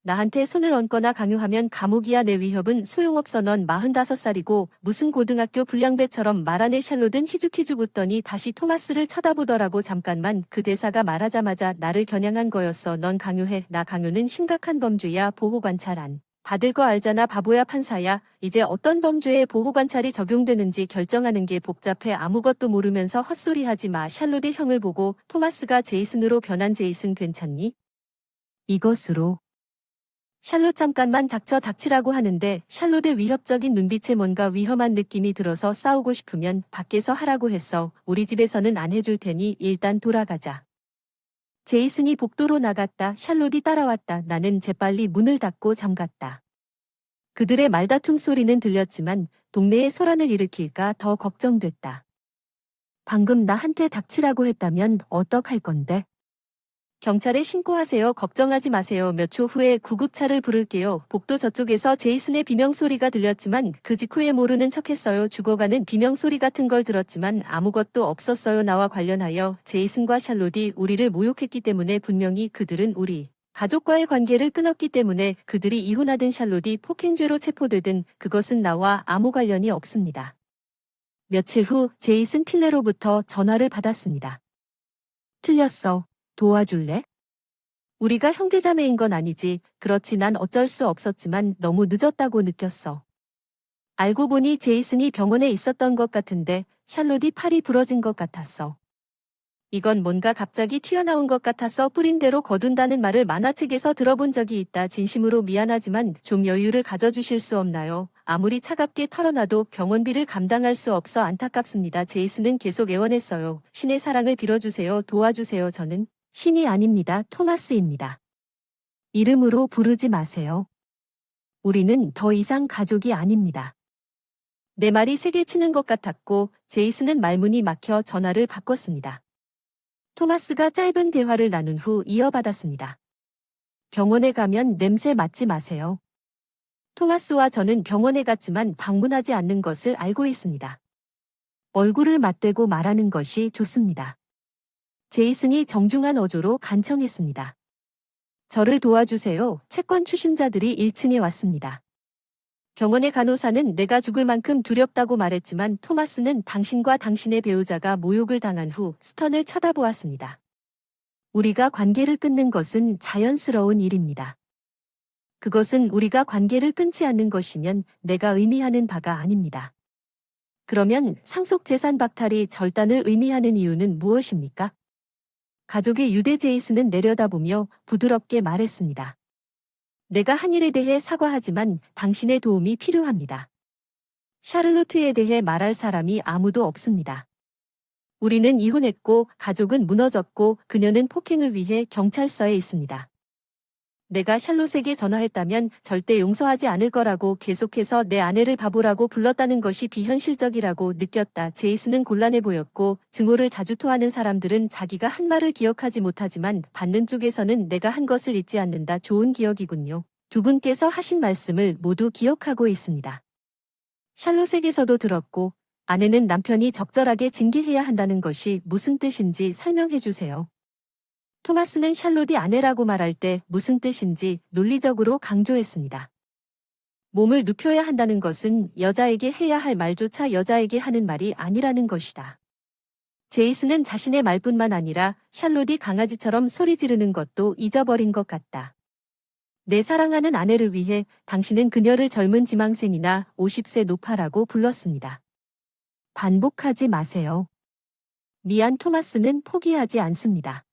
나한테 손을 얹거나 강요하면 감옥이야. 내 위협은 소용없어. 넌 45살이고 무슨 고등학교 불량배처럼 말하네. 샬롯은 희죽희죽 웃더니 다시 토마스를 쳐다보더라고. 잠깐만 그 대사가 말하자마자 나를 겨냥한 거였어. 넌 강요해. 나 강요는 심각한 범죄야. 보호관찰 안 받을 거 알잖아 바보야 판사야. 이제 어떤 범죄에 보호관찰이 적용되는지 결정하는 게 복잡해. 아무것도 모르면서 헛소리하지 마. 샬롯의 형을 보고 토마스가 제이슨으로 변한 제이슨 괜찮니? 이것으로. 샬롯 잠깐만 닥치라고 하는데 샬롯의 위협적인 눈빛에 뭔가 위험한 느낌이 들어서 싸우고 싶으면 밖에서 하라고 했어. 우리 집에서는 안 해줄 테니 일단 돌아가자. 제이슨이 복도로 나갔다. 샬롯이 따라왔다. 나는 재빨리 문을 닫고 잠갔다. 그들의 말다툼 소리는 들렸지만 동네에 소란을 일으킬까 더 걱정됐다. 방금 나한테 닥치라고 했다면 어떡할 건데? 경찰에 신고하세요. 걱정하지 마세요. 몇 초 후에 구급차를 부를게요. 복도 저쪽에서 제이슨의 비명소리가 들렸지만 그 직후에 모르는 척했어요. 죽어가는 비명소리 같은 걸 들었지만 아무것도 없었어요. 나와 관련하여 제이슨과 샬롯이 우리를 모욕했기 때문에 분명히 그들은 우리 가족과의 관계를 끊었기 때문에 그들이 이혼하든 샬롯이 폭행죄로 체포되든 그것은 나와 아무 관련이 없습니다. 며칠 후 제이슨 필레로부터 전화를 받았습니다. 틀렸어. 도와줄래? 우리가 형제자매인 건 아니지. 그렇지 난 어쩔 수 없었지만 너무 늦었다고 느꼈어. 알고 보니 제이슨이 병원에 있었던 것 같은데 샬롯이 팔이 부러진 것 같았어. 이건 뭔가 갑자기 튀어나온 것 같아서 뿌린 대로 거둔다는 말을 만화책에서 들어본 적이 있다. 진심으로 미안하지만 좀 여유를 가져주실 수 없나요? 아무리 차갑게 털어놔도 병원비를 감당할 수 없어 안타깝습니다. 제이슨은 계속 애원했어요. 신의 사랑을 빌어주세요. 도와주세요. 저는 신이 아닙니다. 토마스입니다. 이름으로 부르지 마세요. 우리는 더 이상 가족이 아닙니다. 내 말이 세게 치는 것 같았고 제이슨은 말문이 막혀 전화를 바꿨습니다. 토마스가 짧은 대화를 나눈 후 이어받았습니다. 병원에 가면 냄새 맡지 마세요. 토마스와 저는 병원에 갔지만 방문하지 않는 것을 알고 있습니다. 얼굴을 맞대고 말하는 것이 좋습니다. 제이슨이 정중한 어조로 간청했습니다. 저를 도와주세요. 채권 추심자들이 1층에 왔습니다. 병원의 간호사는 내가 죽을 만큼 두렵다고 말했지만 토마스는 당신과 당신의 배우자가 모욕을 당한 후 스턴을 쳐다보았습니다. 우리가 관계를 끊는 것은 자연스러운 일입니다. 그것은 우리가 관계를 끊지 않는 것이면 내가 의미하는 바가 아닙니다. 그러면 상속재산 박탈이 절단을 의미하는 이유는 무엇입니까? 가족의 유대 제이슨은 내려다보며 부드럽게 말했습니다. 내가 한 일에 대해 사과하지만 당신의 도움이 필요합니다. 샤를로트에 대해 말할 사람이 아무도 없습니다. 우리는 이혼했고 가족은 무너졌고 그녀는 폭행을 위해 경찰서에 있습니다. 내가 샬롯에게 전화했다면 절대 용서하지 않을 거라고 계속해서 내 아내를 바보라고 불렀다는 것이 비현실적이라고 느꼈다. 제이슨은 곤란해 보였고 증오를 자주 토하는 사람들은 자기가 한 말을 기억하지 못하지만 받는 쪽에서는 내가 한 것을 잊지 않는다. 좋은 기억이군요. 두 분께서 하신 말씀을 모두 기억하고 있습니다. 샬롯에게서도 들었고 아내는 남편이 적절하게 징계해야 한다는 것이 무슨 뜻인지 설명해 주세요. 토마스는 샬롯이 아내라고 말할 때 무슨 뜻인지 논리적으로 강조했습니다. 몸을 눕혀야 한다는 것은 여자에게 해야 할 말조차 여자에게 하는 말이 아니라는 것이다. 제이슨은 자신의 말뿐만 아니라 샬롯이 강아지처럼 소리 지르는 것도 잊어버린 것 같다. 내 사랑하는 아내를 위해 당신은 그녀를 젊은 지망생이나 50세 노파라고 불렀습니다. 반복하지 마세요. 미안. 토마스는 포기하지 않습니다.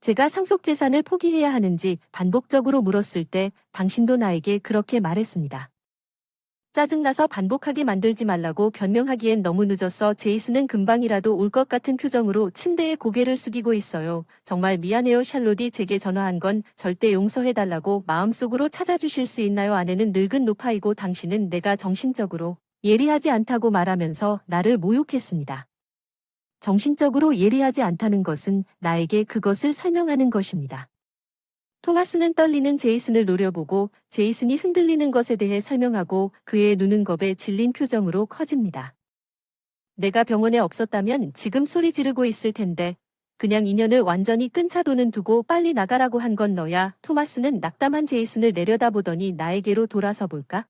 제가 상속재산을 포기해야 하는지 반복적으로 물었을 때 당신도 나에게 그렇게 말했습니다. 짜증나서 반복하게 만들지 말라고 변명하기엔 너무 늦었어. 제이슨은 금방이라도 올 것 같은 표정으로 침대에 고개를 숙이고 있어요. 정말 미안해요. 샬롯이 제게 전화한 건 절대 용서해달라고 마음속으로 찾아주실 수 있나요? 아내는 늙은 노파이고 당신은 내가 정신적으로 예리하지 않다고 말하면서 나를 모욕했습니다. 정신적으로 예리하지 않다는 것은 나에게 그것을 설명하는 것입니다. 토마스는 떨리는 제이슨을 노려보고 제이슨이 흔들리는 것에 대해 설명하고 그의 눈은 겁에 질린 표정으로 커집니다. 내가 병원에 없었다면 지금 소리 지르고 있을 텐데 그냥 인연을 완전히 끊자. 돈은 두고 빨리 나가라고 한 건 너야. 토마스는 낙담한 제이슨을 내려다보더니 나에게로 돌아서 볼까?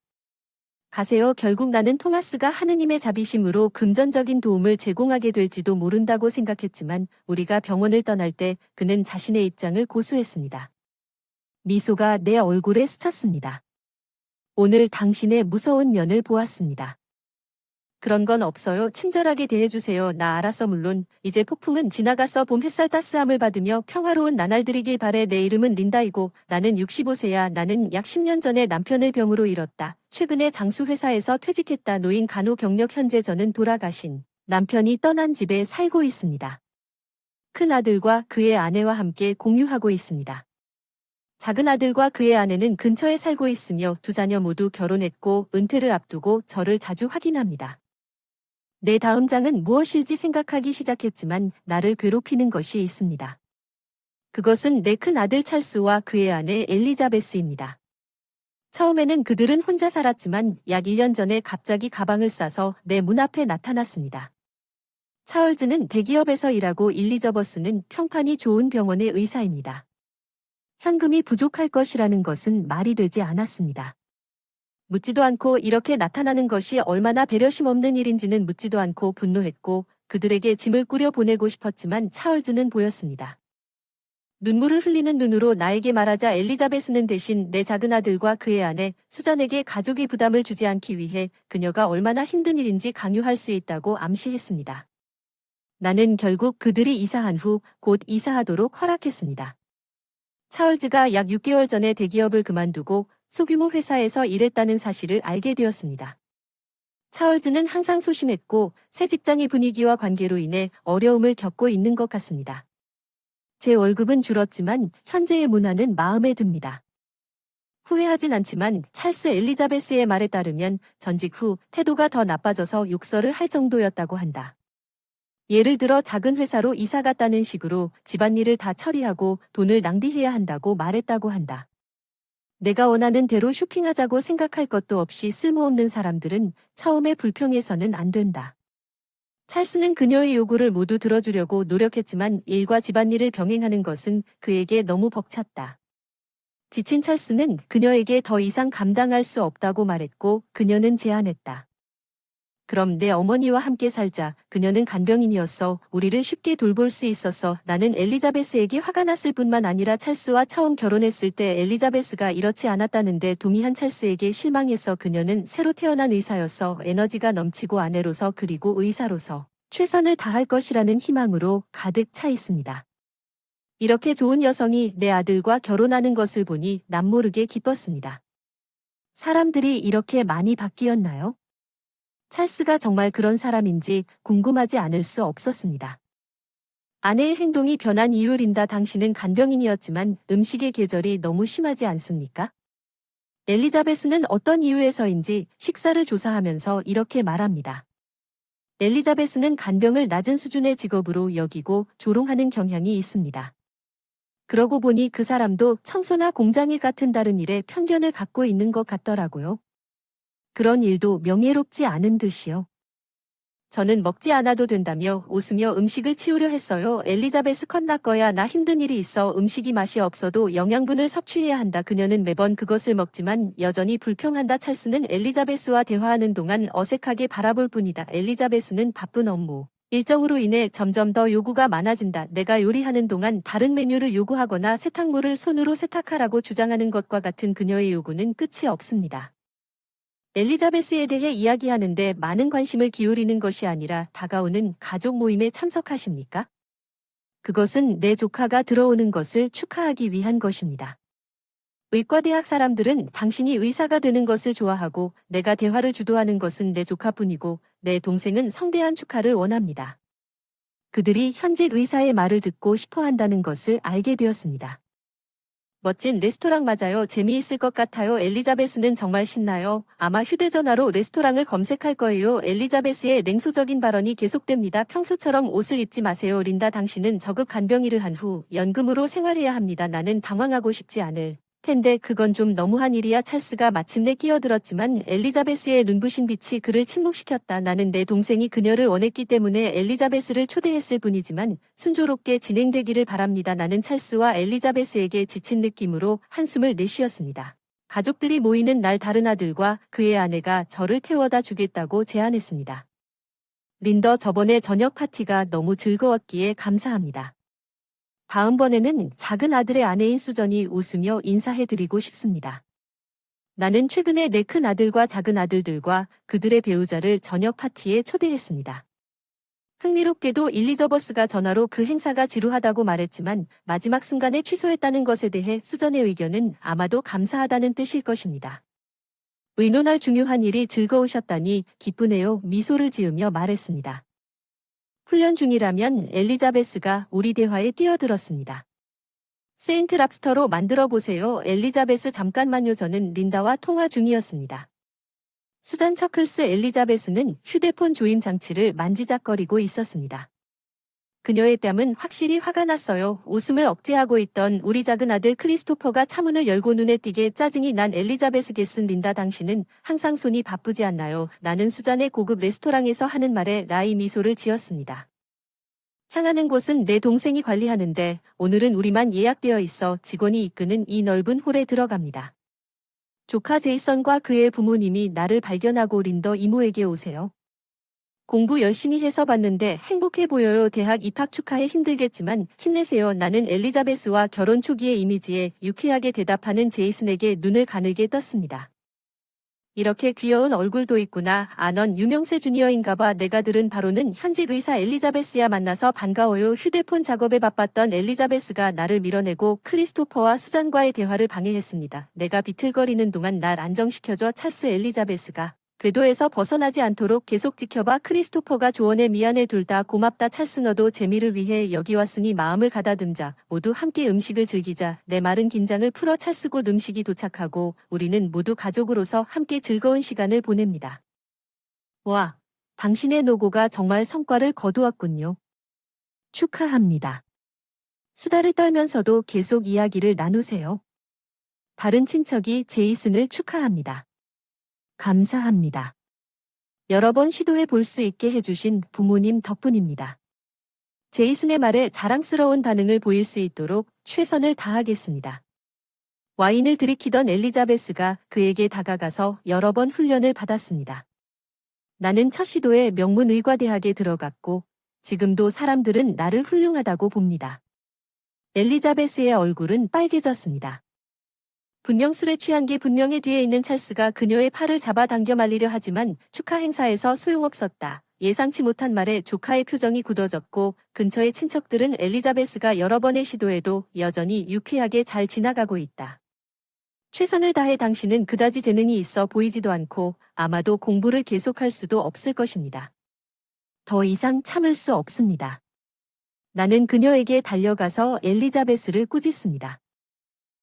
가세요. 결국 나는 토마스가 하느님의 자비심으로 금전적인 도움을 제공하게 될지도 모른다고 생각했지만 우리가 병원을 떠날 때 그는 자신의 입장을 고수했습니다. 미소가 내 얼굴에 스쳤습니다. 오늘 당신의 무서운 면을 보았습니다. 그런 건 없어요. 친절하게 대해주세요. 나 알았어. 물론 이제 폭풍은 지나갔어. 봄 햇살 따스함을 받으며 평화로운 나날 들이길 바래. 내 이름은 린다이고 나는 65세야. 나는 약 10년 전에 남편을 병으로 잃었다. 최근에 장수 회사에서 퇴직했다. 노인 간호 경력. 현재 저는 돌아가신 남편이 떠난 집에 살고 있습니다. 큰 아들과 그의 아내와 함께 공유하고 있습니다. 작은 아들과 그의 아내는 근처에 살고 있으며 두 자녀 모두 결혼했고 은퇴를 앞두고 저를 자주 확인합니다. 내 다음 장은 무엇일지 생각하기 시작했지만 나를 괴롭히는 것이 있습니다. 그것은 내 큰 아들 찰스와 그의 아내 엘리자베스입니다. 처음에는 그들은 혼자 살았지만 약 1년 전에 갑자기 가방을 싸서 내 문 앞에 나타났습니다. 찰스는 대기업에서 일하고 일리저버스는 평판이 좋은 병원의 의사입니다. 현금이 부족할 것이라는 것은 말이 되지 않았습니다. 묻지도 않고 이렇게 나타나는 것이 얼마나 배려심 없는 일인지는 묻지도 않고 분노했고 그들에게 짐을 꾸려 보내고 싶었지만 찰스는 보였습니다. 눈물을 흘리는 눈으로 나에게 말하자 엘리자베스는 대신 내 작은 아들과 그의 아내 수잔에게 가족의 부담을 주지 않기 위해 그녀가 얼마나 힘든 일인지 강요할 수 있다고 암시했습니다. 나는 결국 그들이 이사한 후 곧 이사하도록 허락했습니다. 찰스가 약 6개월 전에 대기업을 그만두고 소규모 회사에서 일했다는 사실을 알게 되었습니다. 찰스는 항상 소심했고 새 직장의 분위기와 관계로 인해 어려움을 겪고 있는 것 같습니다. 제 월급은 줄었지만 현재의 문화는 마음에 듭니다. 후회하진 않지만 찰스 엘리자베스의 말에 따르면 전직 후 태도가 더 나빠져서 욕설을 할 정도였다고 한다. 예를 들어 작은 회사로 이사 갔다는 식으로 집안일을 다 처리하고 돈을 낭비해야 한다고 말했다고 한다. 내가 원하는 대로 쇼핑하자고 생각할 것도 없이 쓸모없는 사람들은 처음에 불평해서는 안 된다. 찰스는 그녀의 요구를 모두 들어주려고 노력했지만 일과 집안일을 병행하는 것은 그에게 너무 벅찼다. 지친 찰스는 그녀에게 더 이상 감당할 수 없다고 말했고 그녀는 제안했다. 그럼 내 어머니와 함께 살자. 그녀는 간병인이었어. 우리를 쉽게 돌볼 수 있었어. 나는 엘리자베스에게 화가 났을 뿐만 아니라 찰스와 처음 결혼했을 때 엘리자베스가 이렇지 않았다는데 동의한 찰스에게 실망해서 그녀는 새로 태어난 의사였어. 에너지가 넘치고 아내로서 그리고 의사로서 최선을 다할 것이라는 희망으로 가득 차 있습니다. 이렇게 좋은 여성이 내 아들과 결혼하는 것을 보니 남모르게 기뻤습니다. 사람들이 이렇게 많이 바뀌었나요? 찰스가 정말 그런 사람인지 궁금하지 않을 수 없었습니다. 아내의 행동이 변한 이유 린다 당신은 간병인이었지만 음식의 계절이 너무 심하지 않습니까? 엘리자베스는 어떤 이유에서인지 식사를 조사하면서 이렇게 말합니다. 엘리자베스는 간병을 낮은 수준의 직업으로 여기고 조롱하는 경향이 있습니다. 그러고 보니 그 사람도 청소나 공장일 같은 다른 일에 편견을 갖고 있는 것 같더라고요. 그런 일도 명예롭지 않은 듯이요. 저는 먹지 않아도 된다며 웃으며 음식을 치우려 했어요. 엘리자베스 컷날 거야. 나 힘든 일이 있어. 음식이 맛이 없어도 영양분을 섭취해야 한다. 그녀는 매번 그것을 먹지만 여전히 불평한다. 찰스는 엘리자베스와 대화하는 동안 어색하게 바라볼 뿐이다. 엘리자베스는 바쁜 업무 일정으로 인해 점점 더 요구가 많아진다. 내가 요리하는 동안 다른 메뉴를 요구하거나 세탁물을 손으로 세탁하라고 주장하는 것과 같은 그녀의 요구는 끝이 없습니다. 엘리자베스에 대해 이야기하는데 많은 관심을 기울이는 것이 아니라 다가오는 가족 모임에 참석하십니까? 그것은 내 조카가 들어오는 것을 축하하기 위한 것입니다. 의과대학 사람들은 당신이 의사가 되는 것을 좋아하고 내가 대화를 주도하는 것은 내 조카뿐이고 내 동생은 성대한 축하를 원합니다. 그들이 현직 의사의 말을 듣고 싶어 한다는 것을 알게 되었습니다. 멋진 레스토랑 맞아요. 재미있을 것 같아요. 엘리자베스는 정말 신나요. 아마 휴대전화로 레스토랑을 검색할 거예요. 엘리자베스의 냉소적인 발언이 계속됩니다. 평소처럼 옷을 입지 마세요. 린다 당신은 저급 간병일을 한 후 연금으로 생활해야 합니다. 나는 당황하고 싶지 않을 텐데 그건 좀 너무한 일이야. 찰스가 마침내 끼어들었지만 엘리자베스의 눈부신 빛이 그를 침묵시켰다. 나는 내 동생이 그녀를 원했기 때문에 엘리자베스를 초대했을 뿐이지만 순조롭게 진행되기를 바랍니다. 나는 찰스와 엘리자베스에게 지친 느낌으로 한숨을 내쉬었습니다. 가족들이 모이는 날 다른 아들과 그의 아내가 저를 태워다 주겠다고 제안했습니다. 린더 저번에 저녁 파티가 너무 즐거웠기에 감사합니다. 다음번에는 작은 아들의 아내인 수전이 웃으며 인사해드리고 싶습니다. 나는 최근에 내 큰 아들과 작은 아들들과 그들의 배우자를 저녁 파티에 초대했습니다. 흥미롭게도 일리저버스가 전화로 그 행사가 지루하다고 말했지만 마지막 순간에 취소했다는 것에 대해 수전의 의견은 아마도 감사하다는 뜻일 것입니다. 의논할 중요한 일이 즐거우셨다니 기쁘네요. 미소를 지으며 말했습니다. 훈련 중이라면 엘리자베스가 우리 대화에 뛰어들었습니다. 세인트 랍스터로 만들어 보세요. 엘리자베스 잠깐만요. 저는 린다와 통화 중이었습니다. 수잔 처클스 엘리자베스는 휴대폰 조임 장치를 만지작거리고 있었습니다. 그녀의 뺨은 확실히 화가 났어요. 웃음을 억제하고 있던 우리 작은 아들 크리스토퍼가 차문을 열고 눈에 띄게 짜증이 난 엘리자베스 겟슨 린다 당신은 항상 손이 바쁘지 않나요? 나는 수잔의 고급 레스토랑에서 하는 말에 라이 미소를 지었습니다. 향하는 곳은 내 동생이 관리하는데 오늘은 우리만 예약되어 있어 직원이 이끄는 이 넓은 홀에 들어갑니다. 조카 제이선과 그의 부모님이 나를 발견하고 린더 이모에게 오세요. 공부 열심히 해서 봤는데 행복해 보여요. 대학 입학 축하해. 힘들겠지만 힘내세요. 나는 엘리자베스와 결혼 초기의 이미지에 유쾌하게 대답하는 제이슨에게 눈을 가늘게 떴습니다. 이렇게 귀여운 얼굴도 있구나. 아, 넌 유명세 주니어인가봐. 내가 들은 바로는 현직 의사 엘리자베스야. 만나서 반가워요. 휴대폰 작업에 바빴던 엘리자베스가 나를 밀어내고 크리스토퍼와 수잔과의 대화를 방해했습니다. 내가 비틀거리는 동안 날 안정시켜줘. 찰스 엘리자베스가 궤도에서 벗어나지 않도록 계속 지켜봐. 크리스토퍼가 조언에 미안해. 둘 다 고맙다. 찰스 너도 재미를 위해 여기 왔으니 마음을 가다듬자. 모두 함께 음식을 즐기자. 내 마른 긴장을 풀어. 찰스 곧 음식이 도착하고 우리는 모두 가족으로서 함께 즐거운 시간을 보냅니다. 와, 당신의 노고가 정말 성과를 거두었군요. 축하합니다. 수다를 떨면서도 계속 이야기를 나누세요. 다른 친척이 제이슨을 축하합니다. 감사합니다. 여러 번 시도해 볼 수 있게 해주신 부모님 덕분입니다. 제이슨의 말에 자랑스러운 반응을 보일 수 있도록 최선을 다하겠습니다. 와인을 들이키던 엘리자베스가 그에게 다가가서 여러 번 훈련을 받았습니다. 나는 첫 시도에 명문의과대학에 들어갔고 지금도 사람들은 나를 훌륭하다고 봅니다. 엘리자베스의 얼굴은 빨개졌습니다. 분명 술에 취한 게 분명해. 뒤에 있는 찰스가 그녀의 팔을 잡아당겨 말리려 하지만 축하 행사에서 소용없었다. 예상치 못한 말에 조카의 표정이 굳어졌고 근처의 친척들은 엘리자베스가 여러 번의 시도에도 여전히 유쾌하게 잘 지나가고 있다. 최선을 다해 당신은 그다지 재능이 있어 보이지도 않고 아마도 공부를 계속할 수도 없을 것입니다. 더 이상 참을 수 없습니다. 나는 그녀에게 달려가서 엘리자베스를 꾸짖습니다.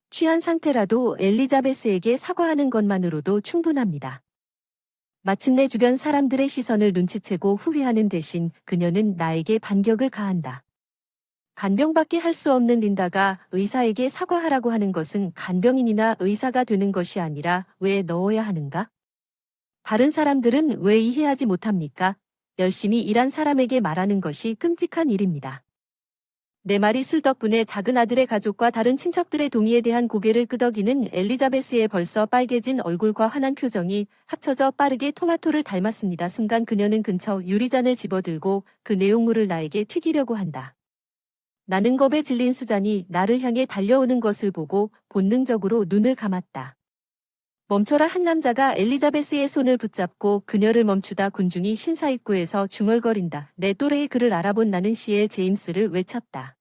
취한 상태라도 엘리자베스에게 사과하는 것만으로도 충분합니다. 마침내 주변 사람들의 시선을 눈치채고 후회하는 대신 그녀는 나에게 반격을 가한다. 간병밖에 할 수 없는 린다가 의사에게 사과하라고 하는 것은 간병인이나 의사가 되는 것이 아니라 왜 넣어야 하는가? 다른 사람들은 왜 이해하지 못합니까? 열심히 일한 사람에게 말하는 것이 끔찍한 일입니다. 내 말이 술 덕분에 작은 아들의 가족과 다른 친척들의 동의에 대한 고개를 끄덕이는 엘리자베스의 벌써 빨개진 얼굴과 환한 표정이 합쳐져 빠르게 토마토를 닮았습니다. 순간 그녀는 근처 유리잔을 집어들고 그 내용물을 나에게 튀기려고 한다. 나는 겁에 질린 수잔이 나를 향해 달려오는 것을 보고 본능적으로 눈을 감았다. 멈춰라. 한 남자가 엘리자베스의 손을 붙잡고 그녀를 멈추다 군중이 신사입구에서 중얼거린다. 내 또래의 그를 알아본 나는 CL 제임스를 외쳤다.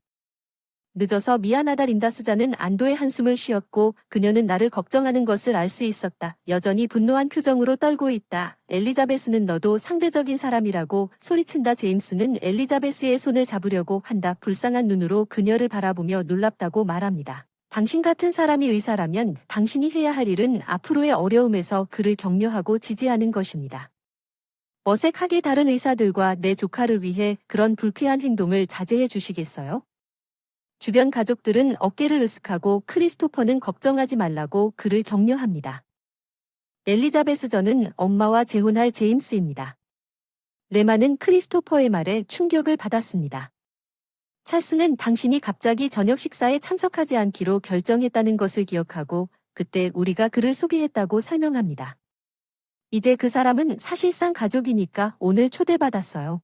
늦어서 미안하다. 린다. 수잔은 안도의 한숨을 쉬었고 그녀는 나를 걱정하는 것을 알 수 있었다. 여전히 분노한 표정으로 떨고 있다. 엘리자베스는 너도 상대적인 사람이라고 소리친다. 제임스는 엘리자베스의 손을 잡으려고 한다. 불쌍한 눈으로 그녀를 바라보며 놀랍다고 말합니다. 당신 같은 사람이 의사라면 당신이 해야 할 일은 앞으로의 어려움에서 그를 격려하고 지지하는 것입니다. 어색하게 다른 의사들과 내 조카를 위해 그런 불쾌한 행동을 자제해 주시겠어요? 주변 가족들은 어깨를 으쓱하고 크리스토퍼는 걱정하지 말라고 그를 격려합니다. 엘리자베스 저는 엄마와 재혼할 제임스입니다. 레마는 크리스토퍼의 말에 충격을 받았습니다. 찰스는 당신이 갑자기 저녁 식사에 참석하지 않기로 결정했다는 것을 기억하고 그때 우리가 그를 소개했다고 설명합니다. 이제 그 사람은 사실상 가족이니까 오늘 초대받았어요.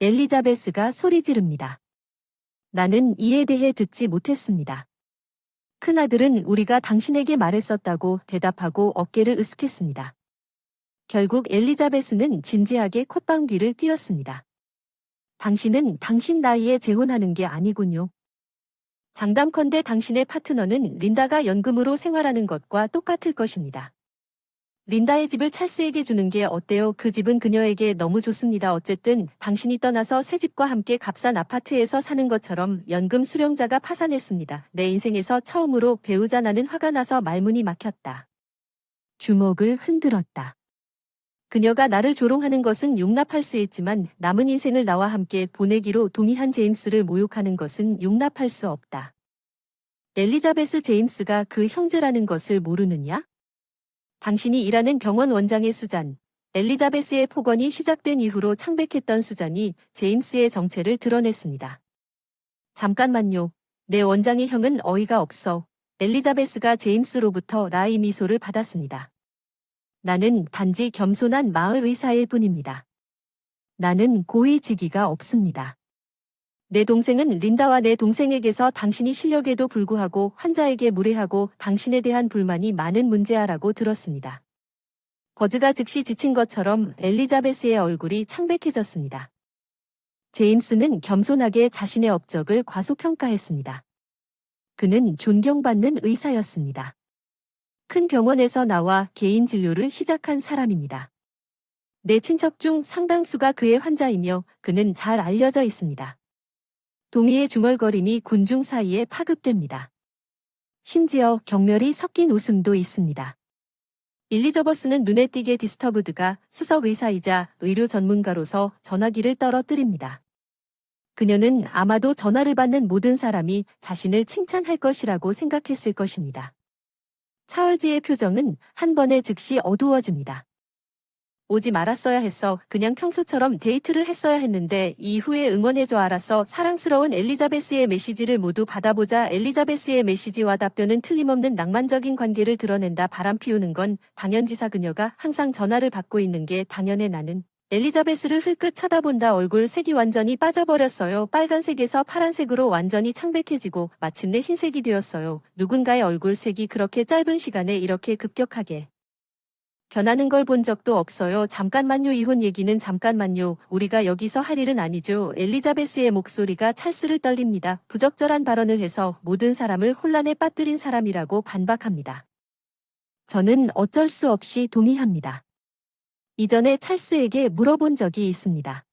엘리자베스가 소리 지릅니다. 나는 이에 대해 듣지 못했습니다. 큰아들은 우리가 당신에게 말했었다고 대답하고 어깨를 으쓱했습니다. 결국 엘리자베스는 진지하게 콧방귀를 뀌었습니다. 당신은 당신 나이에 재혼하는 게 아니군요. 장담컨대 당신의 파트너는 린다가 연금으로 생활하는 것과 똑같을 것입니다. 린다의 집을 찰스에게 주는 게 어때요? 그 집은 그녀에게 너무 좋습니다. 어쨌든 당신이 떠나서 새 집과 함께 값싼 아파트에서 사는 것처럼 연금 수령자가 파산했습니다. 내 인생에서 처음으로 배우자. 나는 화가 나서 말문이 막혔다. 주먹을 흔들었다. 그녀가 나를 조롱하는 것은 용납할 수 있지만 남은 인생을 나와 함께 보내기로 동의한 제임스를 모욕하는 것은 용납할 수 없다. 엘리자베스 제임스가 그 형제라는 것을 모르느냐? 당신이 일하는 병원 원장의 수잔, 엘리자베스의 폭언이 시작된 이후로 창백했던 수잔이 제임스의 정체를 드러냈습니다. 잠깐만요. 내 원장의 형은 어이가 없어. 엘리자베스가 제임스로부터 라이 미소를 받았습니다. 나는 단지 겸손한 마을 의사일 뿐입니다. 나는 고위 직위가 없습니다. 내 동생은 린다와 내 동생에게서 당신이 실력에도 불구하고 환자에게 무례하고 당신에 대한 불만이 많은 문제아라고 들었습니다. 버즈가 즉시 지친 것처럼 엘리자베스의 얼굴이 창백해졌습니다. 제임스는 겸손하게 자신의 업적을 과소평가했습니다. 그는 존경받는 의사였습니다. 큰 병원에서 나와 개인 진료를 시작한 사람입니다. 내 친척 중 상당수가 그의 환자이며 그는 잘 알려져 있습니다. 동의의 중얼거림이 군중 사이에 파급됩니다. 심지어 경멸이 섞인 웃음도 있습니다. 일리저버스는 눈에 띄게 디스터브드가 수석 의사이자 의료 전문가로서 전화기를 떨어뜨립니다. 그녀는 아마도 전화를 받는 모든 사람이 자신을 칭찬할 것이라고 생각했을 것입니다. 차얼지의 표정은 한 번에 즉시 어두워집니다. 오지 말았어야 했어. 그냥 평소처럼 데이트를 했어야 했는데 이후에 응원해줘. 알았어. 사랑스러운 엘리자베스의 메시지를 모두 받아보자. 엘리자베스의 메시지와 답변은 틀림없는 낭만적인 관계를 드러낸다. 바람 피우는 건 당연지사. 그녀가 항상 전화를 받고 있는 게 당연해. 나는 엘리자베스를 흘끗 쳐다본다. 얼굴 색이 완전히 빠져버렸어요. 빨간색에서 파란색으로 완전히 창백해지고 마침내 흰색이 되었어요. 누군가의 얼굴 색이 그렇게 짧은 시간에 이렇게 급격하게 변하는 걸 본 적도 없어요. 잠깐만요. 이혼 얘기는 잠깐만요. 우리가 여기서 할 일은 아니죠. 엘리자베스의 목소리가 찰스를 떨립니다. 부적절한 발언을 해서 모든 사람을 혼란에 빠뜨린 사람이라고 반박합니다. 저는 어쩔 수 없이 동의합니다. 이전에 찰스에게 물어본 적이 있습니다.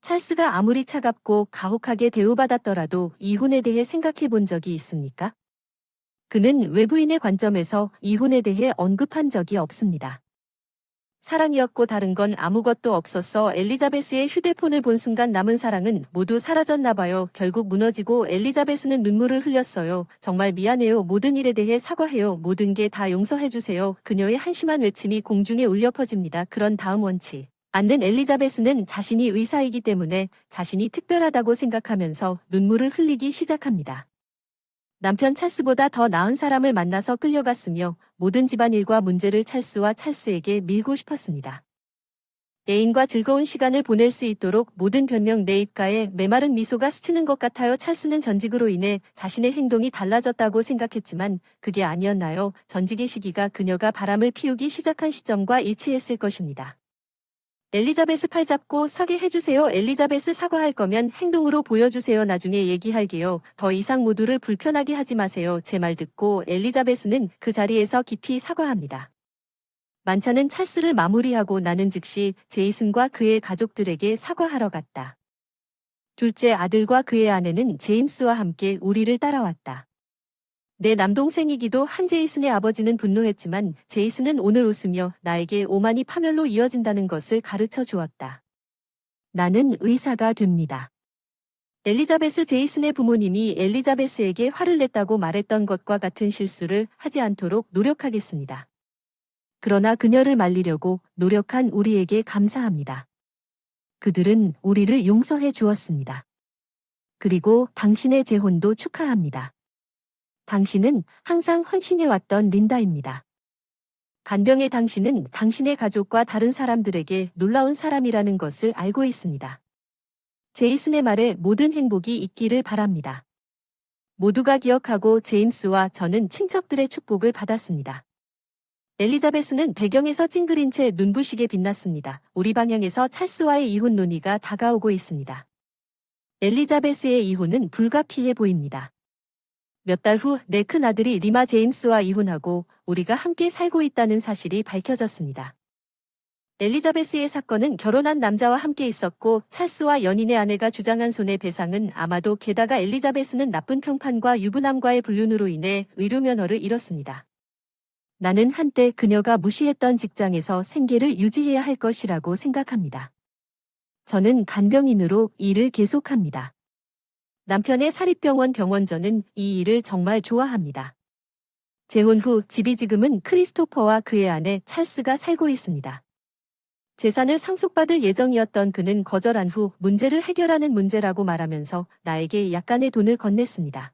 찰스가 아무리 차갑고 가혹하게 대우받았더라도 이혼에 대해 생각해 본 적이 있습니까? 그는 외부인의 관점에서 이혼에 대해 언급한 적이 없습니다. 사랑이었고 다른 건 아무것도 없었어. 엘리자베스의 휴대폰을 본 순간 남은 사랑은 모두 사라졌나 봐요. 결국 무너지고 엘리자베스는 눈물을 흘렸어요. 정말 미안해요. 모든 일에 대해 사과해요. 모든 게 다 용서해주세요. 그녀의 한심한 외침이 공중에 울려 퍼집니다. 그런 다음 원치 않는 엘리자베스는 자신이 의사이기 때문에 자신이 특별하다고 생각하면서 눈물을 흘리기 시작합니다. 남편 찰스보다 더 나은 사람을 만나서 끌려갔으며 모든 집안일과 문제를 찰스에게 밀고 싶었습니다. 애인과 즐거운 시간을 보낼 수 있도록 모든 변명. 내 입가에 메마른 미소가 스치는 것 같아요. 찰스는 전직으로 인해 자신의 행동이 달라졌다고 생각했지만 그게 아니었나요? 전직의 시기가 그녀가 바람을 피우기 시작한 시점과 일치했을 것입니다. 엘리자베스 팔 잡고 서게 해주세요. 엘리자베스 사과할 거면 행동으로 보여주세요. 나중에 얘기할게요. 더 이상 모두를 불편하게 하지 마세요. 제 말 듣고 엘리자베스는 그 자리에서 깊이 사과합니다. 만찬은 찰스를 마무리하고 나는 즉시 제이슨과 그의 가족들에게 사과하러 갔다. 둘째 아들과 그의 아내는 제임스와 함께 우리를 따라왔다. 내 남동생이기도 한 제이슨의 아버지는 분노했지만 제이슨은 오늘 웃으며 나에게 오만이 파멸로 이어진다는 것을 가르쳐 주었다. 나는 의사가 됩니다. 엘리자베스 제이슨의 부모님이 엘리자베스에게 화를 냈다고 말했던 것과 같은 실수를 하지 않도록 노력하겠습니다. 그러나 그녀를 말리려고 노력한 우리에게 감사합니다. 그들은 우리를 용서해 주었습니다. 그리고 당신의 재혼도 축하합니다. 당신은 항상 헌신해왔던 린다입니다. 간병의 당신은 당신의 가족과 다른 사람들에게 놀라운 사람이라는 것을 알고 있습니다. 제이슨의 말에 모든 행복이 있기를 바랍니다. 모두가 기억하고 제임스와 저는 친척들의 축복을 받았습니다. 엘리자베스는 배경에서 찡그린 채 눈부시게 빛났습니다. 우리 방향에서 찰스와의 이혼 논의가 다가오고 있습니다. 엘리자베스의 이혼은 불가피해 보입니다. 몇 달 후 내 큰아들이 리마 제임스와 이혼하고 우리가 함께 살고 있다는 사실이 밝혀졌습니다. 엘리자베스의 사건은 결혼한 남자와 함께 있었고 찰스와 연인의 아내가 주장한 손해배상은 아마도 게다가 엘리자베스는 나쁜 평판과 유부남과의 불륜으로 인해 의료면허를 잃었습니다. 나는 한때 그녀가 무시했던 직장에서 생계를 유지해야 할 것이라고 생각합니다. 저는 간병인으로 이 일을 계속합니다. 남편의 사립병원 병원저는 이 일을 정말 좋아합니다. 재혼 후 집이 지금은 크리스토퍼와 그의 아내 찰스가 살고 있습니다. 재산을 상속받을 예정이었던 그는 거절한 후 문제를 해결하는 문제라고 말하면서 나에게 약간의 돈을 건넸습니다.